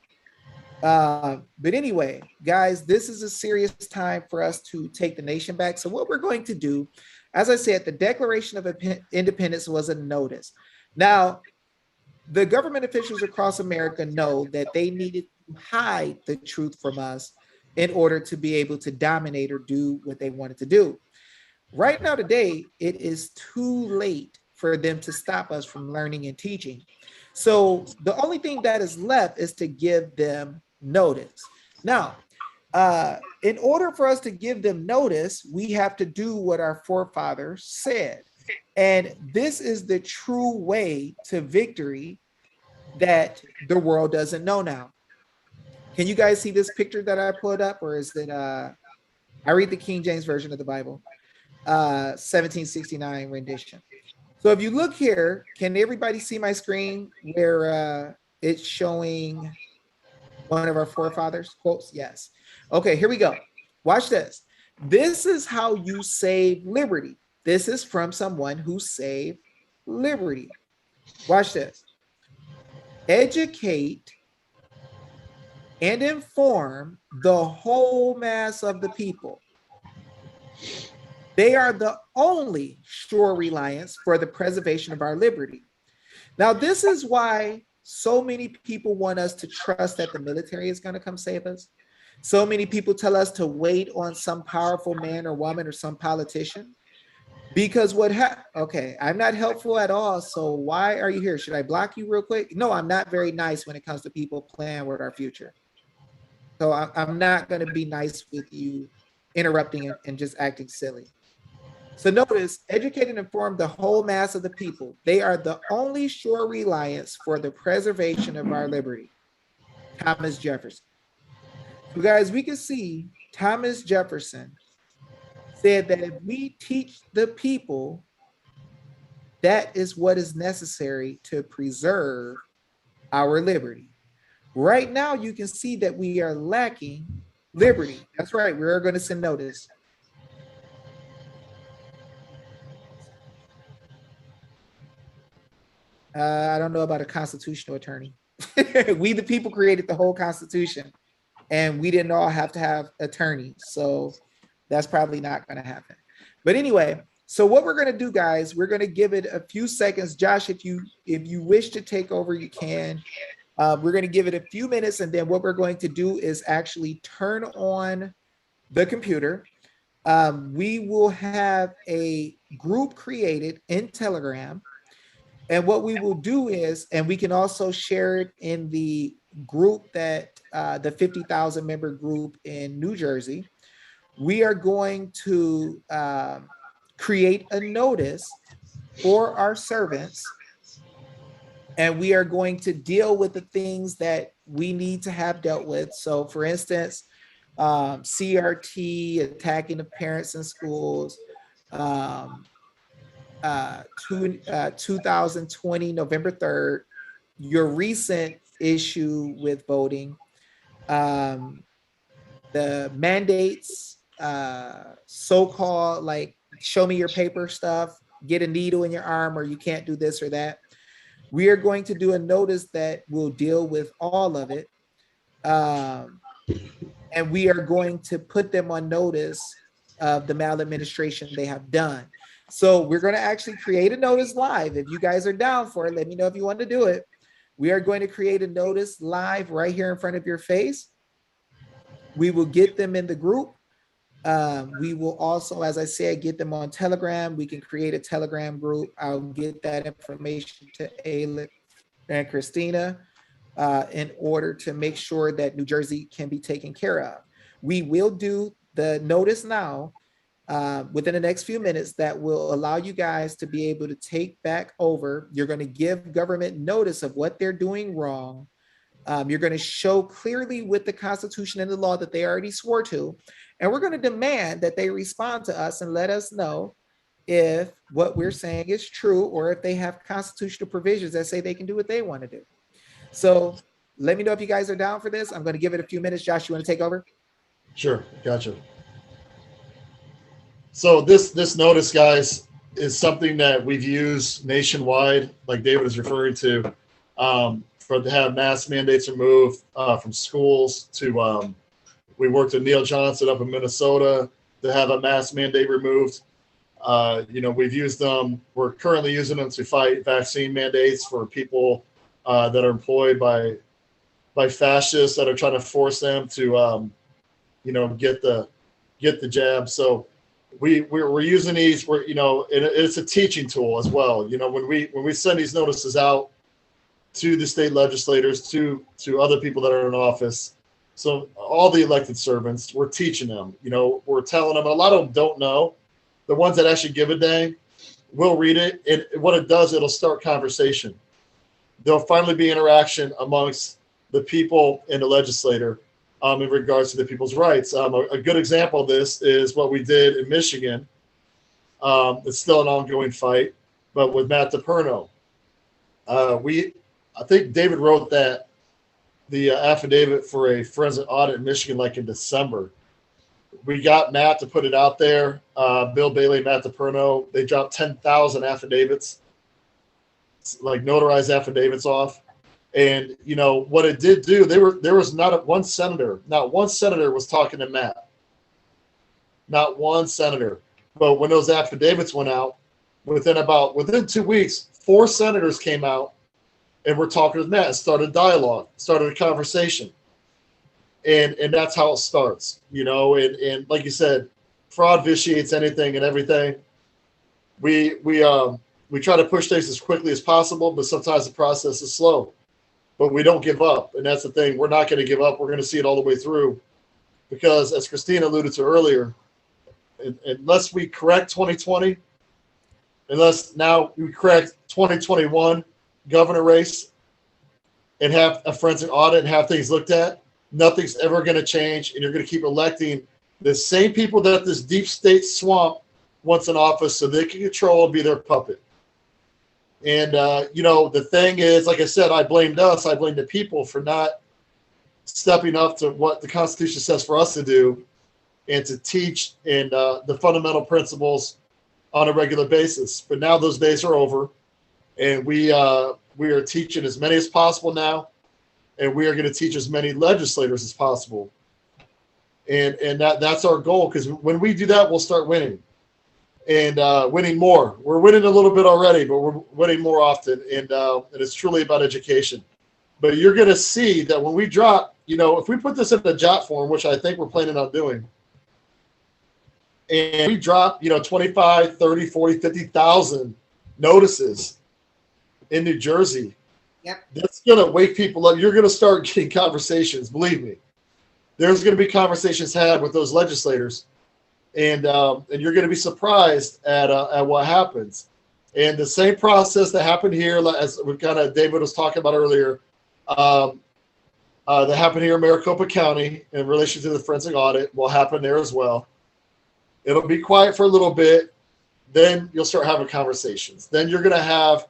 But anyway, guys, this is a serious time for us to take the nation back. So what we're going to do, as I said, the Declaration of Independence was a notice. Now, the government officials across America know that they needed to hide the truth from us in order to be able to dominate or do what they wanted to do. Right now, today, it is too late for them to stop us from learning and teaching. So the only thing that is left is to give them notice. Now, in order for us to give them notice, we have to do what our forefathers said. And this is the true way to victory that the world doesn't know now. Can you guys see this picture that I put up, or is it, I read the King James Version of the Bible, 1769 rendition. So if you look here, can everybody see my screen where it's showing one of our forefathers quotes? Yes. Okay, here we go. Watch this. This is how you save liberty. This is from someone who saved liberty. Watch this. Educate and inform the whole mass of the people. They are the only sure reliance for the preservation of our liberty. Now, this is why so many people want us to trust that the military is going to come save us. So many people tell us to wait on some powerful man or woman or some politician. Because okay, I'm not helpful at all. So why are you here? Should I block you real quick? No, I'm not very nice when it comes to people playing with our future. So I'm not going to be nice with you interrupting and just acting silly. So notice, educate and inform the whole mass of the people. They are the only sure reliance for the preservation of our liberty. Thomas Jefferson. So guys, we can see Thomas Jefferson said that if we teach the people, that is what is necessary to preserve our liberty. Right now, you can see that we are lacking liberty. That's right. We're going to send notice. I don't know about a constitutional attorney. We, the people, created the whole Constitution, and we didn't all have to have attorneys. So that's probably not going to happen. But anyway, so what we're going to do, guys, we're going to give it a few seconds. Josh, if you wish to take over, you can. We're going to give it a few minutes, and then what we're going to do is actually turn on the computer. We will have a group created in Telegram. And what we will do is, and we can also share it in the group that the 50,000 member group in New Jersey. We are going to create a notice for our servants, and we are going to deal with the things that we need to have dealt with. So for instance, CRT, attacking the parents in schools, 2020, November 3rd, your recent issue with voting, the mandates, so-called like show me your paper stuff, get a needle in your arm, or you can't do this or that. We are going to do a notice that will deal with all of it. And we are going to put them on notice of the maladministration they have done. So we're going to actually create a notice live. If you guys are down for it, let me know if you want to do it. We are going to create a notice live right here in front of your face. We will get them in the group. We will also, as I said, get them on Telegram. We can create a Telegram group. I'll get that information to Ayla and Christina in order to make sure that New Jersey can be taken care of. We will do the notice now within the next few minutes that will allow you guys to be able to take back over. You're going to give government notice of what they're doing wrong. You're going to show clearly with the Constitution and the law that they already swore to. And we're going to demand that they respond to us and let us know if what we're saying is true, or if they have constitutional provisions that say they can do what they want to do. So let me know if you guys are down for this. I'm going to give it a few minutes. Josh, you want to take over? Sure, gotcha. So this notice, guys, is something that we've used nationwide, like David was referring to, to have mask mandates removed from schools to, we worked with Neil Johnson up in Minnesota to have a mask mandate removed. We've used them. We're currently using them to fight vaccine mandates for people that are employed by fascists that are trying to force them to, get the jab. So we're using these. It's a teaching tool as well. When we send these notices out to the state legislators, to other people that are in office, so all the elected servants, we're teaching them. We're telling them. A lot of them don't know. The ones that actually give a dang will read it, and what it does, it'll start conversation. There'll finally be interaction amongst the people and the legislator in regards to the people's rights. A good example of this is what we did in Michigan. It's still an ongoing fight, but with Matt DePerno, I think David wrote the affidavit for a forensic audit in Michigan, like in December. We got Matt to put it out there. Bill Bailey, Matt DePerno, they dropped 10,000 affidavits, like notarized affidavits off. And what it did do, there was not one senator was talking to Matt. Not one senator. But when those affidavits went out, within 2 weeks, 4 senators came out and were talking with Matt and started dialogue, started a conversation. And that's how it starts, and like you said, fraud vitiates anything and everything. We try to push things as quickly as possible, but sometimes the process is slow. but we don't give up. And that's the thing. We're not going to give up. We're going to see it all the way through, because as Christina alluded to earlier, unless we correct 2020, unless now we correct 2021 governor race and have a forensic audit and have things looked at, nothing's ever going to change. And you're going to keep electing the same people that this deep state swamp wants in office so they can control and be their puppet. And, the thing is, like I said, I blamed us. I blamed the people for not stepping up to what the Constitution says for us to do and to teach and the fundamental principles on a regular basis. But now those days are over, and we are teaching as many as possible now, and we are going to teach as many legislators as possible. And that's our goal, because when we do that, we'll start winning, and winning more. We're winning a little bit already, but we're winning more often, and it's truly about education. But you're going to see that when we drop, if we put this in a jot form, which I think we're planning on doing, and we drop, 25, 30, 40, 50,000 notices in New Jersey, Yep. That's going to wake people up. You're going to start getting conversations. Believe me, there's going to be conversations had with those legislators, and you're going to be surprised at what happens. And the same process that happened here, as we David was talking about earlier, that happened here in Maricopa County in relation to the forensic audit, will happen there as well. It'll be quiet for a little bit. Then you'll start having conversations. Then you're going to have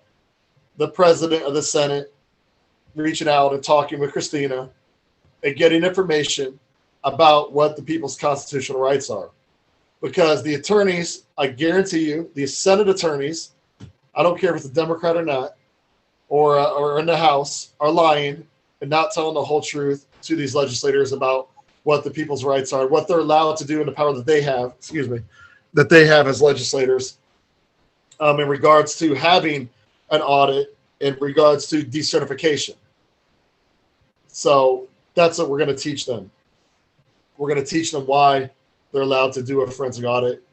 the president of the Senate reaching out and talking with Christina and getting information about what the people's constitutional rights are. Because the attorneys, I guarantee you, the Senate attorneys, I don't care if it's a Democrat or not, or in the House, are lying and not telling the whole truth to these legislators about what the people's rights are, what they're allowed to do, and the power that they have, that they have as legislators in regards to having an audit, in regards to decertification. So that's what we're going to teach them. We're going to teach them why they're allowed to do a forensic audit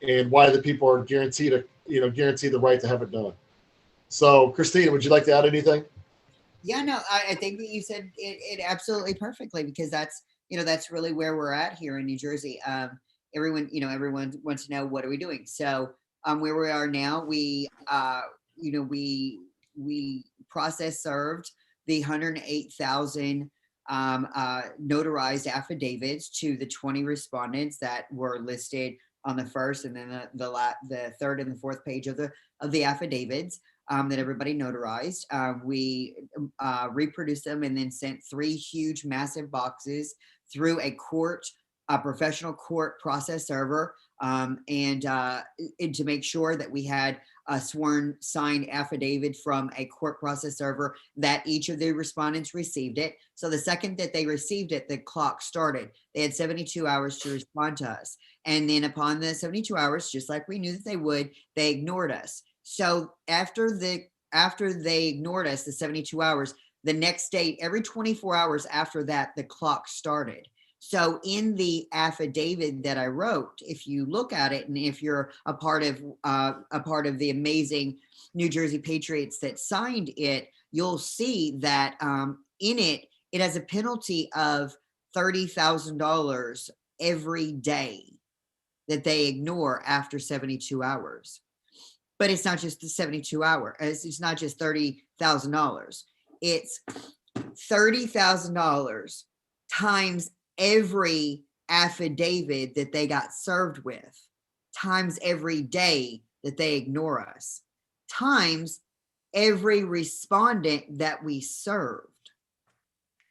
and why the people are guaranteed the right to have it done. So, Christina, would you like to add anything? Yeah, no, I think that you said it absolutely perfectly, because that's really where we're at here in New Jersey. Everyone wants to know, what are we doing? So where we are now, we process served the 108,000 notarized affidavits to the 20 respondents that were listed on the first and then the third and the fourth page of the affidavits that everybody notarized. We reproduced them and then sent 3 huge, massive boxes through a professional court process server, and to make sure that we had a sworn signed affidavit from a court process server that each of the respondents received it. So the second that they received it, the clock started. They had 72 hours to respond to us. And then upon the 72 hours, just like we knew that they would, they ignored us. So after they ignored us, the 72 hours, the next day, every 24 hours after that, the clock started. So in the affidavit that I wrote, if you look at it, and if you're a part of the amazing New Jersey patriots that signed it, you'll see that in it has a penalty of $30,000 every day that they ignore after 72 hours. But it's not just the 72 hour. It's not just $30,000. It's $30,000 times every affidavit that they got served with, times every day that they ignore us, times every respondent that we served.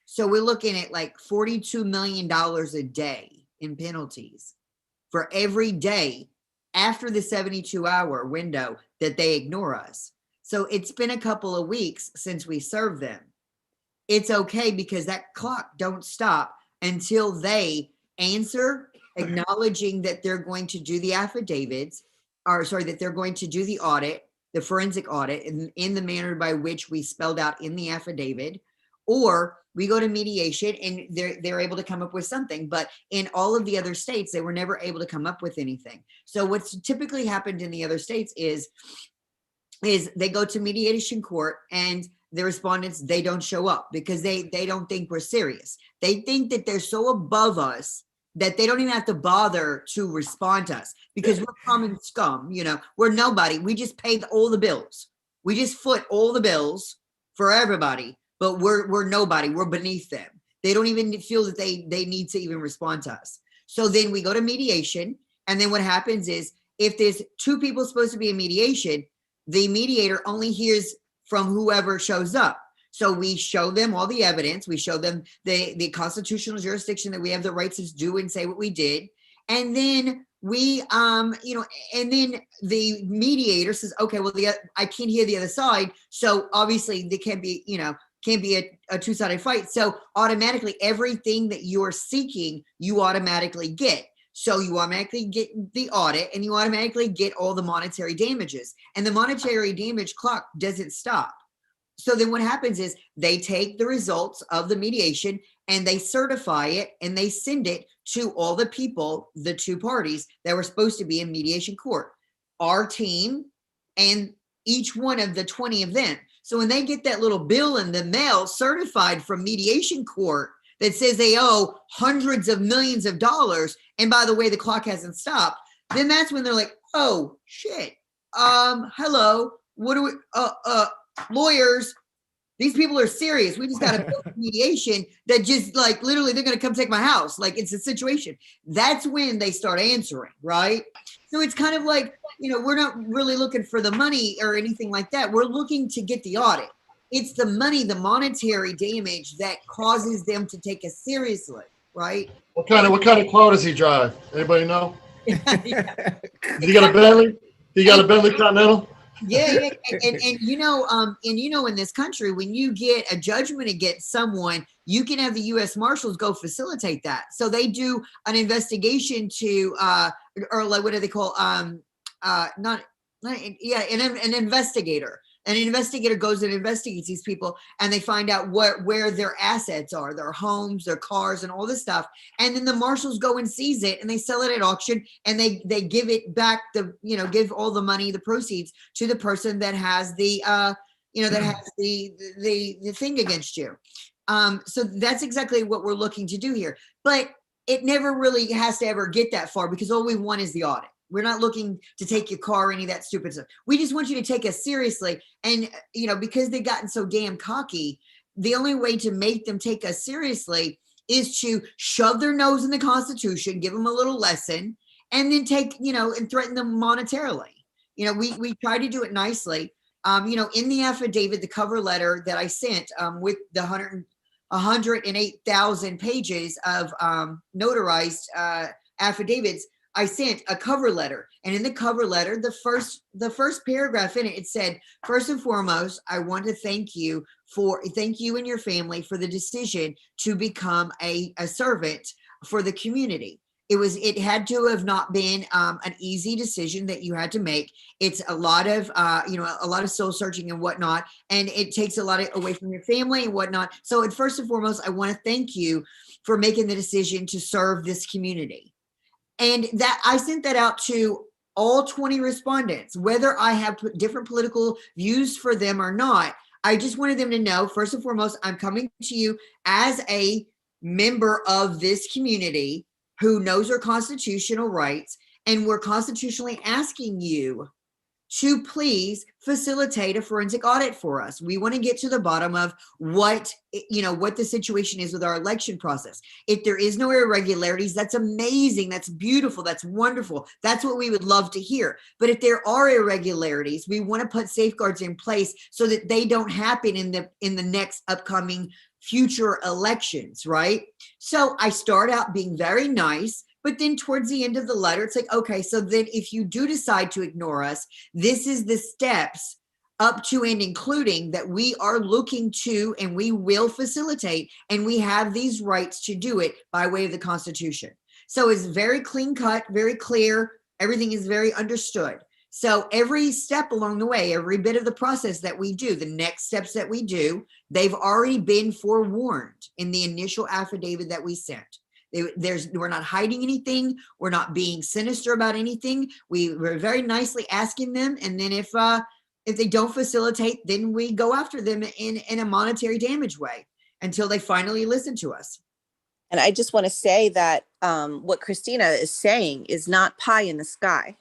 So we're looking at like $42 million a day in penalties for every day after the 72-hour window that they ignore us. So it's been a couple of weeks since we served them. It's okay, because that clock don't stop until they answer, acknowledging that they're going to do the affidavits, that they're going to do the audit, the forensic audit, in the manner by which we spelled out in the affidavit, or we go to mediation and they're able to come up with something. But in all of the other states, they were never able to come up with anything. So what's typically happened in the other states is they go to mediation court and the respondents, they don't show up because they don't think we're serious. They think that they're so above us that they don't even have to bother to respond to us because we're common scum, we're nobody. We just pay all the bills. We just foot all the bills for everybody, but we're nobody. We're beneath them. They don't even feel that they need to even respond to us. So then we go to mediation. And then what happens is if there's two people supposed to be in mediation, the mediator only hears from whoever shows up. So we show them all the evidence. We show them the constitutional jurisdiction that we have the rights to do and say what we did. And then we, and then the mediator says, okay, well, I can't hear the other side. So obviously there can't be a two-sided fight. So automatically everything that you're seeking, you automatically get. So you automatically get the audit and you automatically get all the monetary damages. And the monetary damage clock doesn't stop. So then what happens is they take the results of the mediation and they certify it and they send it to all the people, the two parties that were supposed to be in mediation court, our team and each one of the 20 of them. So when they get that little bill in the mail certified from mediation court that says they owe hundreds of millions of dollars, and by the way, the clock hasn't stopped, then that's when they're like, oh shit, hello, what do we, lawyers, these people are serious. We just got a bill for mediation that just like literally they're going to come take my house. Like it's a situation. That's when they start answering, right? So it's kind of like, we're not really looking for the money or anything like that. We're looking to get the audit. It's the money, the monetary damage that causes them to take us seriously, right? What kind of car does he drive? Anybody know? Yeah. He got a Bentley? He got a Bentley Continental? Yeah. And in this country, when you get a judgment against someone, you can have the U.S. Marshals go facilitate that. So they do an investigation to, or like, what do they call, an investigator. An investigator goes and investigates these people and they find out where their assets are, their homes, their cars, and all this stuff. And then the marshals go and seize it and they sell it at auction and they give it back, give all the money, the proceeds to the person that has the thing against you. So that's exactly what we're looking to do here. But it never really has to ever get that far because all we want is the audit. We're not looking to take your car or any of that stupid stuff. We just want you to take us seriously. And, because they've gotten so damn cocky, the only way to make them take us seriously is to shove their nose in the Constitution, give them a little lesson, and then and threaten them monetarily. We try to do it nicely. In the affidavit, the cover letter that I sent with the 108,000 pages of notarized affidavits, I sent a cover letter, and in the cover letter, the first paragraph in it said, first and foremost, I want to thank you and your family for the decision to become a servant for the community. It had to have not been an easy decision that you had to make. It's a lot of soul searching and whatnot, and it takes a lot away from your family and whatnot. So first and foremost, I want to thank you for making the decision to serve this community. And that I sent that out to all 20 respondents, whether I have different political views for them or not. I just wanted them to know, first and foremost, I'm coming to you as a member of this community who knows her constitutional rights, and we're constitutionally asking you to please facilitate a forensic audit for us. We want to get to the bottom of what the situation is with our election process. If there is no irregularities, that's amazing. That's beautiful. That's wonderful. That's what we would love to hear. But if there are irregularities, we want to put safeguards in place so that they don't happen in the next upcoming future elections, right? So I start out being very nice. But then towards the end of the letter, it's like, okay, so then if you do decide to ignore us, this is the steps up to and including that we are looking to and we will facilitate, and we have these rights to do it by way of the Constitution. So it's very clean cut, very clear. Everything is very understood. So every step along the way, every bit of the process that we do, the next steps that we do, they've already been forewarned in the initial affidavit that we sent. We're not hiding anything. We're not being sinister about anything. We're very nicely asking them. And then if if they don't facilitate, then we go after them in a monetary damage way until they finally listen to us. And I just want to say that what Christina is saying is not pie in the sky.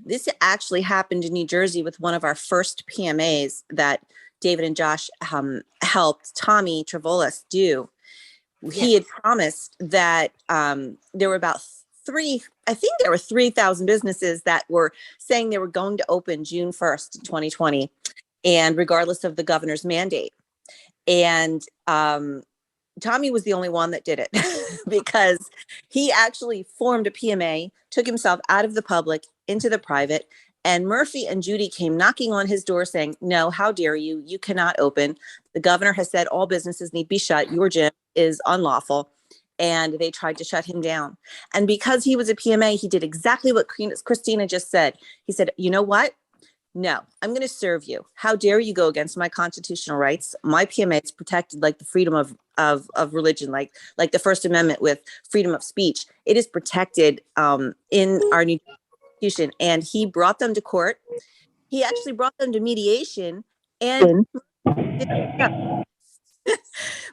This actually happened in New Jersey with one of our first PMAs that David and Josh helped Tommy Travolis do. He had promised that there were about 3,000 businesses that were saying they were going to open June 1st, 2020, and regardless of the governor's mandate. And Tommy was the only one that did it because he actually formed a PMA, took himself out of the public into the private, and Murphy and Judy came knocking on his door saying, no, how dare you? You cannot open. The governor has said all businesses need to be shut. Your gym is unlawful. And they tried to shut him down. And because he was a PMA, he did exactly what Christina just said. He said, you know what? No, I'm going to serve you. How dare you go against my constitutional rights? My PMA is protected like the freedom of religion, like the First Amendment with freedom of speech. It is protected in our new Constitution. And he brought them to court. He actually brought them to mediation, and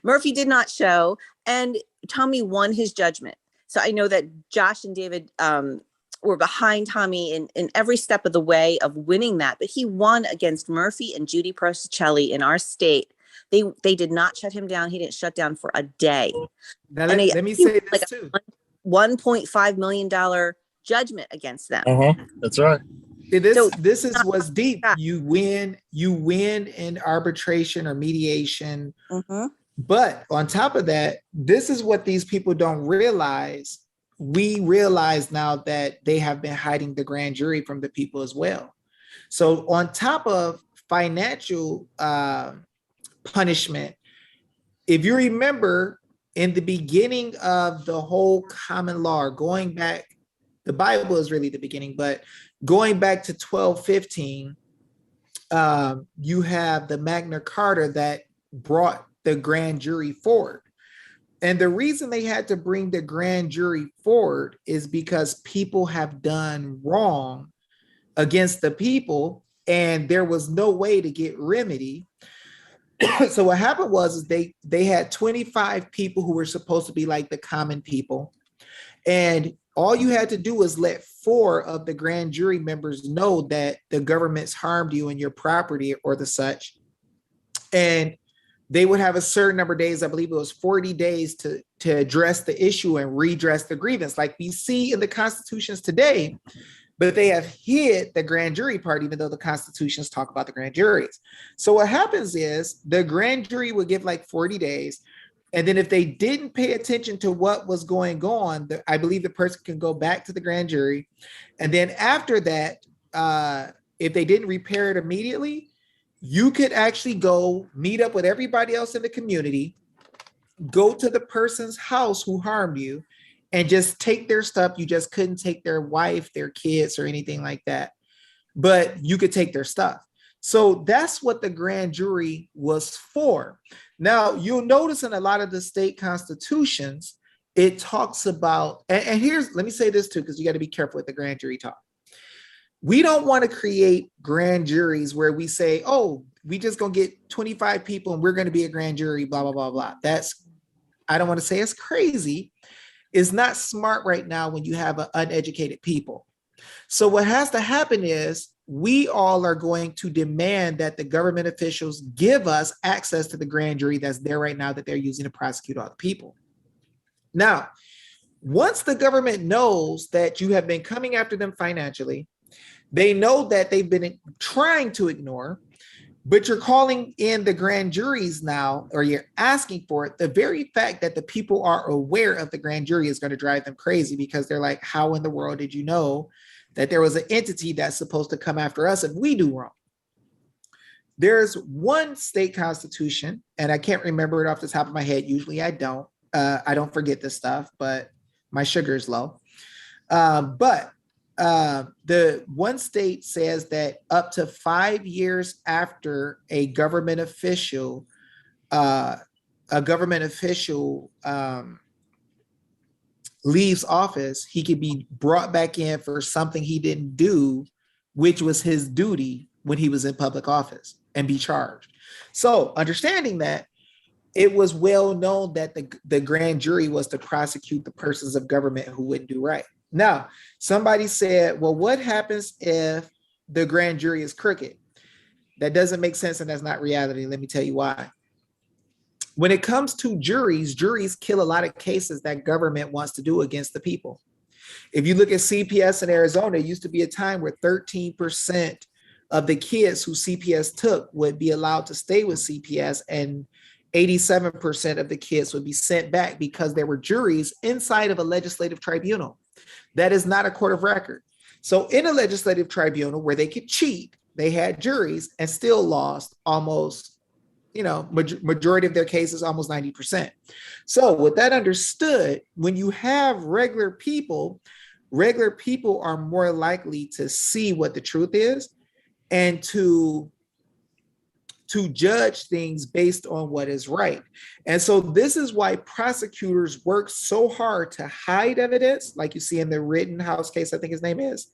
Murphy did not show, and Tommy won his judgment. So I know that Josh and David were behind Tommy in every step of the way of winning that, but he won against Murphy and Judy Prosticelli in our state. They did not shut him down. He didn't shut down for a day. Now let me say this too. $1.5 million judgment against them. That's right. This is what's deep. You win in arbitration or mediation. But on top of that, this is what these people don't realize. We realize now that they have been hiding the grand jury from the people as well. So on top of financial punishment, if you remember in the beginning of the whole common law, going back, the Bible is really the beginning, but going back to 1215, you have the Magna Carta that brought the grand jury forward. And the reason they had to bring the grand jury forward is because people have done wrong against the people, and there was no way to get remedy. So what happened was they had 25 people who were supposed to be like the common people. And all you had to do was let 4 of the grand jury members know that the government's harmed you and your property or the such. And they would have a certain number of days, I believe it was 40 days to address the issue and redress the grievance like we see in the constitutions today. But they have hid the grand jury part, even though the constitutions talk about the grand juries. So what happens is the grand jury would give like 40 days. And then if they didn't pay attention to what was going on, I believe the person can go back to the grand jury. And then after that, if they didn't repair it immediately, you could actually go meet up with everybody else in the community, go to the person's house who harmed you, and just take their stuff. You just couldn't take their wife, their kids, or anything like that. But you could take their stuff. So that's what the grand jury was for. Now, you'll notice in a lot of the state constitutions, it talks about, and let me say this too, because you got to be careful with the grand jury talk. We don't want to create grand juries where we say, oh, we just going to get 25 people and we're going to be a grand jury, blah, blah, blah, blah. I don't want to say it's crazy. It's not smart right now when you have uneducated people. So what has to happen is we all are going to demand that the government officials give us access to the grand jury that's there right now that they're using to prosecute all the people. Now, once the government knows that you have been coming after them financially, they know that they've been trying to ignore, but you're calling in the grand juries now, or you're asking for it. The very fact that the people are aware of the grand jury is going to drive them crazy, because they're like, how in the world did you know that there was an entity that's supposed to come after us if we do wrong? There's one state constitution, and I can't remember it off the top of my head. Usually I don't forget this stuff, but my sugar is low. But the one state says that up to 5 years after a government official leaves office, he could be brought back in for something he didn't do, which was his duty when he was in public office and be charged. So understanding that, it was well known that the grand jury was to prosecute the persons of government who wouldn't do right. Now, somebody said, well, what happens if the grand jury is crooked? That doesn't make sense, and that's not reality. Let me tell you why. When it comes to juries, juries kill a lot of cases that government wants to do against the people. If you look at CPS in Arizona, it used to be a time where 13% of the kids who CPS took would be allowed to stay with CPS, and 87% of the kids would be sent back because there were juries inside of a legislative tribunal. That is not a court of record. So in a legislative tribunal where they could cheat, they had juries and still lost almost, majority of their cases, almost 90%. So with that understood, when you have regular people are more likely to see what the truth is and to judge things based on what is right. And so this is why prosecutors work so hard to hide evidence, like you see in the Rittenhouse case, I think his name is.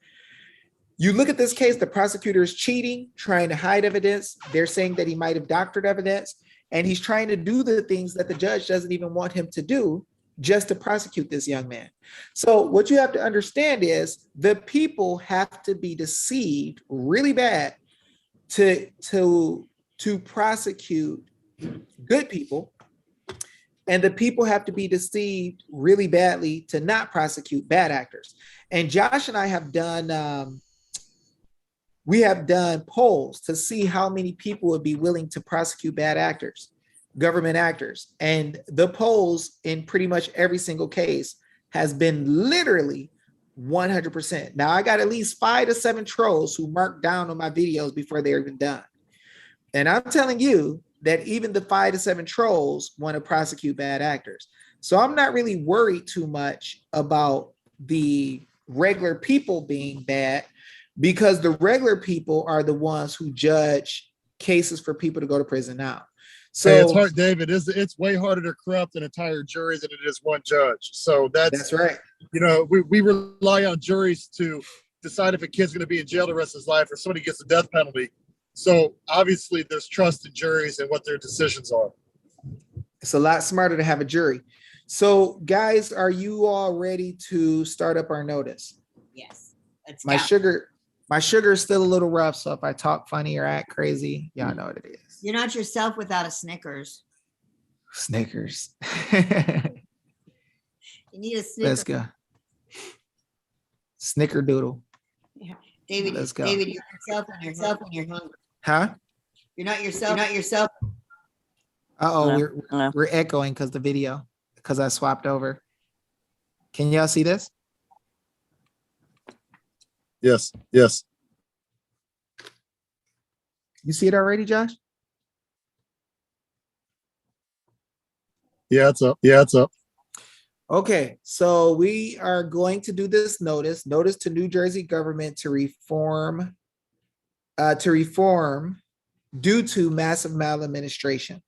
You look at this case, the prosecutor is cheating, trying to hide evidence. They're saying that he might have doctored evidence, and he's trying to do the things that the judge doesn't even want him to do just to prosecute this young man. So what you have to understand is the people have to be deceived really bad to prosecute good people, and the people have to be deceived really badly to not prosecute bad actors. And Josh and I have done we have done polls to see how many people would be willing to prosecute bad actors, government actors, and the polls in pretty much every single case has been literally 100%. Now I got at least 5 to 7 trolls who mark down on my videos before they're even done. And I'm telling you that even the 5 to 7 trolls want to prosecute bad actors. So I'm not really worried too much about the regular people being bad, because the regular people are the ones who judge cases for people to go to prison now. So hey, it's hard, David. It's way harder to corrupt an entire jury than it is one judge. So that's right. We rely on juries to decide if a kid's going to be in jail the rest of his life or somebody gets a death penalty. So obviously there's trust in juries and what their decisions are. It's a lot smarter to have a jury. So guys, are you all ready to start up our notice? Yes. My sugar is still a little rough, so if I talk funny or act crazy, y'all know what it is. You're not yourself without a Snickers. Snickers. You need a Snickers. Let's go. Snickerdoodle. Yeah. David, let's go. David, you're yourself when you're hungry. Huh? You're not yourself. You're not yourself. We're echoing because I swapped over. Can y'all see this? Yes. You see it already, Josh? Yeah, it's up. Okay, so we are going to do this notice to New Jersey government to reform due to massive maladministration.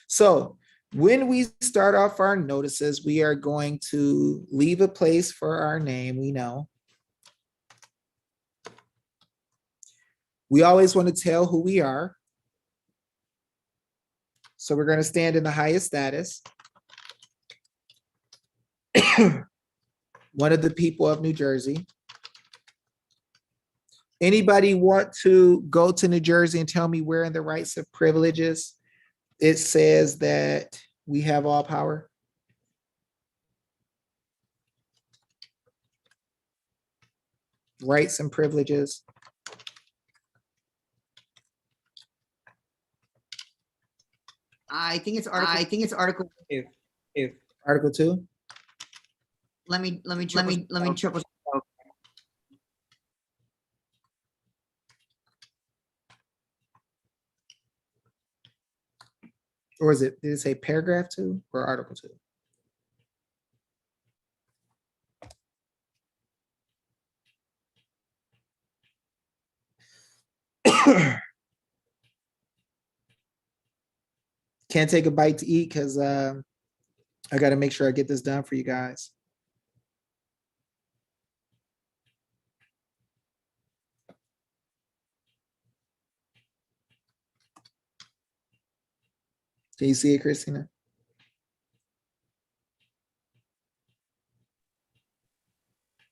So when we start off our notices, we are going to leave a place for our name. We know. We always want to tell who we are. So we're going to stand in the highest status. One of the people of New Jersey. Anybody want to go to New Jersey and tell me where in the rights of privileges it says that we have all power? Rights and privileges. I think it's Article 2. Article 2. Let me triple. Or did it say paragraph 2 or article 2? Can't take a bite to eat because I got to make sure I get this done for you guys. Can you see it, Christina?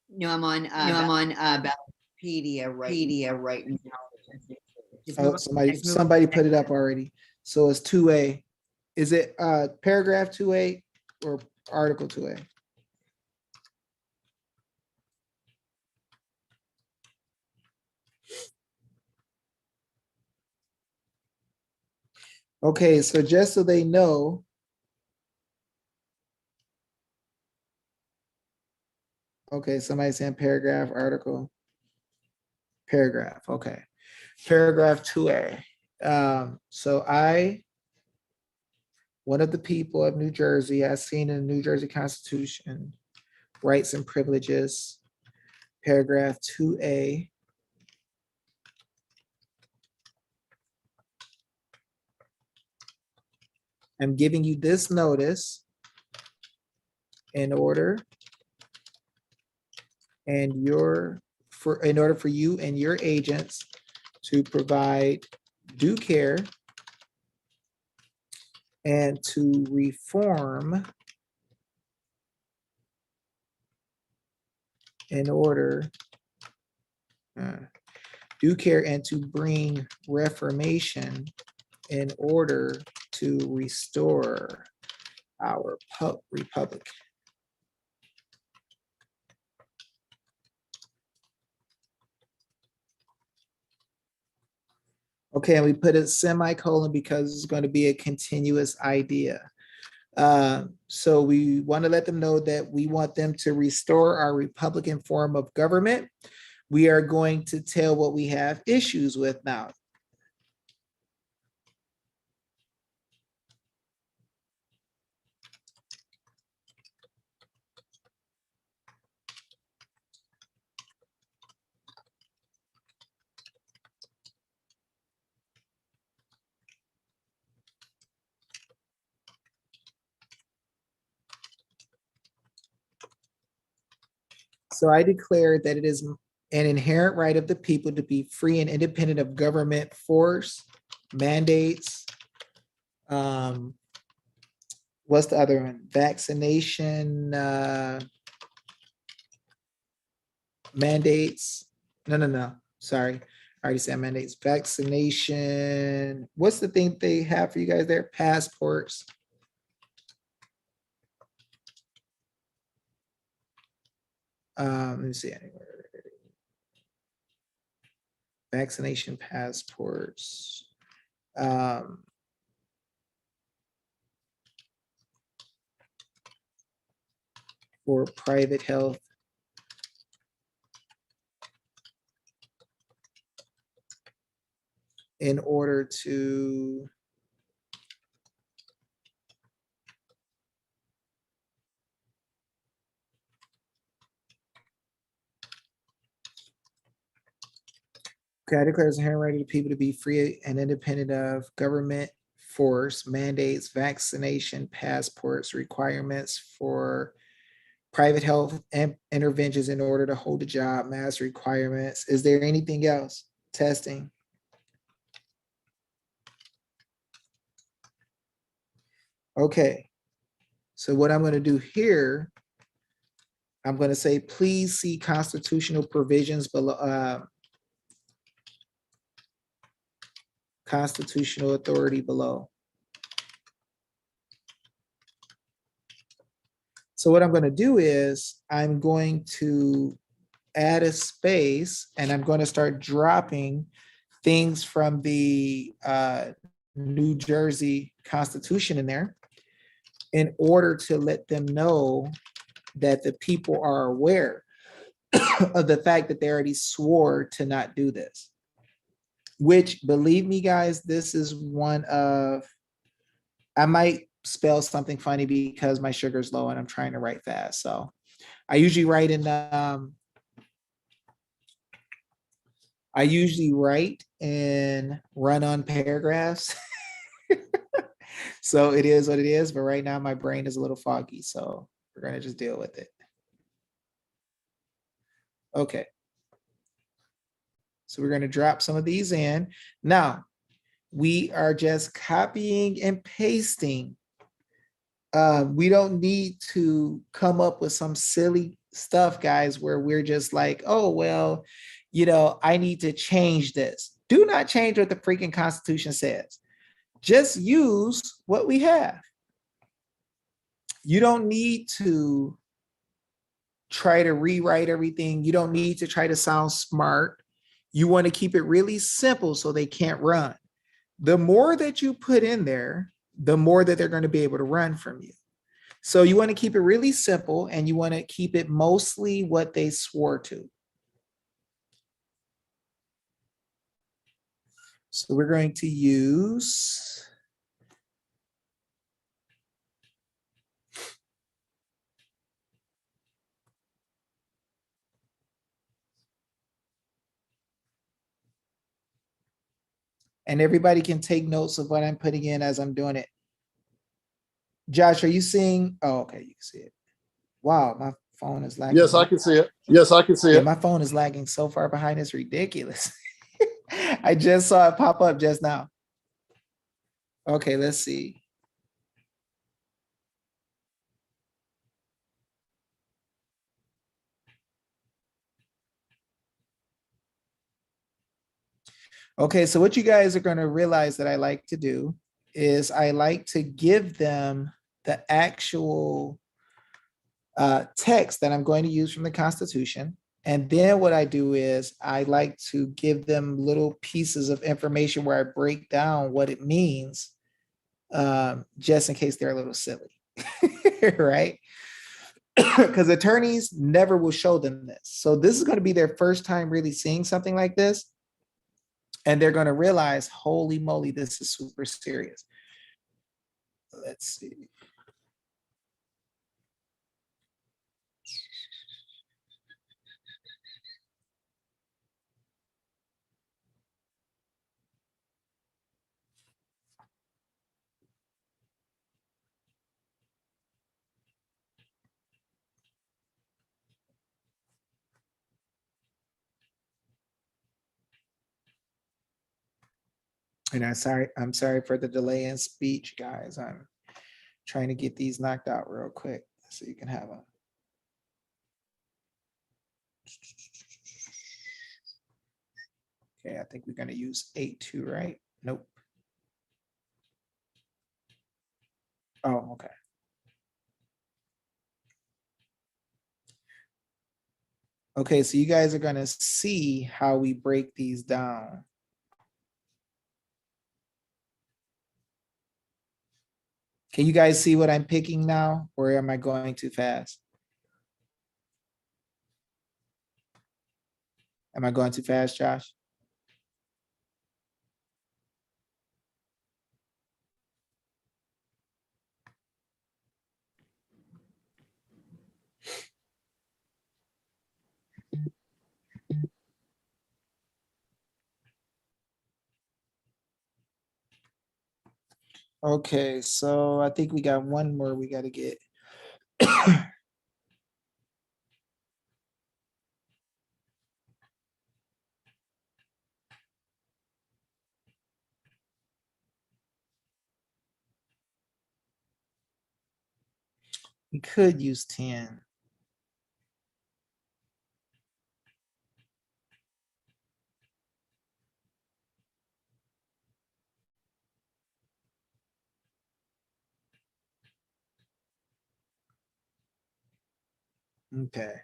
No, I'm on, Ballotpedia right now. Just move Oh, on. somebody put it up already. So it's 2A. Is it paragraph 2A or article 2A? Okay, so just so they know, okay, somebody's saying paragraph, article, paragraph, okay. Paragraph 2A. So one of the people of New Jersey, as seen in the New Jersey Constitution, rights and privileges, paragraph 2A. I'm giving you this notice in order for you and your agents to provide due care and to reform in order due care and to bring reformation in order to restore our republic. Okay, and we put a semicolon because it's going to be a continuous idea. So we want to let them know that we want them to restore our Republican form of government. We are going to tell what we have issues with now. So I declare that it is an inherent right of the people to be free and independent of government force, mandates. What's the other one? Vaccination mandates. No. Sorry. I already said mandates. Vaccination. What's the thing they have for you guys there? Passports. Let me see anywhere. Vaccination passports. For private health. In order to I declare as inherent right of the people to be free and independent of government force, mandates, vaccination, passports, requirements for private health and interventions in order to hold a job, mass requirements. Is there anything else? Testing. Okay. So what I'm going to do here, I'm going to say, please see constitutional provisions below. Constitutional authority below. So what I'm going to do is I'm going to add a space and I'm going to start dropping things from the New Jersey Constitution in there in order to let them know that the people are aware of the fact that they already swore to not do this. Which, believe me, guys, this is one of, I might spell something funny because my sugar's low and I'm trying to write fast. So I usually write in run-on paragraphs. So it is what it is, but right now my brain is a little foggy, so we're gonna just deal with it. Okay. So we're gonna drop some of these in. Now, we are just copying and pasting. We don't need to come up with some silly stuff, guys, where we're just like, oh, well, I need to change this. Do not change what the freaking Constitution says. Just use what we have. You don't need to try to rewrite everything. You don't need to try to sound smart. You want to keep it really simple so they can't run. The more that you put in there, the more that they're going to be able to run from you. So you want to keep it really simple, and you want to keep it mostly what they swore to. So we're going to use and everybody can take notes of what I'm putting in as I'm doing it. Josh, are you seeing? Oh, okay, you can see it. Wow, my phone is lagging. Yes, I can see it. Yes, I can see Yeah, it. my phone is lagging so far behind, it's ridiculous. I just saw it pop up just now. Okay, let's see. Okay, so what you guys are going to realize that I like to do is I like to give them the actual text that I'm going to use from the Constitution. And then what I do is I like to give them little pieces of information where I break down what it means, just in case they're a little silly, right? Because attorneys never will show them this. So this is going to be their first time really seeing something like this. And they're going to realize, holy moly, this is super serious. Let's see. And I'm sorry for the delay in speech, guys. I'm trying to get these knocked out real quick so you can have them. Okay, I think we're going to use 8.2, right? Nope. Oh, okay. Okay, so you guys are going to see how we break these down. Can you guys see what I'm picking now, or am I going too fast? Am I going too fast, Josh? Okay, so I think we got one more we got to get. We could use 10. Okay.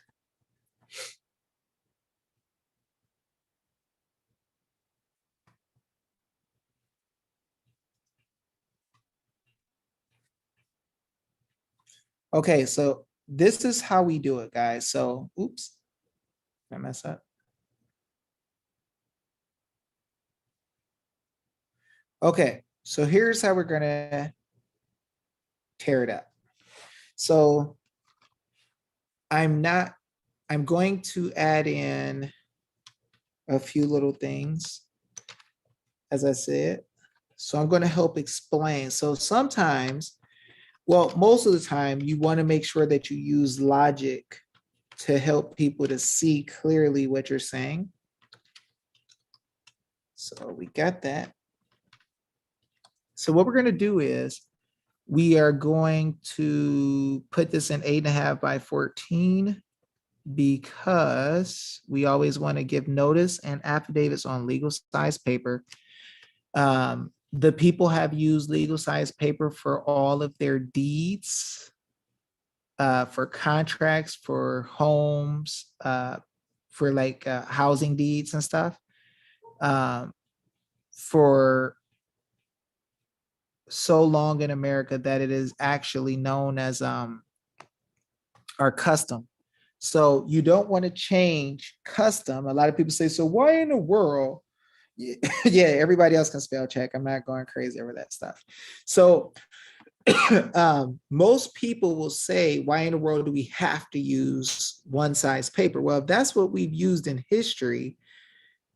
Okay, so this is how we do it, guys. So, oops, did I mess up? Okay, so here's how we're gonna tear it up. So I'm going to add in a few little things, as I said. So I'm going to help explain. So sometimes, well, most of the time, you want to make sure that you use logic to help people to see clearly what you're saying. So we got that. So what we're going to do is we are going to put this in 8.5 by 14 because we always want to give notice and affidavits on legal size paper. The people have used legal size paper for all of their deeds, for contracts, for homes, for like housing deeds and stuff, for so long in America that it is actually known as our custom. So you don't want to change custom. A lot of people say, so why in the world? Yeah, everybody else can spell check. I'm not going crazy over that stuff. So most people will say, why in the world do we have to use one size paper? Well, if that's what we've used in history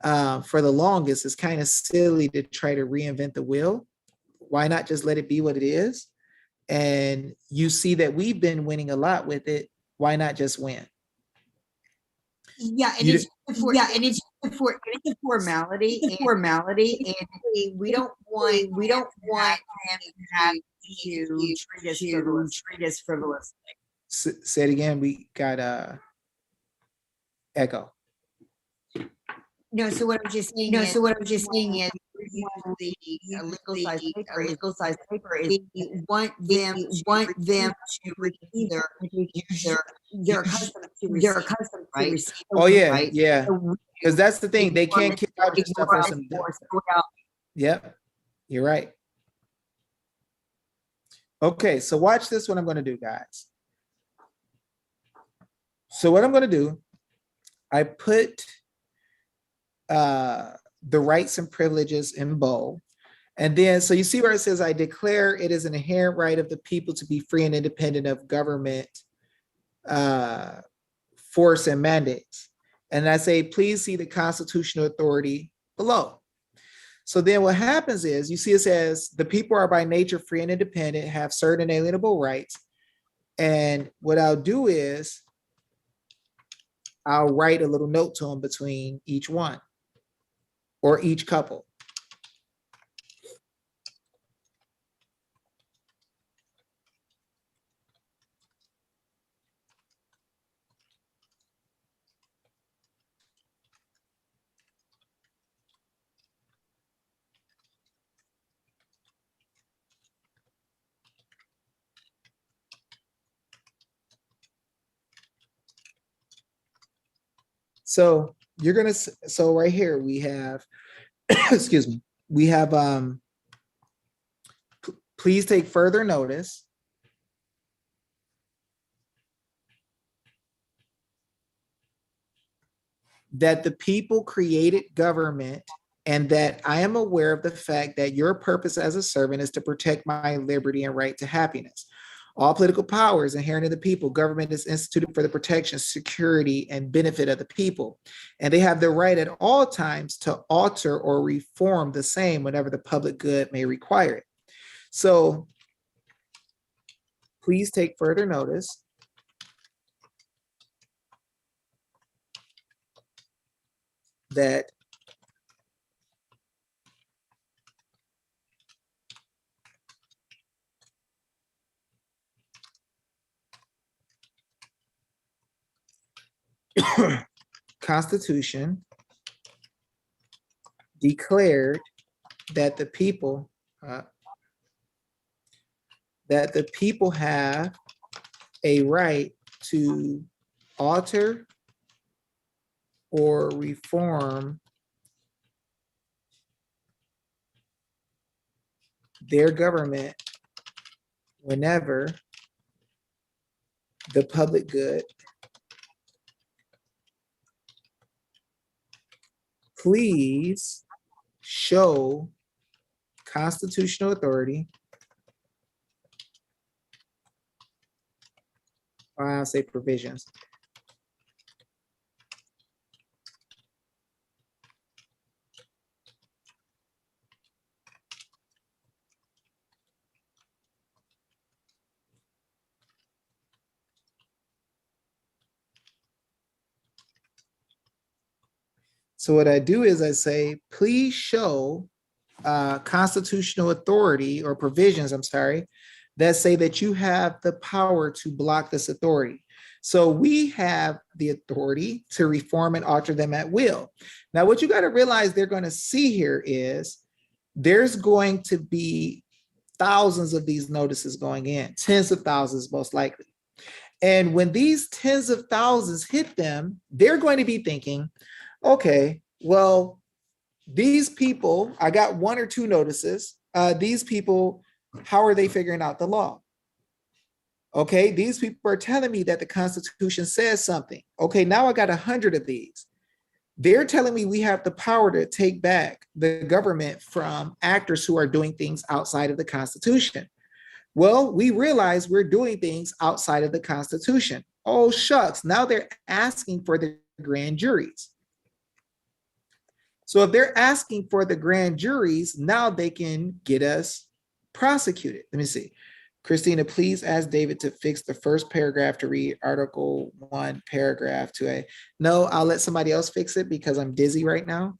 for the longest, it's kind of silly to try to reinvent the wheel. Why not just let it be what it is? And you see that we've been winning a lot with it. Why not just win? Yeah, and You it's it's a formality, and we don't want them to treat us frivolously. Say it again. We got echo. No, so what I'm just saying is the legal size paper is we want them to either they're accustomed to receive. Oh yeah, right? yeah. So Because that's the thing. They can't kick out your stuff on more some. out. Yep, you're right. Okay, so watch this. What I'm going to do, guys. So what I'm going to do, I put the rights and privileges in bold. And then, so you see where it says, I declare it is an inherent right of the people to be free and independent of government force and mandates. And I say, please see the constitutional authority below. So then what happens is, you see it says, the people are by nature free and independent, have certain inalienable rights. And what I'll do is, I'll write a little note to them between each one or each couple. So you're gonna, so right here we have, excuse me, we have, please take further notice that the people created government and that I am aware of the fact that your purpose as a servant is to protect my liberty and right to happiness. All political power is inherent in the people. Government is instituted for the protection, security, and benefit of the people. And they have the right at all times to alter or reform the same whenever the public good may require it. So please take further notice that Constitution declared that the people have a right to alter or reform their government whenever the public good please show constitutional authority. I'll say provisions. So what I do is I say, please show constitutional authority or provisions, I'm sorry, that say that you have the power to block this authority. So we have the authority to reform and alter them at will. Now, what you got to realize they're going to see here is there's going to be thousands of these notices going in, tens of thousands most likely. And when these tens of thousands hit them, they're going to be thinking, okay, well, these people, I got one or two notices. These people, how are they figuring out the law? Okay, these people are telling me that the Constitution says something. Okay, now I got 100 of these. They're telling me we have the power to take back the government from actors who are doing things outside of the Constitution. Well, we realize we're doing things outside of the Constitution. Oh, shucks. Now they're asking for the grand juries. So if they're asking for the grand juries, now they can get us prosecuted. Let me see. Christina, please ask David to fix the first paragraph to read Article 1, paragraph 2A. No, I'll let somebody else fix it because I'm dizzy right now.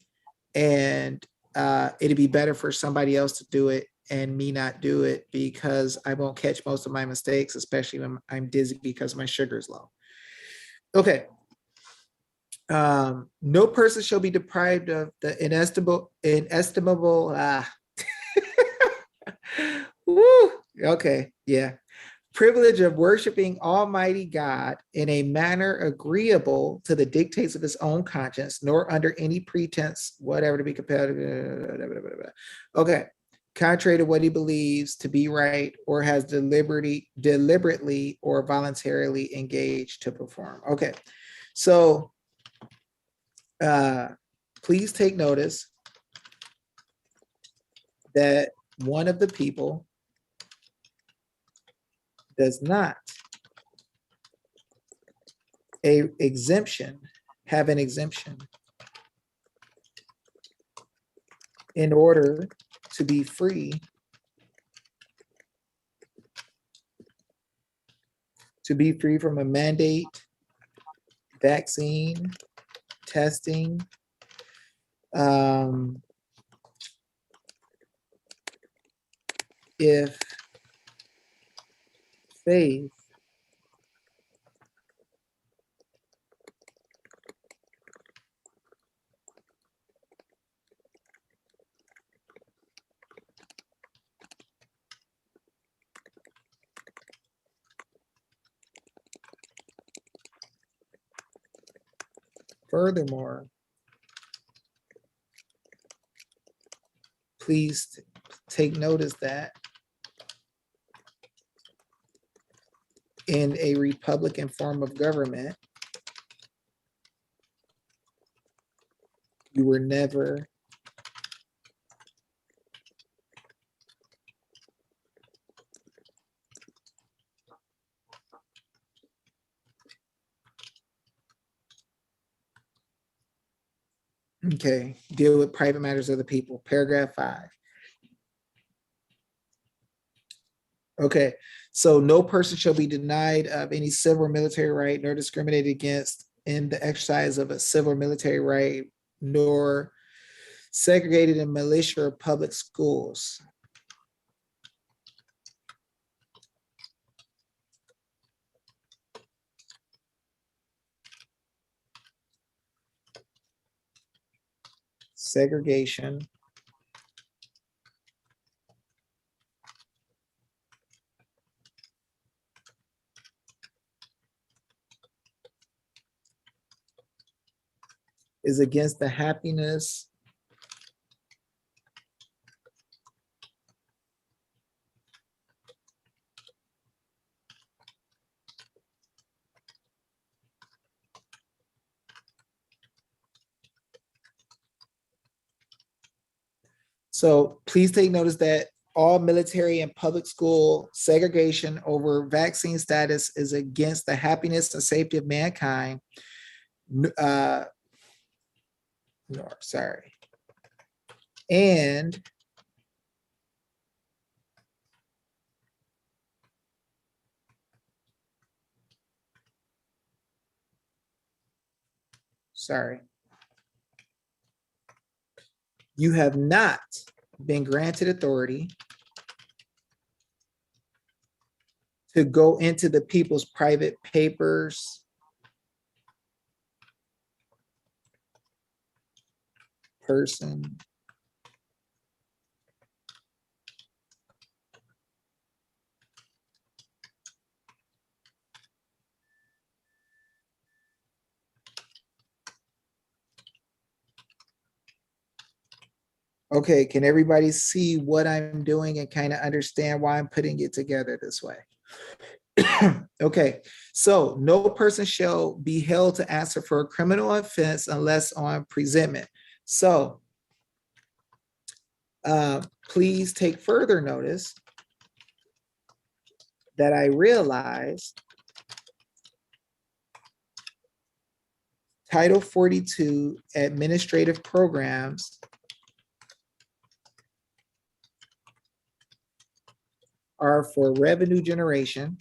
And it'd be better for somebody else to do it and me not do it because I won't catch most of my mistakes, especially when I'm dizzy because my sugar is low. Okay. No person shall be deprived of the inestimable woo, okay, yeah. Privilege of worshiping Almighty God in a manner agreeable to the dictates of his own conscience, nor under any pretense, whatever, to be compelled. Okay, contrary to what he believes to be right or has deliberately or voluntarily engaged to perform. Okay, so please take notice that one of the people does not have an exemption in order to be free from a mandate, vaccine, testing, if faith furthermore, please take notice that in a Republican form of government, you were never okay, deal with private matters of the people. Paragraph 5. Okay, so no person shall be denied of any civil or military right, nor discriminated against in the exercise of a civil or military right, nor segregated in militia or public schools. Segregation is against the happiness So please take notice that all military and public school segregation over vaccine status is against the happiness and safety of mankind. No, sorry. And sorry. You have not been granted authority to go into the people's private papers, person, okay, can everybody see what I'm doing and kind of understand why I'm putting it together this way? Okay, so no person shall be held to answer for a criminal offense unless on presentment. So please take further notice that I realize Title 42 administrative programs are for revenue generation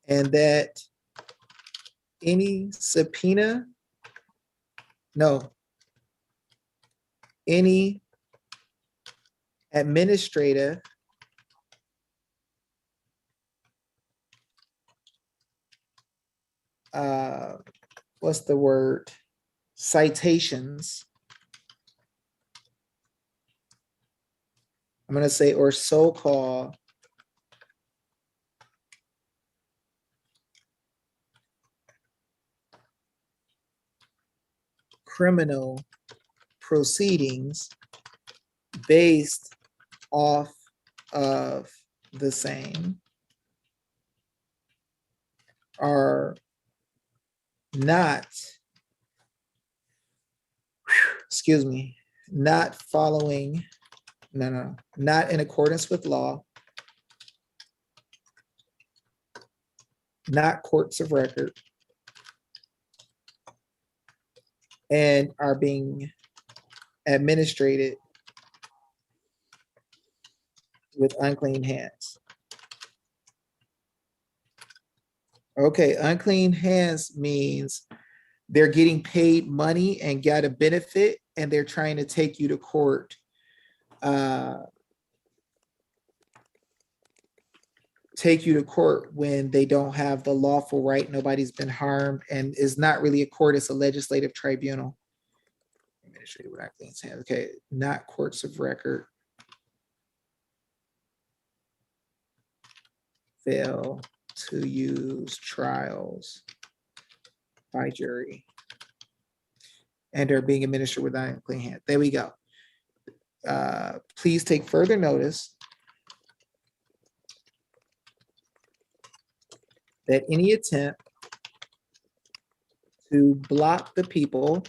and that any subpoena, no, any administrative what's the word? Citations. I'm going to say, or so-called criminal proceedings based off of the same are not, excuse me, not following, not in accordance with law, not courts of record, and are being administrated with unclean hands. Okay, unclean hands means they're getting paid money and got a benefit and they're trying to take you to court. Take you to court when they don't have the lawful right, nobody's been harmed, and is not really a court, it's a legislative tribunal. Administrative with unclean hands. Okay, not courts of record. Fail to use trials by jury and are being administered with unclean hand. There we go. Please take further notice that any attempt to block the people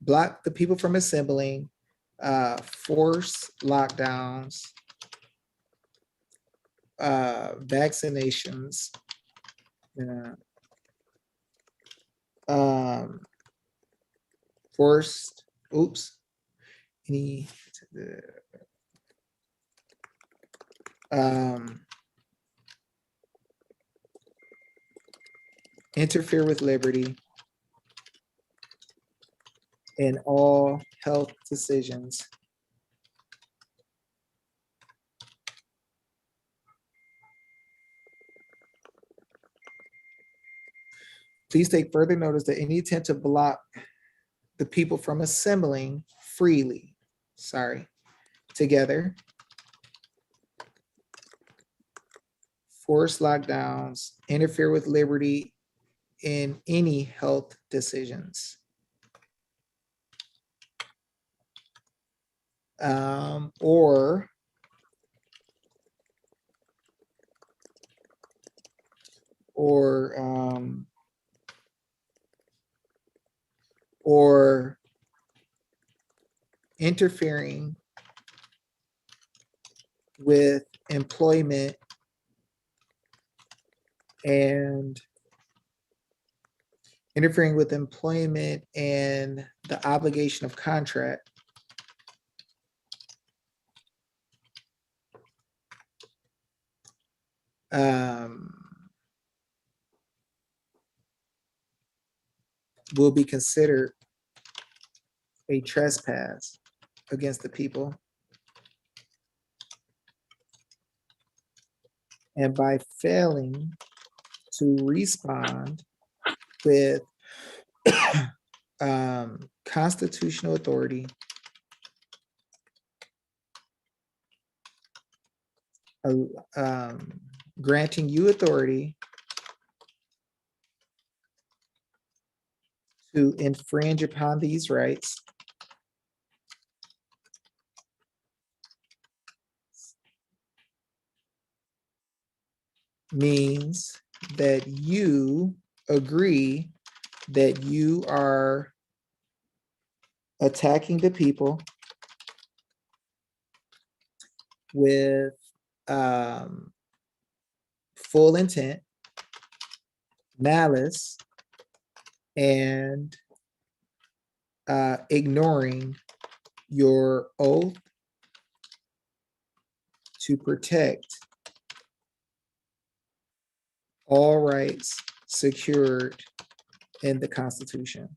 block the people from assembling, force lockdowns, vaccinations, forced, any interfere with liberty in all health decisions please take further notice that any attempt to block the people from assembling freely, together, force lockdowns, interfere with liberty in any health decisions. Or interfering with employment and the obligation of contract will be considered a trespass against the people. And by failing to respond with constitutional authority, granting you authority to infringe upon these rights, means that you agree that you are attacking the people with full intent, malice, and ignoring your oath to protect all rights secured in the Constitution.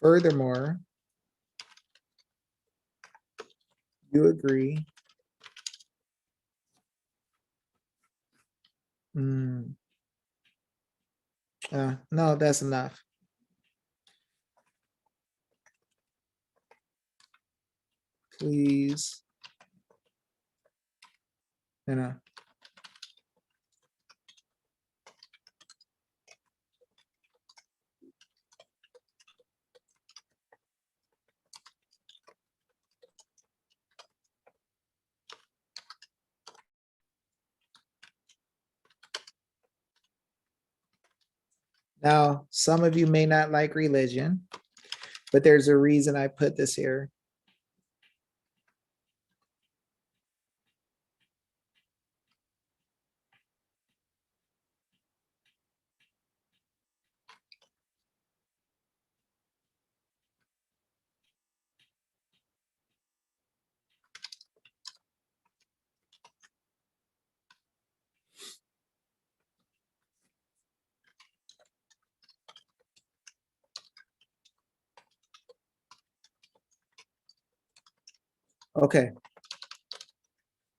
Furthermore, you agree no, that's enough. Please, Now, some of you may not like religion, but there's a reason I put this here. Okay.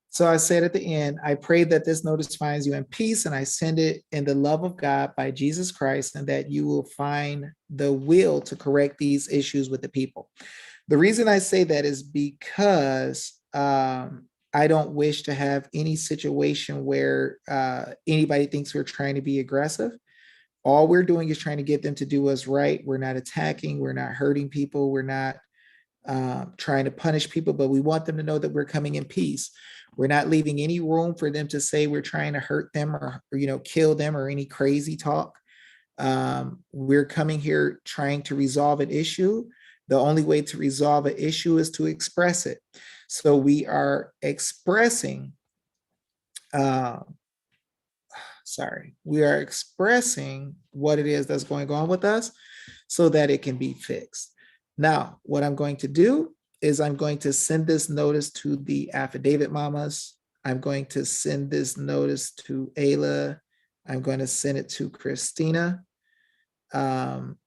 So I said at the end, I pray that this notice finds you in peace, and I send it in the love of God by Jesus Christ, and that you will find the will to correct these issues with the people. The reason I say that is because I don't wish to have any situation where anybody thinks we're trying to be aggressive. All we're doing is trying to get them to do what's right. We're not attacking. We're not hurting people. We're not trying to punish people, but we want them to know that we're coming in peace. We're not leaving any room for them to say we're trying to hurt them or kill them or any crazy talk. We're coming here trying to resolve an issue. The only way to resolve an issue is to express it. So we are expressing, we are expressing what it is that's going on with us so that it can be fixed. Now, what I'm going to do is I'm going to send this notice to the affidavit mamas. I'm going to send this notice to Ayla. I'm going to send it to Christina. And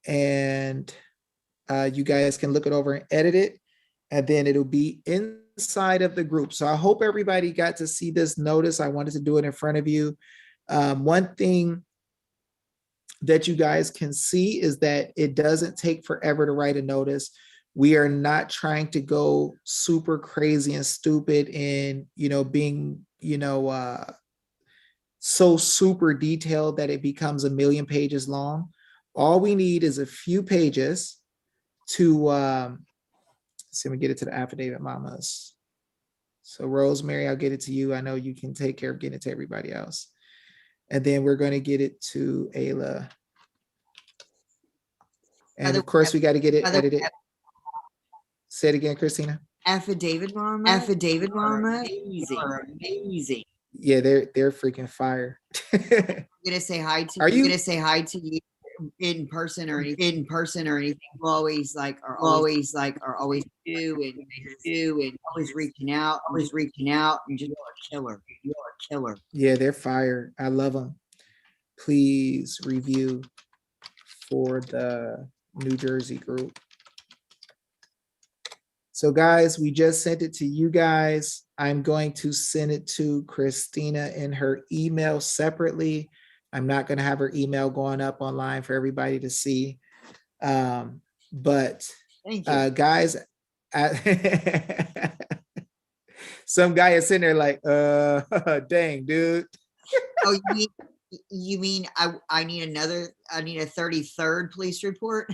you guys can look it over and edit it, and then it'll be inside of the group. So I hope everybody got to see this notice. I wanted to do it in front of you. One thing that you guys can see is that it doesn't take forever to write a notice. We are not trying to go super crazy and stupid and, being, so super detailed that it becomes a million pages long. All we need is a few pages to, see, let me get it to the affidavit mamas. So Rosemary, I'll get it to you. I know you can take care of getting it to everybody else. And then we're going to get it to Ayla. And of course, we got to get it edited. Say it again, Christina. Affidavit mama. Affidavit mama. Amazing. Yeah, they're freaking fire. I'm gonna say hi to. Are you gonna say hi to you? in person or anything. People always are always do and always reaching out, and just you're a killer. Yeah, they're fire. I love them. Please review for the New Jersey group. So guys, we just sent it to you guys. I'm going to send it to Christina in her email separately. I'm not going to have her email going up online for everybody to see. But Thank you. guys, some guy is sitting there like, dang, dude. Oh, you mean I need a 33rd police report?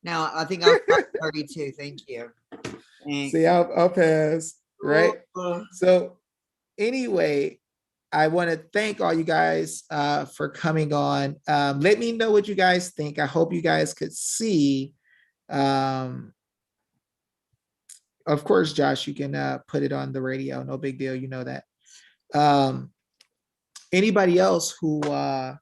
No, I think I'll 32. Thank you. Thanks. See, I'll pass, right? So anyway, I want to thank all you guys for coming on. Let me know what you guys think. I hope you guys could see. Of course, Josh, you can put it on the radio. No big deal. You know that. Anybody else who, or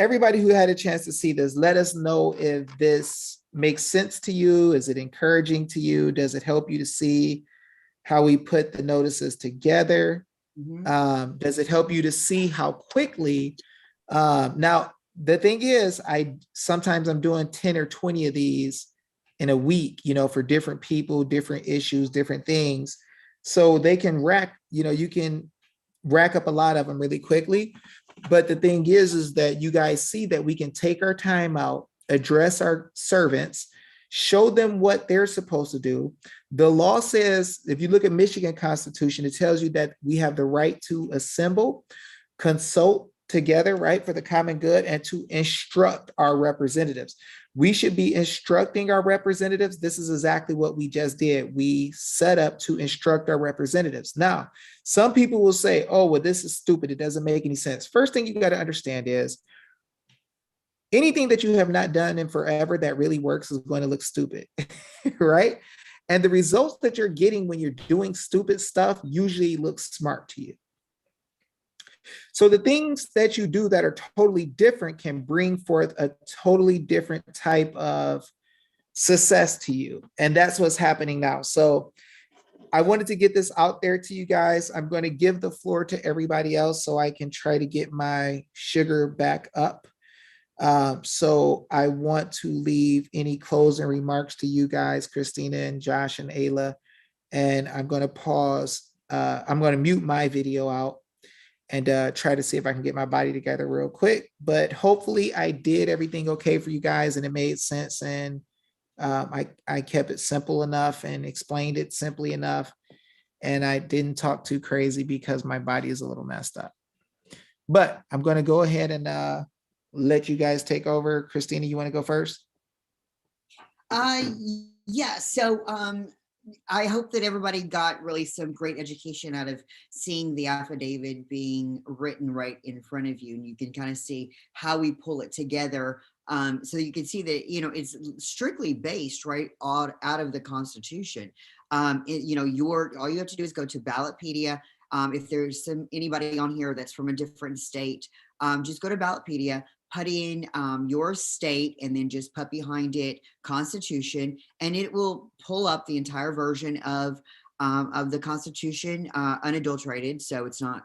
everybody who had a chance to see this, let us know if this makes sense to you. Is it encouraging to you? Does it help you to see how we put the notices together? Mhm. Does it help you to see how quickly? Now, the thing is, sometimes I'm doing 10 or 20 of these in a week, for different people, different issues, different things. So they can you can rack up a lot of them really quickly. But the thing is that you guys see that we can take our time out, address our servants, show them what they're supposed to do. The law says, if you look at Michigan Constitution, it tells you that we have the right to assemble, consult together, right, for the common good, and to instruct our representatives. We should be instructing our representatives. This is exactly what we just did. We set up to instruct our representatives. Now, some people will say, oh, well, this is stupid. It doesn't make any sense. First thing you got to understand is anything that you have not done in forever that really works is going to look stupid, right? And the results that you're getting when you're doing stupid stuff usually look smart to you. So the things that you do that are totally different can bring forth a totally different type of success to you. And that's what's happening now. So I wanted to get this out there to you guys. I'm going to give the floor to everybody else so I can try to get my sugar back up. So I want to leave any closing remarks to you guys, Christina and Josh and Ayla. And I'm going to pause. I'm going to mute my video out and try to see if I can get my body together real quick. But hopefully I did everything okay for you guys and it made sense. And I kept it simple enough and explained it simply enough. And I didn't talk too crazy because my body is a little messed up. But I'm going to go ahead and let you guys take over. Christina, you want to go first? Yeah. So I hope that everybody got really some great education out of seeing the affidavit being written right in front of you, and you can kind of see how we pull it together. So you can see that it's strictly based right out of the Constitution. All you have to do is go to Ballotpedia. If there's anybody on here that's from a different state, just go to Ballotpedia, put in your state, and then just put behind it Constitution, and it will pull up the entire version of the Constitution, unadulterated. So it's not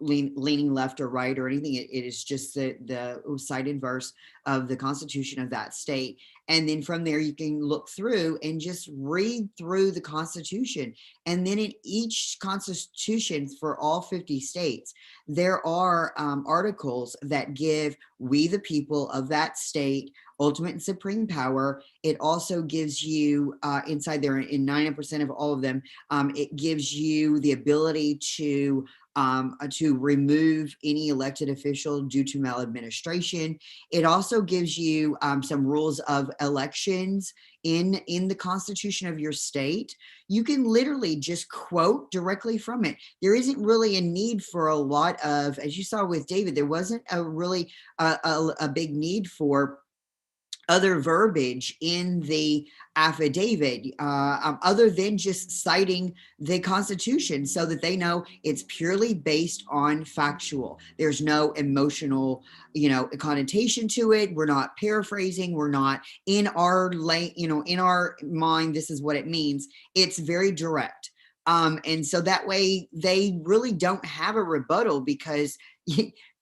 leaning left or right or anything. It is just the cited verse of the Constitution of that state. And then from there, you can look through and just read through the Constitution. And then in each Constitution for all 50 states, there are articles that give we the people of that state ultimate and supreme power. It also gives you inside there in 90% of all of them, it gives you the ability to remove any elected official due to maladministration. It also gives you some rules of elections in the Constitution of your state. You can literally just quote directly from it. There isn't really a need for a lot of, as you saw with David, there wasn't a really a big need for other verbiage in the affidavit other than just citing the Constitution, so that they know it's purely based on factual. There's no emotional, connotation to it. We're not paraphrasing. We're not in our in our mind, this is what it means. It's very direct. And so that way they really don't have a rebuttal, because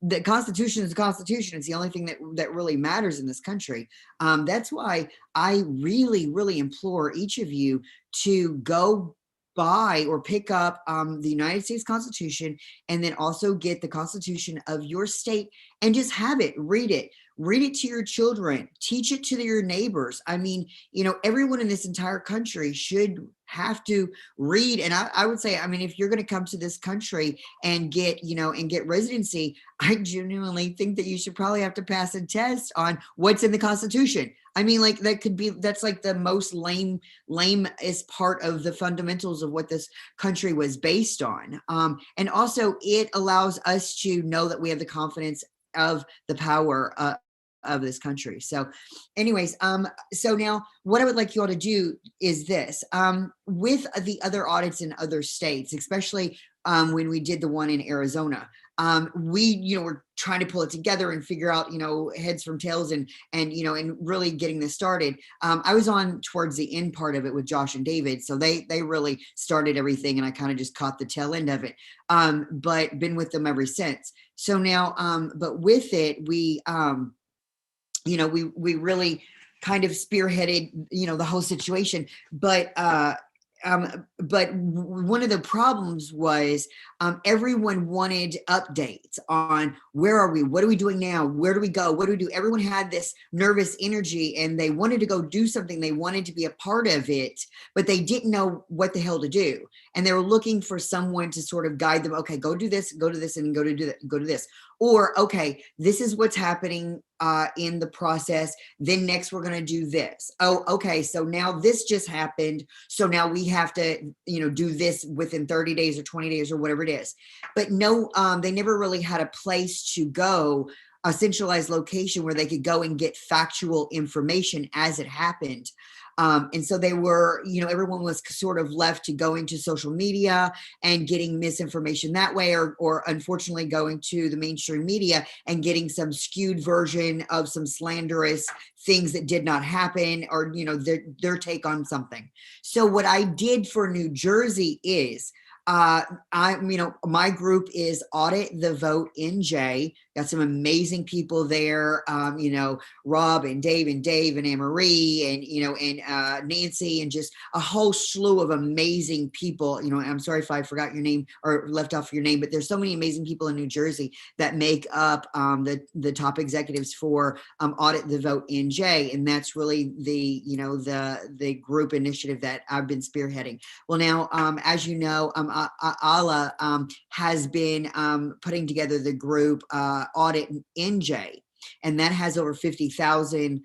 the Constitution is the Constitution. It's the only thing that really matters in this country. That's why I really, really implore each of you to go buy or pick up the United States Constitution, and then also get the Constitution of your state and just have it, read it to your children, teach it to your neighbors. I mean, everyone in this entire country should have to read. And I would say, I mean, if you're going to come to this country and get residency, I genuinely think that you should probably have to pass a test on what's in the Constitution. I mean, like, that's like the most lamest part of the fundamentals of what this country was based on. And also it allows us to know that we have the confidence of the power of this country. So anyways, so now what I would like you all to do is this, with the other audits in other states, especially when we did the one in Arizona, we, we're trying to pull it together and figure out, heads from tails and really getting this started. I was on towards the end part of it with Josh and David. So they really started everything, and I kind of just caught the tail end of it. But been with them ever since. So now, but with it, we really kind of spearheaded, the whole situation. But one of the problems was everyone wanted updates on where are we, what are we doing now, where do we go, what do we do? Everyone had this nervous energy, and they wanted to go do something. They wanted to be a part of it, but they didn't know what the hell to do. And they were looking for someone to sort of guide them. Okay, go do this, go to this, and go to this. Or, okay, this is what's happening in the process. Then next we're going to do this. Oh, okay. So now this just happened. So now we have to, do this within 30 days or 20 days or whatever it is. But no, they never really had a place to go, a centralized location where they could go and get factual information as it happened. And so they were, everyone was sort of left to go into social media and getting misinformation that way, or unfortunately going to the mainstream media and getting some skewed version of some slanderous things that did not happen, or, their take on something. So what I did for New Jersey is, my group is Audit the Vote NJ. Got some amazing people there. Rob and Dave and Anne-Marie and Nancy, and just a whole slew of amazing people. I'm sorry if I forgot your name or left off your name, but there's so many amazing people in New Jersey that make up the top executives for Audit the Vote NJ. And that's really the group initiative that I've been spearheading. Well, now, as you know, Ala has been putting together the group Audit NJ, and that has over 50,000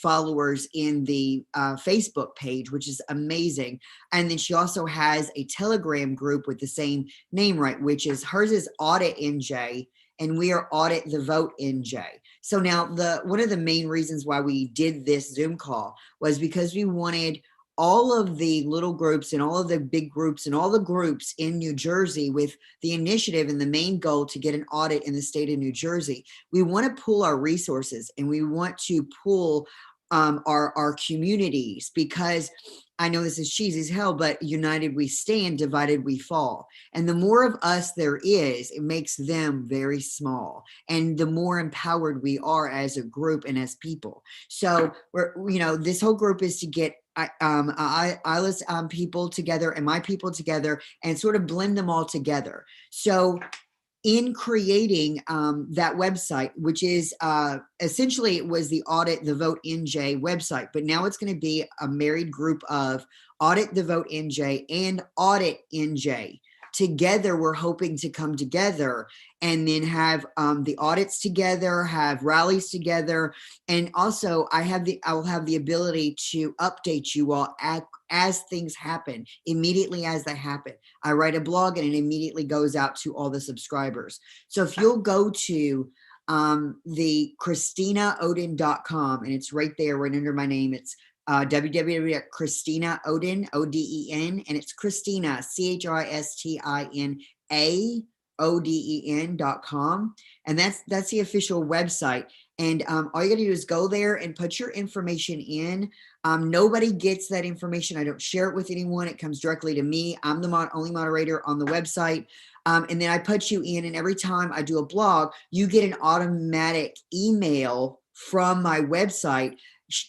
followers in the Facebook page, which is amazing. And then she also has a Telegram group with the same name, right? Which is, hers is Audit NJ, and we are Audit the Vote NJ. So now one of the main reasons why we did this Zoom call was because we wanted all of the little groups and all of the big groups and all the groups in New Jersey with the initiative and the main goal to get an audit in the state of New Jersey. We want to pool our resources, and we want to pool our communities, because I know this is cheesy as hell, but united we stand, divided we fall. And the more of us there is, it makes them very small. And the more empowered we are as a group and as people. So this whole group is to get Isla's people together and my people together and sort of blend them all together. So in creating that website, which is essentially, it was the Audit the Vote NJ website, but now it's going to be a married group of Audit the Vote NJ and Audit NJ. Together, we're hoping to come together and then have the audits together, have rallies together. And also I will have the ability to update you all as things happen, immediately as they happen. I write a blog and it immediately goes out to all the subscribers. So if you'll go to the ChristinaOden.com, and it's right there, right under my name. It's www.ChristinaOden, ODEN, and it's Christina, ChristinaOden.com. And that's the official website. And all you got to do is go there and put your information in. Nobody gets that information. I don't share it with anyone. It comes directly to me. I'm the only moderator on the website. And then I put you in, and every time I do a blog, you get an automatic email from my website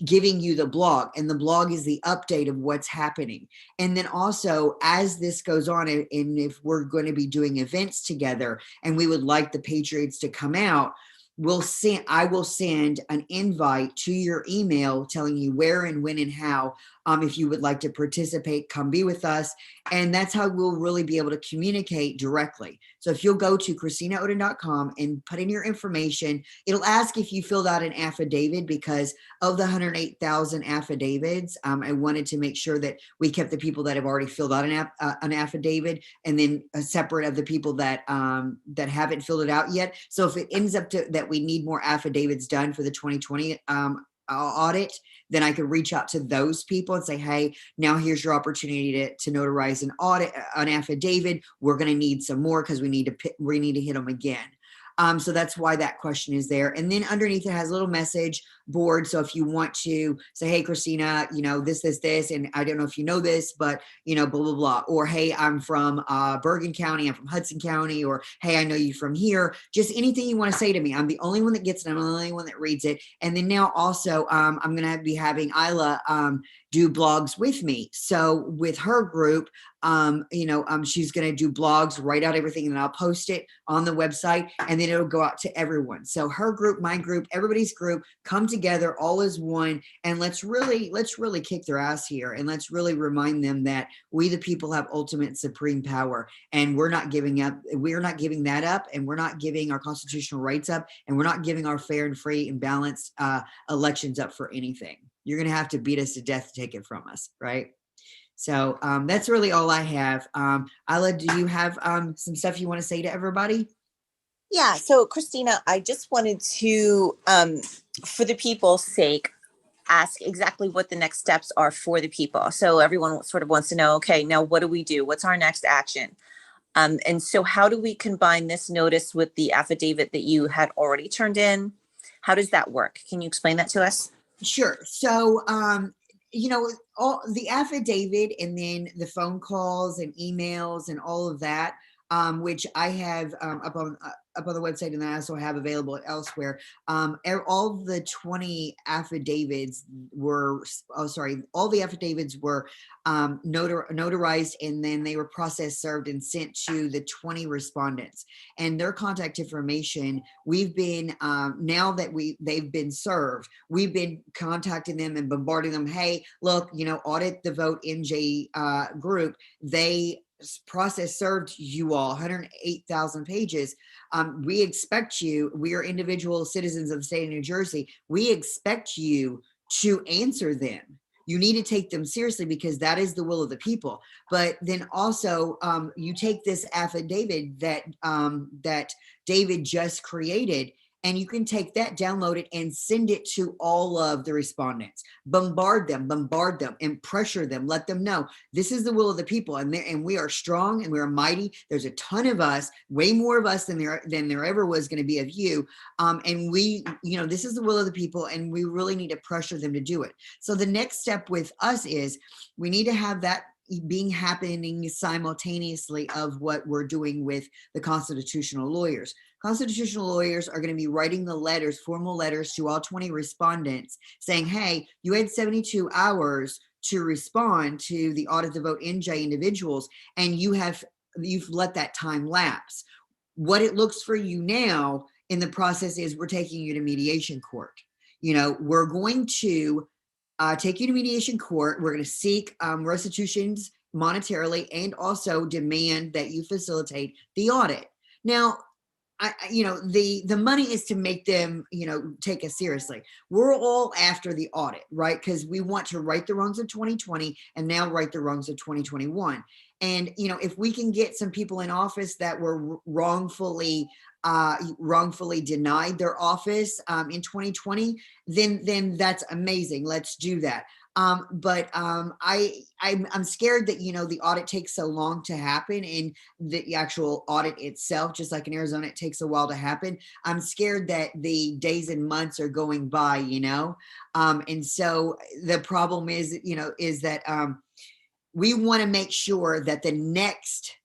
giving you the blog, and the blog is the update of what's happening. And then also, as this goes on, and if we're going to be doing events together and we would like the Patriots to come out, I will send an invite to your email telling you where and when and how. If you would like to participate, come be with us. And that's how we'll really be able to communicate directly. So if you'll go to ChristinaOden.com and put in your information, it'll ask if you filled out an affidavit, because of the 108,000 affidavits, I wanted to make sure that we kept the people that have already filled out an affidavit, and then separate of the people that haven't filled it out yet. So if it ends up that we need more affidavits done for the 2020 audit, then I could reach out to those people and say, hey, now here's your opportunity to notarize an affidavit. We're going to need some more because we need to hit them again. So that's why that question is there. And then underneath it has a little message board. So if you want to say, hey, Christina, this, and I don't know if you know this, but, blah, blah, blah. Or, hey, I'm from Bergen County. I'm from Hudson County. Or, hey, I know you from here. Just anything you want to say to me. I'm the only one that gets it. I'm the only one that reads it. And then now also I'm going to be having Isla do blogs with me. So with her group, she's going to do blogs, write out everything, and I'll post it on the website, and then it'll go out to everyone. So her group, my group, everybody's group, come together all as one, and let's really kick their ass here, and let's really remind them that we the people have ultimate supreme power, and we're not giving up. We're not giving that up, and we're not giving our constitutional rights up, and we're not giving our fair and free and balanced elections up for anything. You're going to have to beat us to death to take it from us, right? So that's really all I have. Isla, do you have some stuff you want to say to everybody? Yeah. So Christina, I just wanted to, for the people's sake, ask exactly what the next steps are for the people. So everyone sort of wants to know, okay, now what do we do? What's our next action? And so how do we combine this notice with the affidavit that you had already turned in? How does that work? Can you explain that to us? Sure. So, all the affidavit, and then the phone calls and emails and all of that, which I have up on the website, and then I also have available elsewhere. All the 20 affidavits were, all the affidavits were notarized, and then they were processed, served, and sent to the 20 respondents. And their contact information, we've been, now that they've been served, we've been contacting them and bombarding them. Hey, look, Audit the Vote NJ group, they process served you all 108,000 pages. We expect you, we are individual citizens of the state of New Jersey. We expect you to answer them. You need to take them seriously, because that is the will of the people. But then also you take this affidavit that David just created, and you can take that, download it, and send it to all of the respondents. Bombard them, and pressure them. Let them know this is the will of the people, and we are strong, and we are mighty. There's a ton of us, way more of us than there ever was going to be of you. And we, this is the will of the people, and we really need to pressure them to do it. So the next step with us is we need to have that happening simultaneously of what we're doing with the constitutional lawyers. Constitutional lawyers are going to be writing the letters, formal letters, to all 20 respondents saying, hey, you had 72 hours to respond to the Audit the Vote NJ individuals, and you've let that time lapse. What it looks for you now in the process is we're taking you to mediation court. We're going to take you to mediation court. We're going to seek restitutions monetarily, and also demand that you facilitate the audit. Now, the money is to make them, take us seriously. We're all after the audit, right? Because we want to right the wrongs of 2020 and now right the wrongs of 2021. And, if we can get some people in office that were wrongfully wrongfully denied their office in 2020, then that's amazing. Let's do that. But I'm scared that, the audit takes so long to happen, and the actual audit itself, just like in Arizona, it takes a while to happen. I'm scared that the days and months are going by, and so the problem is, is that we want to make sure that the next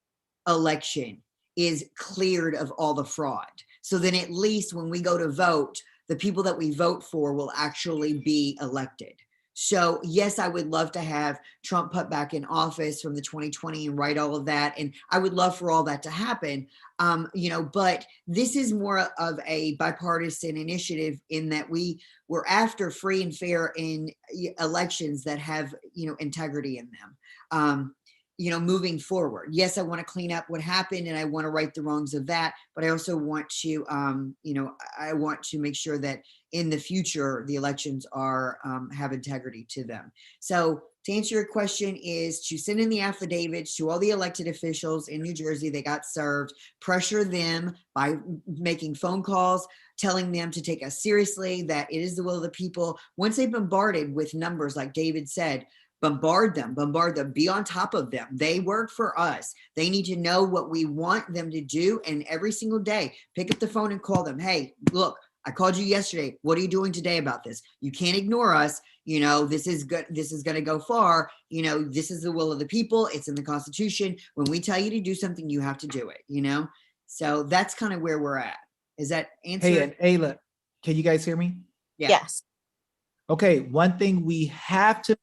election is cleared of all the fraud. So then at least when we go to vote, the people that we vote for will actually be elected. So yes, I would love to have Trump put back in office from the 2020 and write all of that. And I would love for all that to happen, but this is more of a bipartisan initiative in that we're after free and fair in elections that have, integrity in them. Moving forward. Yes, I want to clean up what happened and I want to right the wrongs of that, but I also want to, I want to make sure that in the future, the elections are, have integrity to them. So to answer your question is to send in the affidavits to all the elected officials in New Jersey that got served, pressure them by making phone calls, telling them to take us seriously, that it is the will of the people. Once they've bombarded with numbers, like David said, bombard them, be on top of them. They work for us. They need to know what we want them to do. And every single day, pick up the phone and call them. Hey, look, I called you yesterday. What are you doing today about this? You can't ignore us. This is good. This is going to go far. This is the will of the people. It's in the Constitution. When we tell you to do something, you have to do it, So that's kind of where we're at. Is that answer? Hey, and Ayla, can you guys hear me? Yeah. Yes. Okay, one thing we have to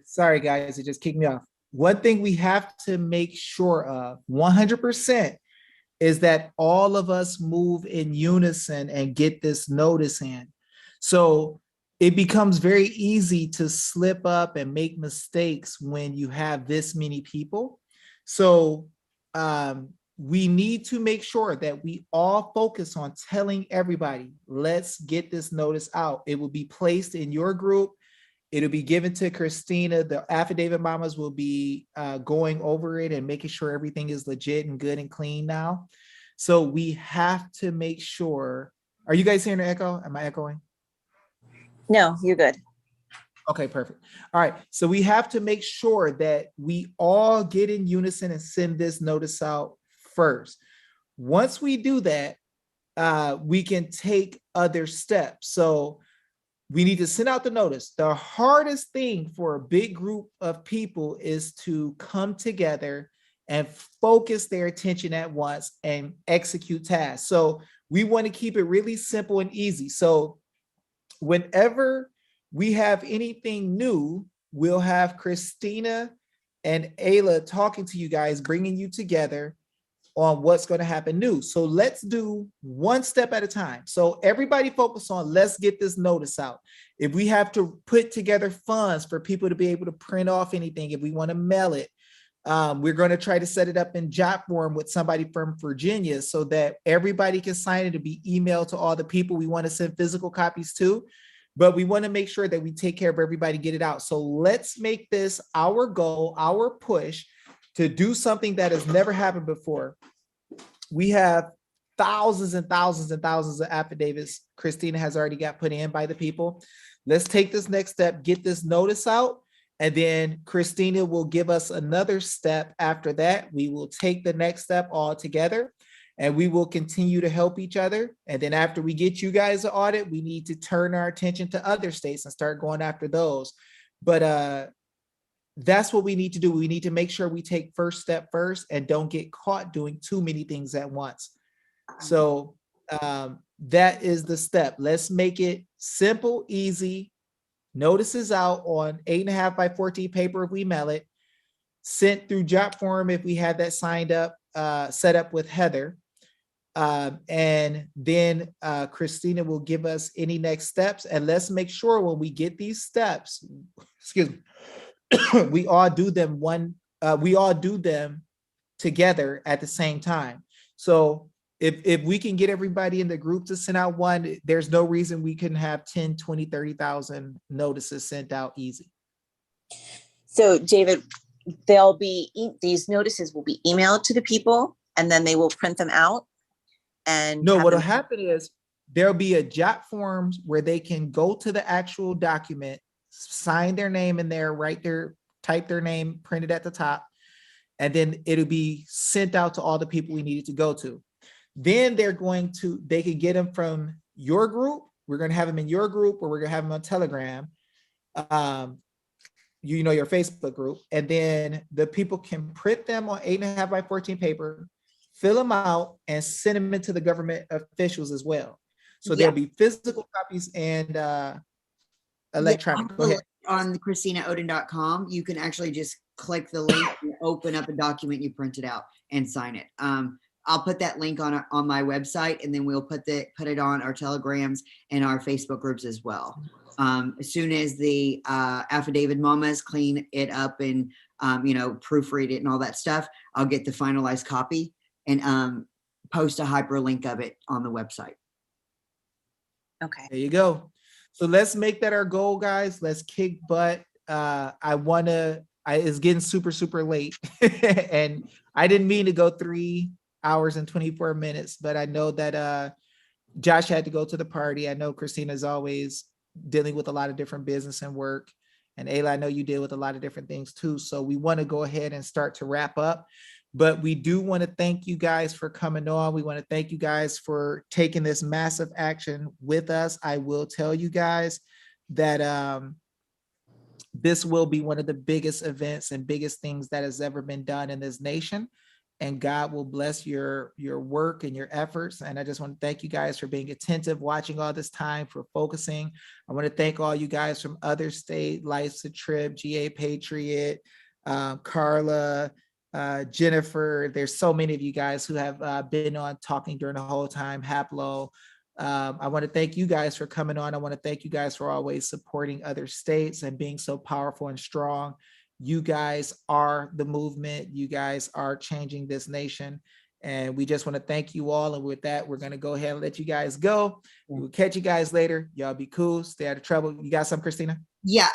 sorry guys, it just kicked me off. One thing we have to make sure of 100% is that all of us move in unison and get this notice in. So it becomes very easy to slip up and make mistakes when you have this many people. So we need to make sure that we all focus on telling everybody, let's get this notice out. It will be placed in your group. It'll be given to Christina. The affidavit mamas will be going over it and making sure everything is legit and good and clean now. So we have to make sure. Are you guys hearing the echo? Am I echoing? No, you're good. Okay, perfect. All right. So we have to make sure that we all get in unison and send this notice out first. Once we do that, we can take other steps. So we need to send out the notice. The hardest thing for a big group of people is to come together and focus their attention at once and execute tasks. So we want to keep it really simple and easy. So whenever we have anything new, we'll have Christina and Ayla talking to you guys, bringing you together on what's going to happen new. So let's do one step at a time. So everybody focus on, let's get this notice out. If we have to put together funds for people to be able to print off anything, if we want to mail it, we're going to try to set it up in jot form with somebody from Virginia so that everybody can sign it to be emailed to all the people we want to send physical copies to. But we want to make sure that we take care of everybody, get it out. So let's make this our goal, our push to do something that has never happened before. We have thousands and thousands and thousands of affidavits Christina has already got put in by the people. Let's take this next step, get this notice out, and then Christina will give us another step after that. We will take the next step all together, and we will continue to help each other. And then after we get you guys an audit, we need to turn our attention to other states and start going after those. But that's what we need to do. We need to make sure we take first step first and don't get caught doing too many things at once. So that is the step. Let's make it simple, easy. Notices out on 8.5 by 14 paper if we mail it. Sent through jot form if we had that signed up, set up with Heather. And then Christina will give us any next steps. And let's make sure when we get these steps, excuse me, we all do them together at the same time. So if we can get everybody in the group to send out one, there's no reason we couldn't have 10, 20, 30,000 notices sent out easy. So David, they'll be, these notices will be emailed to the people and then they will print them out and. No, have what'll them- happen is there'll be a jot forms where they can go to the actual document, sign their name in there, write their, type their name, print it at the top, and then it'll be sent out to all the people we needed to go to. Then they're going to, they can get them from your group. We're going to have them in your group, or we're going to have them on Telegram. You know, your Facebook group, and then the people can print them on 8.5 by 14 paper, fill them out, and send them into the government officials as well. So there'll be physical copies and electronic. Go ahead. On ChristinaOden.com, you can actually just click the link and open up a document you printed out and sign it. I'll put that link on my website, and then we'll put it on our Telegrams and our Facebook groups as well. As soon as the affidavit mamas clean it up and proofread it and all that stuff, I'll get the finalized copy and post a hyperlink of it on the website. Okay. There you go. So let's make that our goal, guys. Let's kick butt. It's getting super, super late. And I didn't mean to go 3 hours and 24 minutes, but I know that Josh had to go to the party. I know Christina's always dealing with a lot of different business and work. And Ayla, I know you deal with a lot of different things too. So we want to go ahead and start to wrap up. But we do want to thank you guys for coming on. We want to thank you guys for taking this massive action with us. I will tell you guys that this will be one of the biggest events and biggest things that has ever been done in this nation. And God will bless your work and your efforts. And I just want to thank you guys for being attentive, watching all this time, for focusing. I want to thank all you guys from other state, Life's a Trip, GA Patriot, Carla, Jennifer. There's so many of you guys who have been on talking during the whole time. Haplo. I want to thank you guys for coming on. I want to thank you guys for always supporting other states and being so powerful and strong. You guys are the movement. You guys are changing this nation. And we just want to thank you all. And with that, we're going to go ahead and let you guys go. We'll catch you guys later. Y'all be cool. Stay out of trouble. You got something, Christina? Yeah.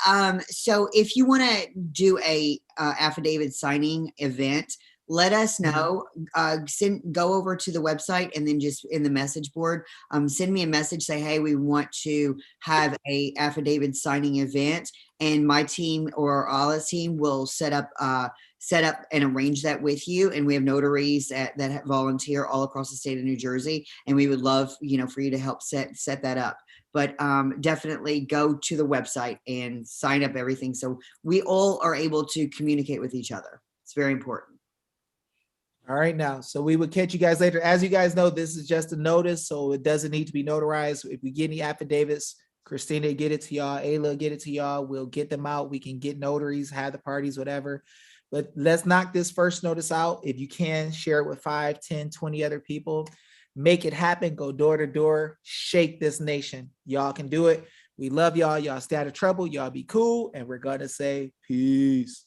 So if you want to do a affidavit signing event, let us know. Go over to the website, and then just in the message board, send me a message. Say, hey, we want to have a affidavit signing event, and my team or Allah's team will set up and arrange that with you. And we have notaries that volunteer all across the state of New Jersey, and we would love for you to help set that up. But definitely go to the website and sign up everything, so we all are able to communicate with each other. It's very important. All right, now, so we will catch you guys later. As you guys know, this is just a notice, so it doesn't need to be notarized. If we get any affidavits, Christina get it to y'all, Ayla get it to y'all. We'll get them out. We can get notaries, have the parties, whatever. But let's knock this first notice out. If you can, share it with 5, 10, 20 other people. Make it happen. Go door to door. Shake this nation. Y'all can do it. We love y'all. Y'all stay out of trouble. Y'all be cool. And we're going to say peace.